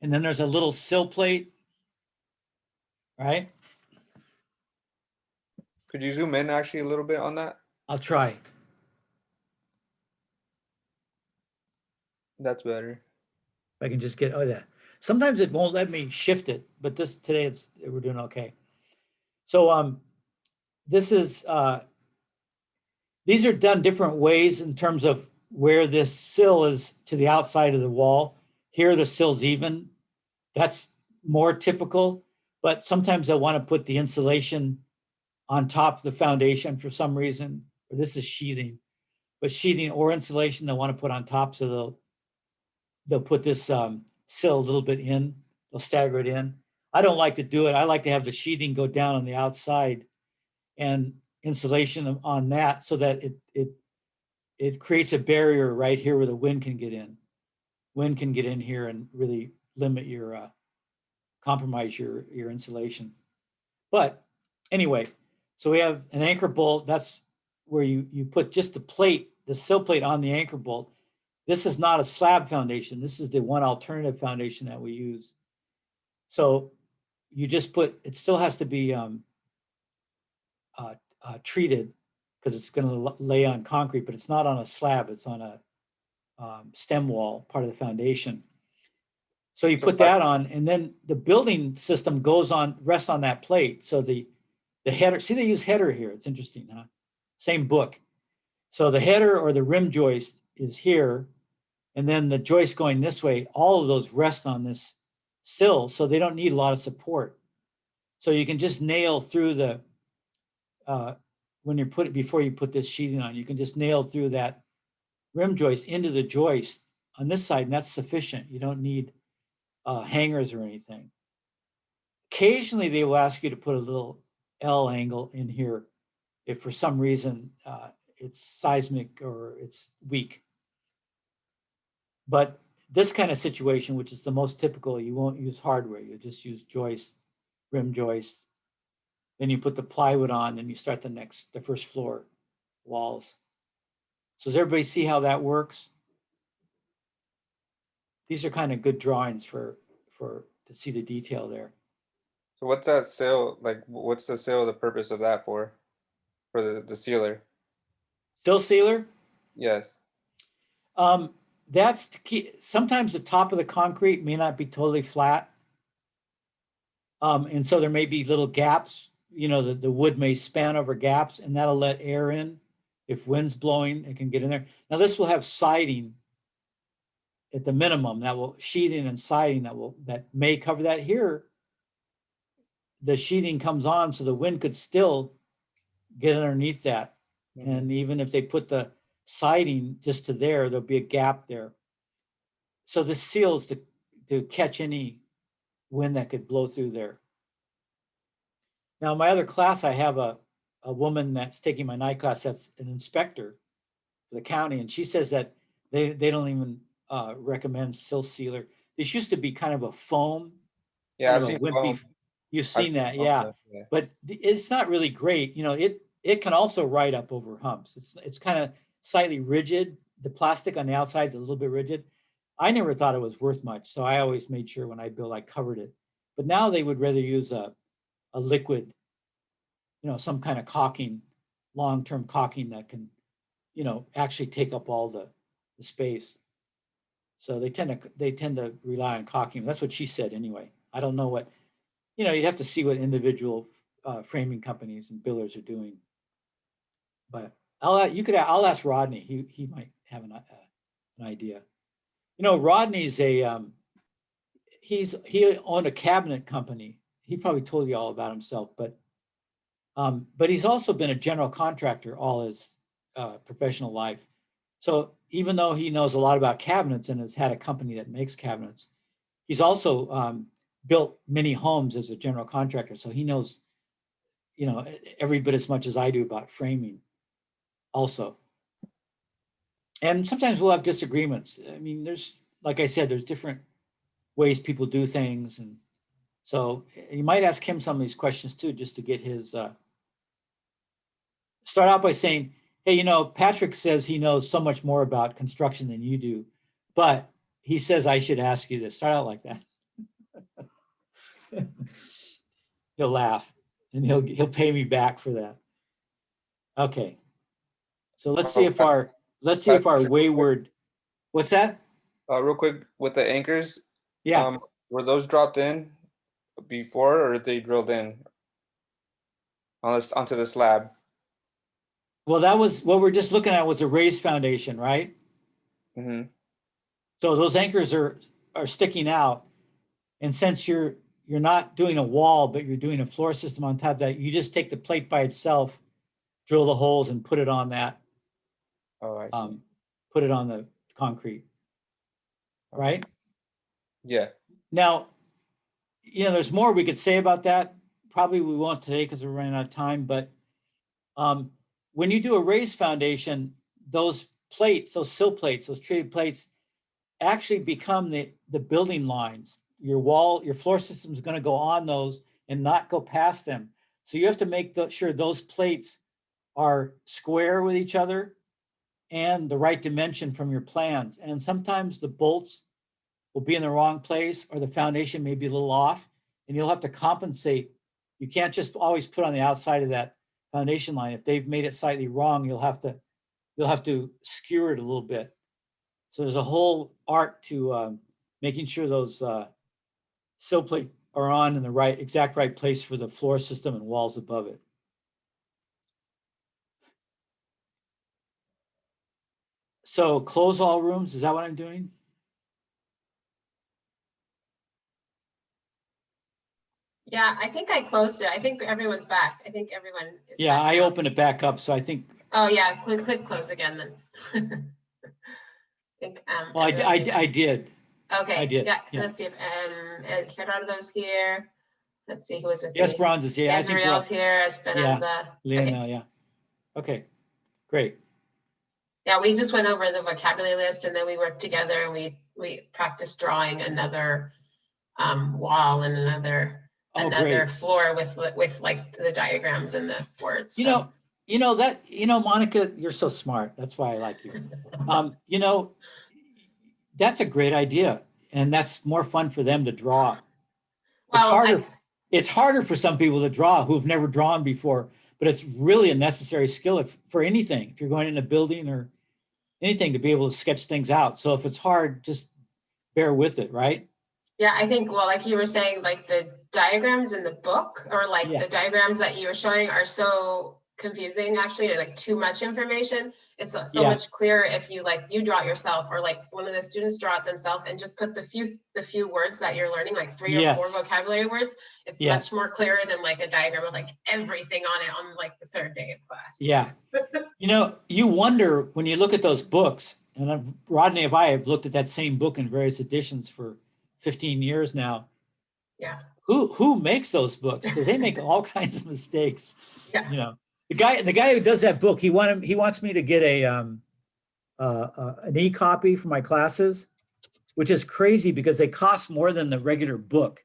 And then there's a little sill plate, right? Could you zoom in actually a little bit on that? I'll try. That's better. If I can just get, oh yeah. Sometimes it won't let me shift it, but today we're doing okay. So this is these are done different ways in terms of where this sill is to the outside of the wall. Here the sill's even. That's more typical, but sometimes they'll want to put the insulation on top of the foundation for some reason. This is sheathing, but sheathing or insulation they'll want to put on top, so they'll put this sill a little bit in. They'll stagger it in. I don't like to do it. I like to have the sheathing go down on the outside and insulation on that, so that it creates a barrier right here where the wind can get in. Wind can get in here and really limit your compromise your insulation. But anyway, so we have an anchor bolt. That's where you put just the plate, the sill plate on the anchor bolt. This is not a slab foundation. This is the one alternative foundation that we use. So you just put, it still has to be treated because it's going to lay on concrete, but it's not on a slab. It's on a stem wall, part of the foundation. So you put that on, and then the building system goes on, rests on that plate. So the header, see, they use header here. It's interesting, huh? Same book. So the header or the rim joist is here, and then the joist going this way, all of those rest on this sill, so they don't need a lot of support. So you can just nail through the, when you put it, before you put this sheathing on, you can just nail through that rim joist into the joist on this side, and that's sufficient. You don't need hangers or anything. Occasionally they will ask you to put a little L angle in here if for some reason it's seismic or it's weak. But this kind of situation, which is the most typical, you won't use hardware. You just use joist, rim joist. Then you put the plywood on, and you start the first floor walls. So does everybody see how that works? These are kind of good drawings to see the detail there. So what's that sill, like, what's the sill, the purpose of that for the sealer? Sill sealer? Yes. That's the key. Sometimes the top of the concrete may not be totally flat. And so there may be little gaps, you know, the wood may span over gaps, and that'll let air in. If wind's blowing, it can get in there. Now this will have siding at the minimum, that will sheathing and siding that may cover that. Here the sheathing comes on, so the wind could still get underneath that. Mm-hmm. And even if they put the siding just to there'll be a gap there. So the seals to catch any wind that could blow through there. Now, my other class, I have a woman that's taking my night class that's an inspector for the county, and she says that they don't even recommend sill sealer. This used to be kind of a foam. Yeah, I've seen foam. You've seen that, yeah. But it's not really great. You know, it can also ride up over humps. It's kind of slightly rigid. The plastic on the outside is a little bit rigid. I never thought it was worth much, so I always made sure when I build, I covered it. But now they would rather use a liquid, you know, some kind of caulking, long-term caulking that can, you know, actually take up all the space. So they tend to rely on caulking. That's what she said anyway. I don't know what, you know, you'd have to see what individual framing companies and builders are doing. But I'll ask Rodney. He might have an idea. You know, Rodney's he owned a cabinet company. He probably told you all about himself, but he's also been a general contractor all his professional life. So even though he knows a lot about cabinets and has had a company that makes cabinets, he's also built many homes as a general contractor. So he knows, you know, every bit as much as I do about framing also. And sometimes we'll have disagreements. I mean, there's, like I said, there's different ways people do things. And so you might ask him some of these questions too, just to get his, start out by saying, hey, you know, Patrick says he knows so much more about construction than you do, but he says I should ask you this. Start out like that. He'll laugh and he'll pay me back for that. Okay. So let's see if our wayward, what's that? Real quick with the anchors. Yeah. Were those dropped in before, or they drilled in on this, onto the slab? Well, that was what we're just looking at was a raised foundation, right? Mm-hmm. So those anchors are sticking out. And since you're not doing a wall, but you're doing a floor system on top of that, you just take the plate by itself, drill the holes and put it on that, Oh, I see. put it on the concrete, right? Yeah. Now, there's more we could say about that. Probably we won't today because we're running out of time, but when you do a raised foundation, those plates, those sill plates, those treated plates actually become the building lines. Your wall, your floor system is going to go on those and not go past them. So you have to make sure those plates are square with each other and the right dimension from your plans. And sometimes the bolts will be in the wrong place or the foundation may be a little off and you'll have to compensate. You can't just always put on the outside of that foundation line. If they've made it slightly wrong, you'll have to skewer it a little bit. So there's a whole art to making sure those sill plate are on in the exact right place for the floor system and walls above it. So close all rooms, is that what I'm doing? Yeah, I think I closed it. I think everyone's back. I think everyone is Yeah, back I now. opened it back up, so I think. Oh yeah, click close again then. Well, I did. Okay. I did. Yeah. Yeah. Let's see if Gerardo's here. Let's see who was with Yes, me. Bronze is here. I think Azrael's here. Esperanza. Leonel, Okay. yeah. Okay, great. Yeah, we just went over the vocabulary list and then we worked together and we practiced drawing another wall and another Great. floor with like the diagrams and the words. Monica, you're so smart. That's why I like you. That's a great idea. And that's more fun for them to draw. Well, it's harder for some people to draw who've never drawn before, but it's really a necessary skill for anything. If you're going in a building or anything, to be able to sketch things out. So if it's hard, just bear with it, right? Yeah, I think, well, like you were saying, like the diagrams in the book or like the diagrams that you were showing are so confusing, actually, like too much information. It's so much clearer if you draw it yourself or like one of the students draw it themselves and just put the few words that you're learning, like 3 or 4 vocabulary words. It's much more clearer than like a diagram with like everything on it on like the 3rd day of class. Yeah. You wonder when you look at those books, and Rodney and I have looked at that same book in various editions for 15 years now. Yeah. Who makes those books? Because they make all kinds of mistakes. Yeah. The guy who does that book, he wants me to get an e-copy for my classes, which is crazy because they cost more than the regular book.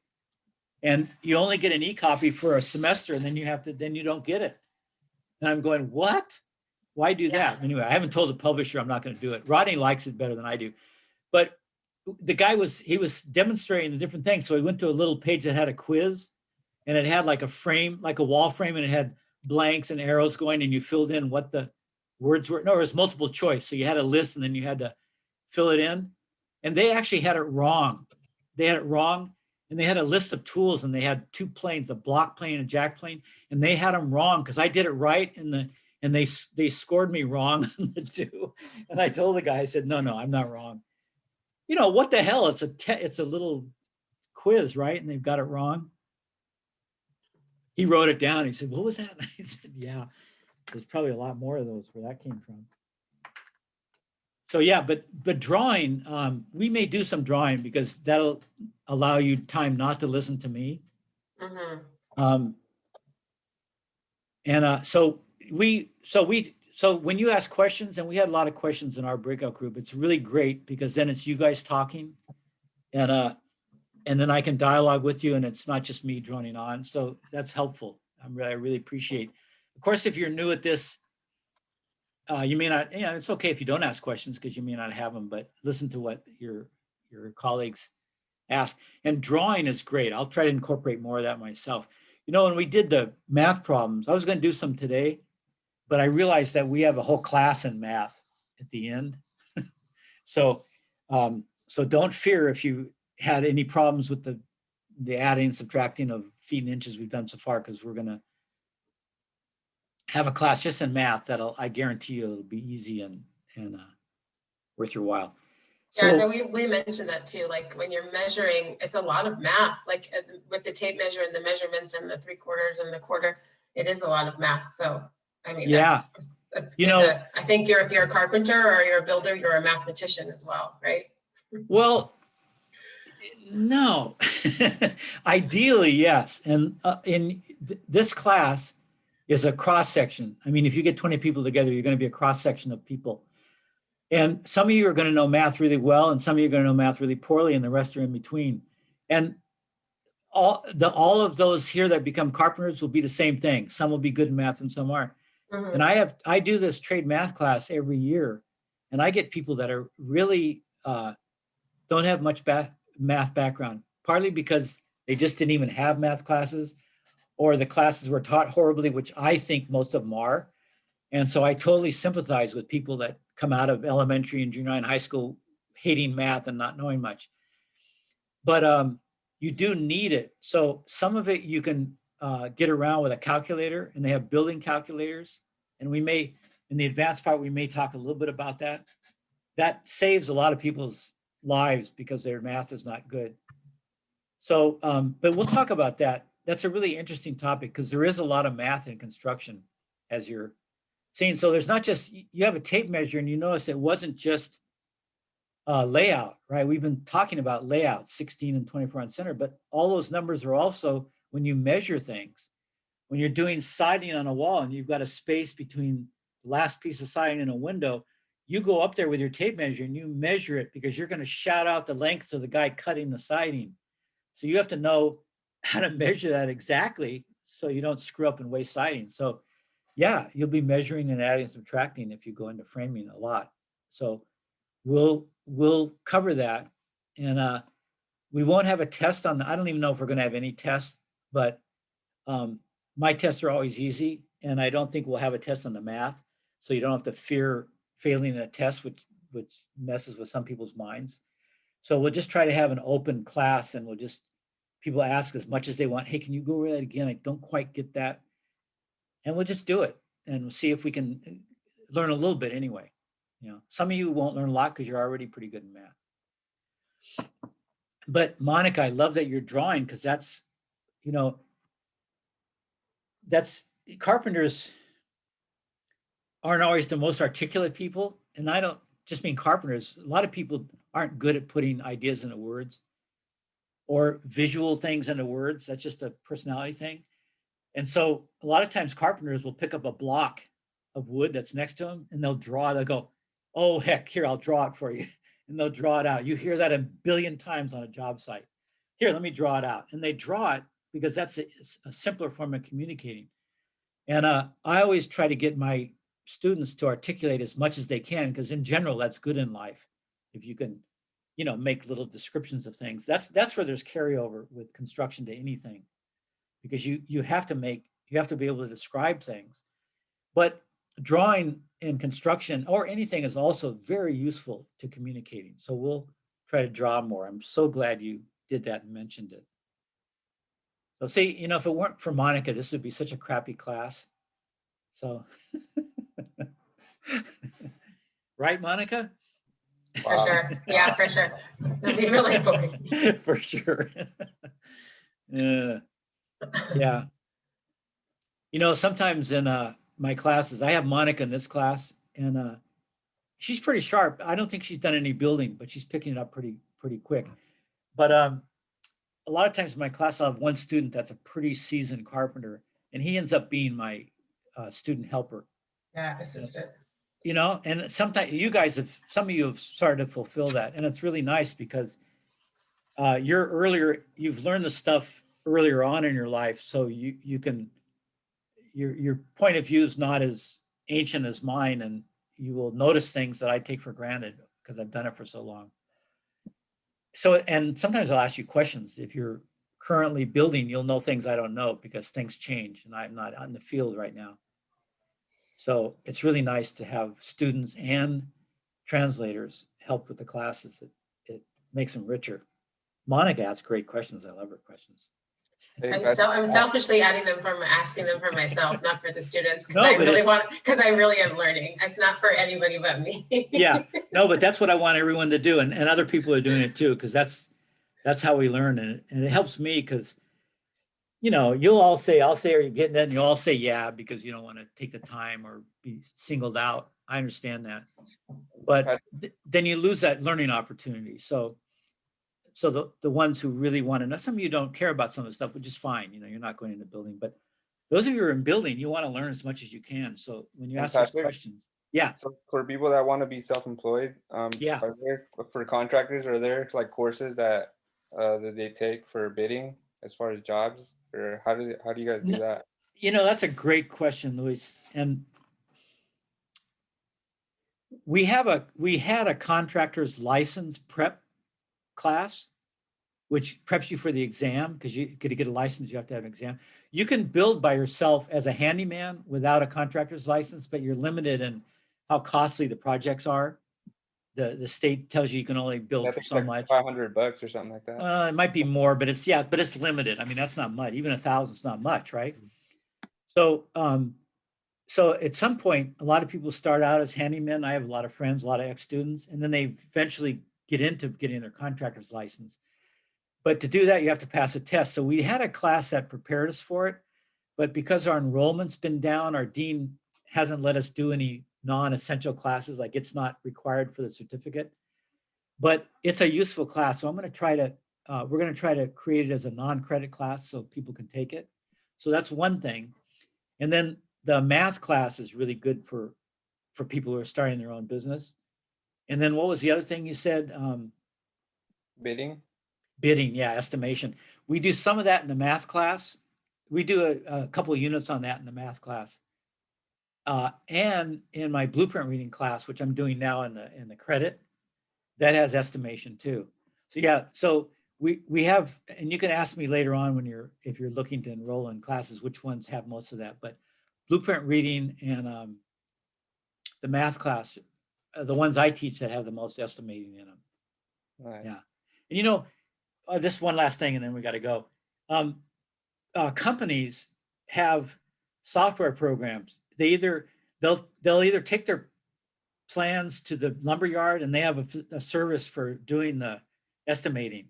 And you only get an e-copy for a semester and then you don't get it. And I'm going, what? Why do that? Anyway, I haven't told the publisher I'm not going to do it. Rodney likes it better than I do. But the guy was demonstrating the different things. So he went to a little page that had a quiz and it had like a frame, like a wall frame, and it had blanks and arrows going and you filled in what the words were. No, it was multiple choice. So you had a list and then you had to fill it in. And they actually had it wrong. They had it wrong. And they had a list of tools and they had 2 planes, a block plane and a jack plane. And they had them wrong because I did it right and they scored me wrong on the 2. And I told the guy, I said, no, I'm not wrong. What the hell? It's a little quiz, right? And they've got it wrong. He wrote it down. He said, what was that? And I said, yeah, there's probably a lot more of those where that came from. So yeah, but drawing, we may do some drawing because that'll allow you time not to listen to me. Mm-hmm. So when you ask questions, and we had a lot of questions in our breakout group, it's really great because then it's you guys talking and then I can dialogue with you and it's not just me droning on. So that's helpful. I really appreciate. Of course, if you're new at this, you may not, it's okay if you don't ask questions because you may not have them, but listen to what your colleagues ask. And drawing is great. I'll try to incorporate more of that myself. When we did the math problems, I was going to do some today, but I realized that we have a whole class in math at the end. So don't fear if you had any problems with the adding and subtracting of feet and inches we've done so far, because we're gonna have a class just in math that'll, I guarantee you, it'll be easy and worth your while. Yeah, So no, we mentioned that too. Like when you're measuring, it's a lot of math, like with the tape measure and the measurements and the 3/4 and the quarter, it is a lot of math. So, I mean, yeah, that's you good. know, I think if you're a carpenter or you're a builder, you're a mathematician as well, right? well, no, ideally, yes. And this class is a cross section. I mean, if you get 20 people together, you're going to be a cross section of people. And some of you are going to know math really well, and some of you are going to know math really poorly, and the rest are in between. And all of those here that become carpenters will be the same thing. Some will be good in math and some aren't. Mhm. And I do this trade math class every year, and I get people that are really don't have much math background, partly because they just didn't even have math classes, or the classes were taught horribly, which I think most of them are. And so I totally sympathize with people that come out of elementary and junior high and high school hating math and not knowing much. But you do need it. So some of it you can get around with a calculator, and they have building calculators. And we may, in the advanced part, we may talk a little bit about that. That saves a lot of people's lives because their math is not good. So, but we'll talk about that. That's a really interesting topic because there is a lot of math in construction, as you're seeing. So there's not just, you have a tape measure and you notice it wasn't just layout, right? We've been talking about layout, 16 and 24 on center, but all those numbers are also when you measure things. When you're doing siding on a wall and you've got a space between the last piece of siding and a window, you go up there with your tape measure and you measure it because you're going to shout out the length of the guy cutting the siding. So you have to know how to measure that exactly so you don't screw up and waste siding. So yeah, you'll be measuring and adding and subtracting if you go into framing a lot. So we'll cover that. And we won't have a test on I don't even know if we're going to have any tests, but my tests are always easy, and I don't think we'll have a test on the math. So you don't have to fear failing a test, which messes with some people's minds. So we'll just try to have an open class, and people ask as much as they want. Hey, can you go over that again? I don't quite get that. And we'll just do it and we'll see if we can learn a little bit anyway. Some of you won't learn a lot because you're already pretty good in math. But Monica, I love that you're drawing because that's carpenters aren't always the most articulate people. And I don't just mean carpenters. A lot of people aren't good at putting ideas into words or visual things into words. That's just a personality thing. And so a lot of times carpenters will pick up a block of wood that's next to them and they'll draw it. They'll go, oh, heck, here, I'll draw it for you. And they'll draw it out. You hear that a billion times on a job site. Here, let me draw it out. And they draw it because that's a simpler form of communicating. And I always try to get my students to articulate as much as they can, because in general, that's good in life. If you can, make little descriptions of things, that's where there's carryover with construction to anything, because you have to be able to describe things. But drawing in construction or anything is also very useful to communicating. So we'll try to draw more. I'm so glad you did that and mentioned it. So see, if it weren't for Monica, this would be such a crappy class. So, right, Monica? For sure. Yeah, for sure. It'll be really boring. For sure. Yeah. Sometimes in my classes, I have Monica in this class, and she's pretty sharp. I don't think she's done any building, but she's picking it up pretty quick. But a lot of times in my class, I'll have one student that's a pretty seasoned carpenter, and he ends up being my student helper. Yeah, assistant. And sometimes some of you have started to fulfill that, and it's really nice because you've learned the stuff earlier on in your life, so you can your point of view is not as ancient as mine, and you will notice things that I take for granted because I've done it for so long. So, and sometimes I'll ask you questions. If you're currently building, you'll know things I don't know because things change and I'm not out in the field right now. So it's really nice to have students and translators help with the classes. It makes them richer. Monica asks great questions. I love her questions. I'm selfishly adding them from asking them for myself, not for the students, because No, I but really it's- because I really am learning. It's not for anybody but me. Yeah, no, but that's what I want everyone to do, and other people are doing it too, because that's how we learn, and it helps me because, you know, you'll all say, I'll say, are you getting it? And you'll all say, yeah, because you don't want to take the time or be singled out. I understand that, but then you lose that learning opportunity. So the ones who really want to know, some of you don't care about some of the stuff, which is fine. You know, you're not going into building, but those of you who are in building, you want to learn as much as you can. So when you ask those questions, yeah. So for people that want to be self-employed, Yeah. are there, for contractors, are there like courses that they take for bidding as far as jobs, or how do you guys do that? You know, that's a great question, Luis. And we had a contractor's license prep class, which preps you for the exam, because you to get a license, you have to have an exam. You can build by yourself as a handyman without a contractor's license, but you're limited in how costly the projects are. The state tells you can only build for so like much. $500 or something like that. It might be more, but it's limited. I mean, that's not much. Even 1,000 is not much, right? So, so at some point, a lot of people start out as handymen. I have a lot of friends, a lot of ex-students, and then they eventually get into getting their contractor's license. But to do that, you have to pass a test. So we had a class that prepared us for it, but because our enrollment's been down, our dean hasn't let us do any non-essential classes, like it's not required for the certificate. But it's a useful class. So I'm going to try to, we're going to try to create it as a non-credit class so people can take it. So that's one thing. And then the math class is really good for people who are starting their own business. And then what was the other thing you said? Bidding. Bidding, yeah, estimation. We do some of that in the math class. We do a couple of units on that in the math class. And in my blueprint reading class, which I'm doing now in the credit, that has estimation too. So yeah, so we have, and you can ask me later on if you're looking to enroll in classes, which ones have most of that, but blueprint reading and the math class are the ones I teach that have the most estimating in them. Nice. Yeah. And you know, this one last thing, and then we got to go. Companies have software programs. They'll either take their plans to the lumber yard and they have a service for doing the estimating,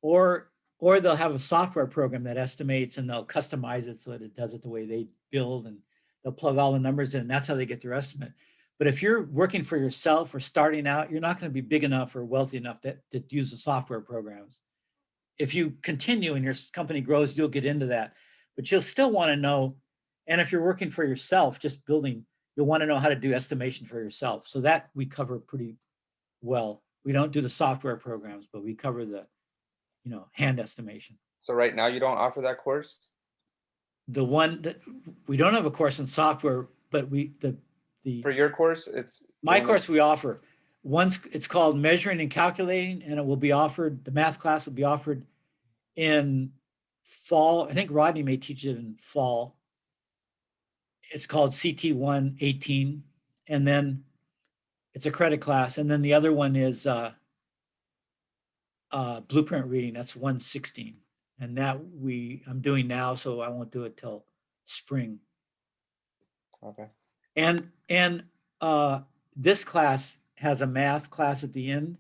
or they'll have a software program that estimates and they'll customize it so that it does it the way they build, and they'll plug all the numbers in. That's how they get their estimate. But if you're working for yourself or starting out, you're not going to be big enough or wealthy enough to use the software programs. If you continue and your company grows, you'll get into that, but you'll still want to know. And if you're working for yourself, just building, you'll want to know how to do estimation for yourself. So that we cover pretty well. We don't do the software programs, but we cover the, hand estimation. So right now you don't offer that course? The one that we don't have a course in software, but for your course, it's my course we offer. It's called Measuring and Calculating, and it will be offered, the math class will be offered in fall. I think Rodney may teach it in fall. It's called CT 18, and then it's a credit class. And then the other one is blueprint reading. That's 116. And that I'm doing now, so I won't do it till spring. Okay. And this class has a math class at the end.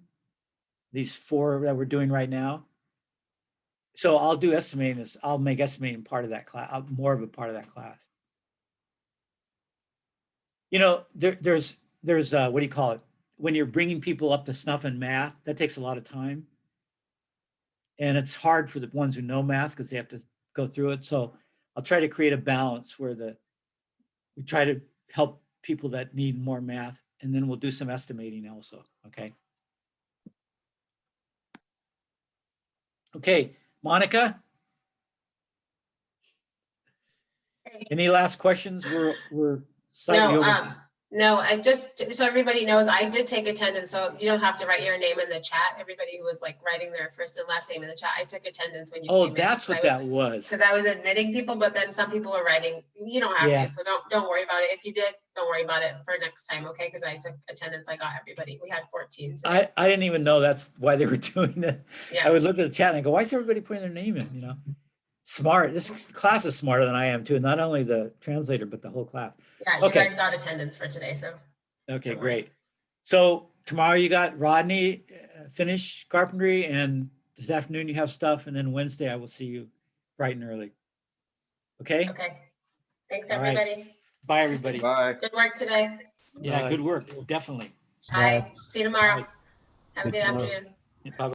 These 4 that we're doing right now. So I'll do estimating. I'll make estimating part of that class, more of a part of that class. There's what do you call it? When you're bringing people up to snuff in math, that takes a lot of time. And it's hard for the ones who know math because they have to go through it. So I'll try to create a balance where we try to help people that need more math, and then we'll do some estimating also, okay? Okay, Monica? Any last questions? We're slightly over. No, I just, so everybody knows, I did take attendance, so you don't have to write your name in the chat. Everybody who was like writing their first and last name in the chat, I took attendance when you Oh, came in. that's what that was. Because I was admitting people, but then some people were writing, you don't have Yeah. to, so don't worry about it. If you did, don't worry about it for next time, okay? Because I took attendance, I got everybody. We had 14 today. I didn't even know that's why they were doing it. Yeah. I would look at the chat and I go, why is everybody putting their name in, you know? Smart. This class is smarter than I am too. Not only the translator, but the whole class. Yeah, you Okay. guys got attendance for today, so. Okay, Don't worry. great. So tomorrow you got Rodney finish carpentry, and this afternoon you have stuff, and then Wednesday I will see you bright and early. Okay? Okay. Thanks, All right. everybody. Bye, everybody. Bye. Good work today. Yeah, Bye. good work. Definitely. Bye. See you tomorrow. Nice. Have a good afternoon. Bye.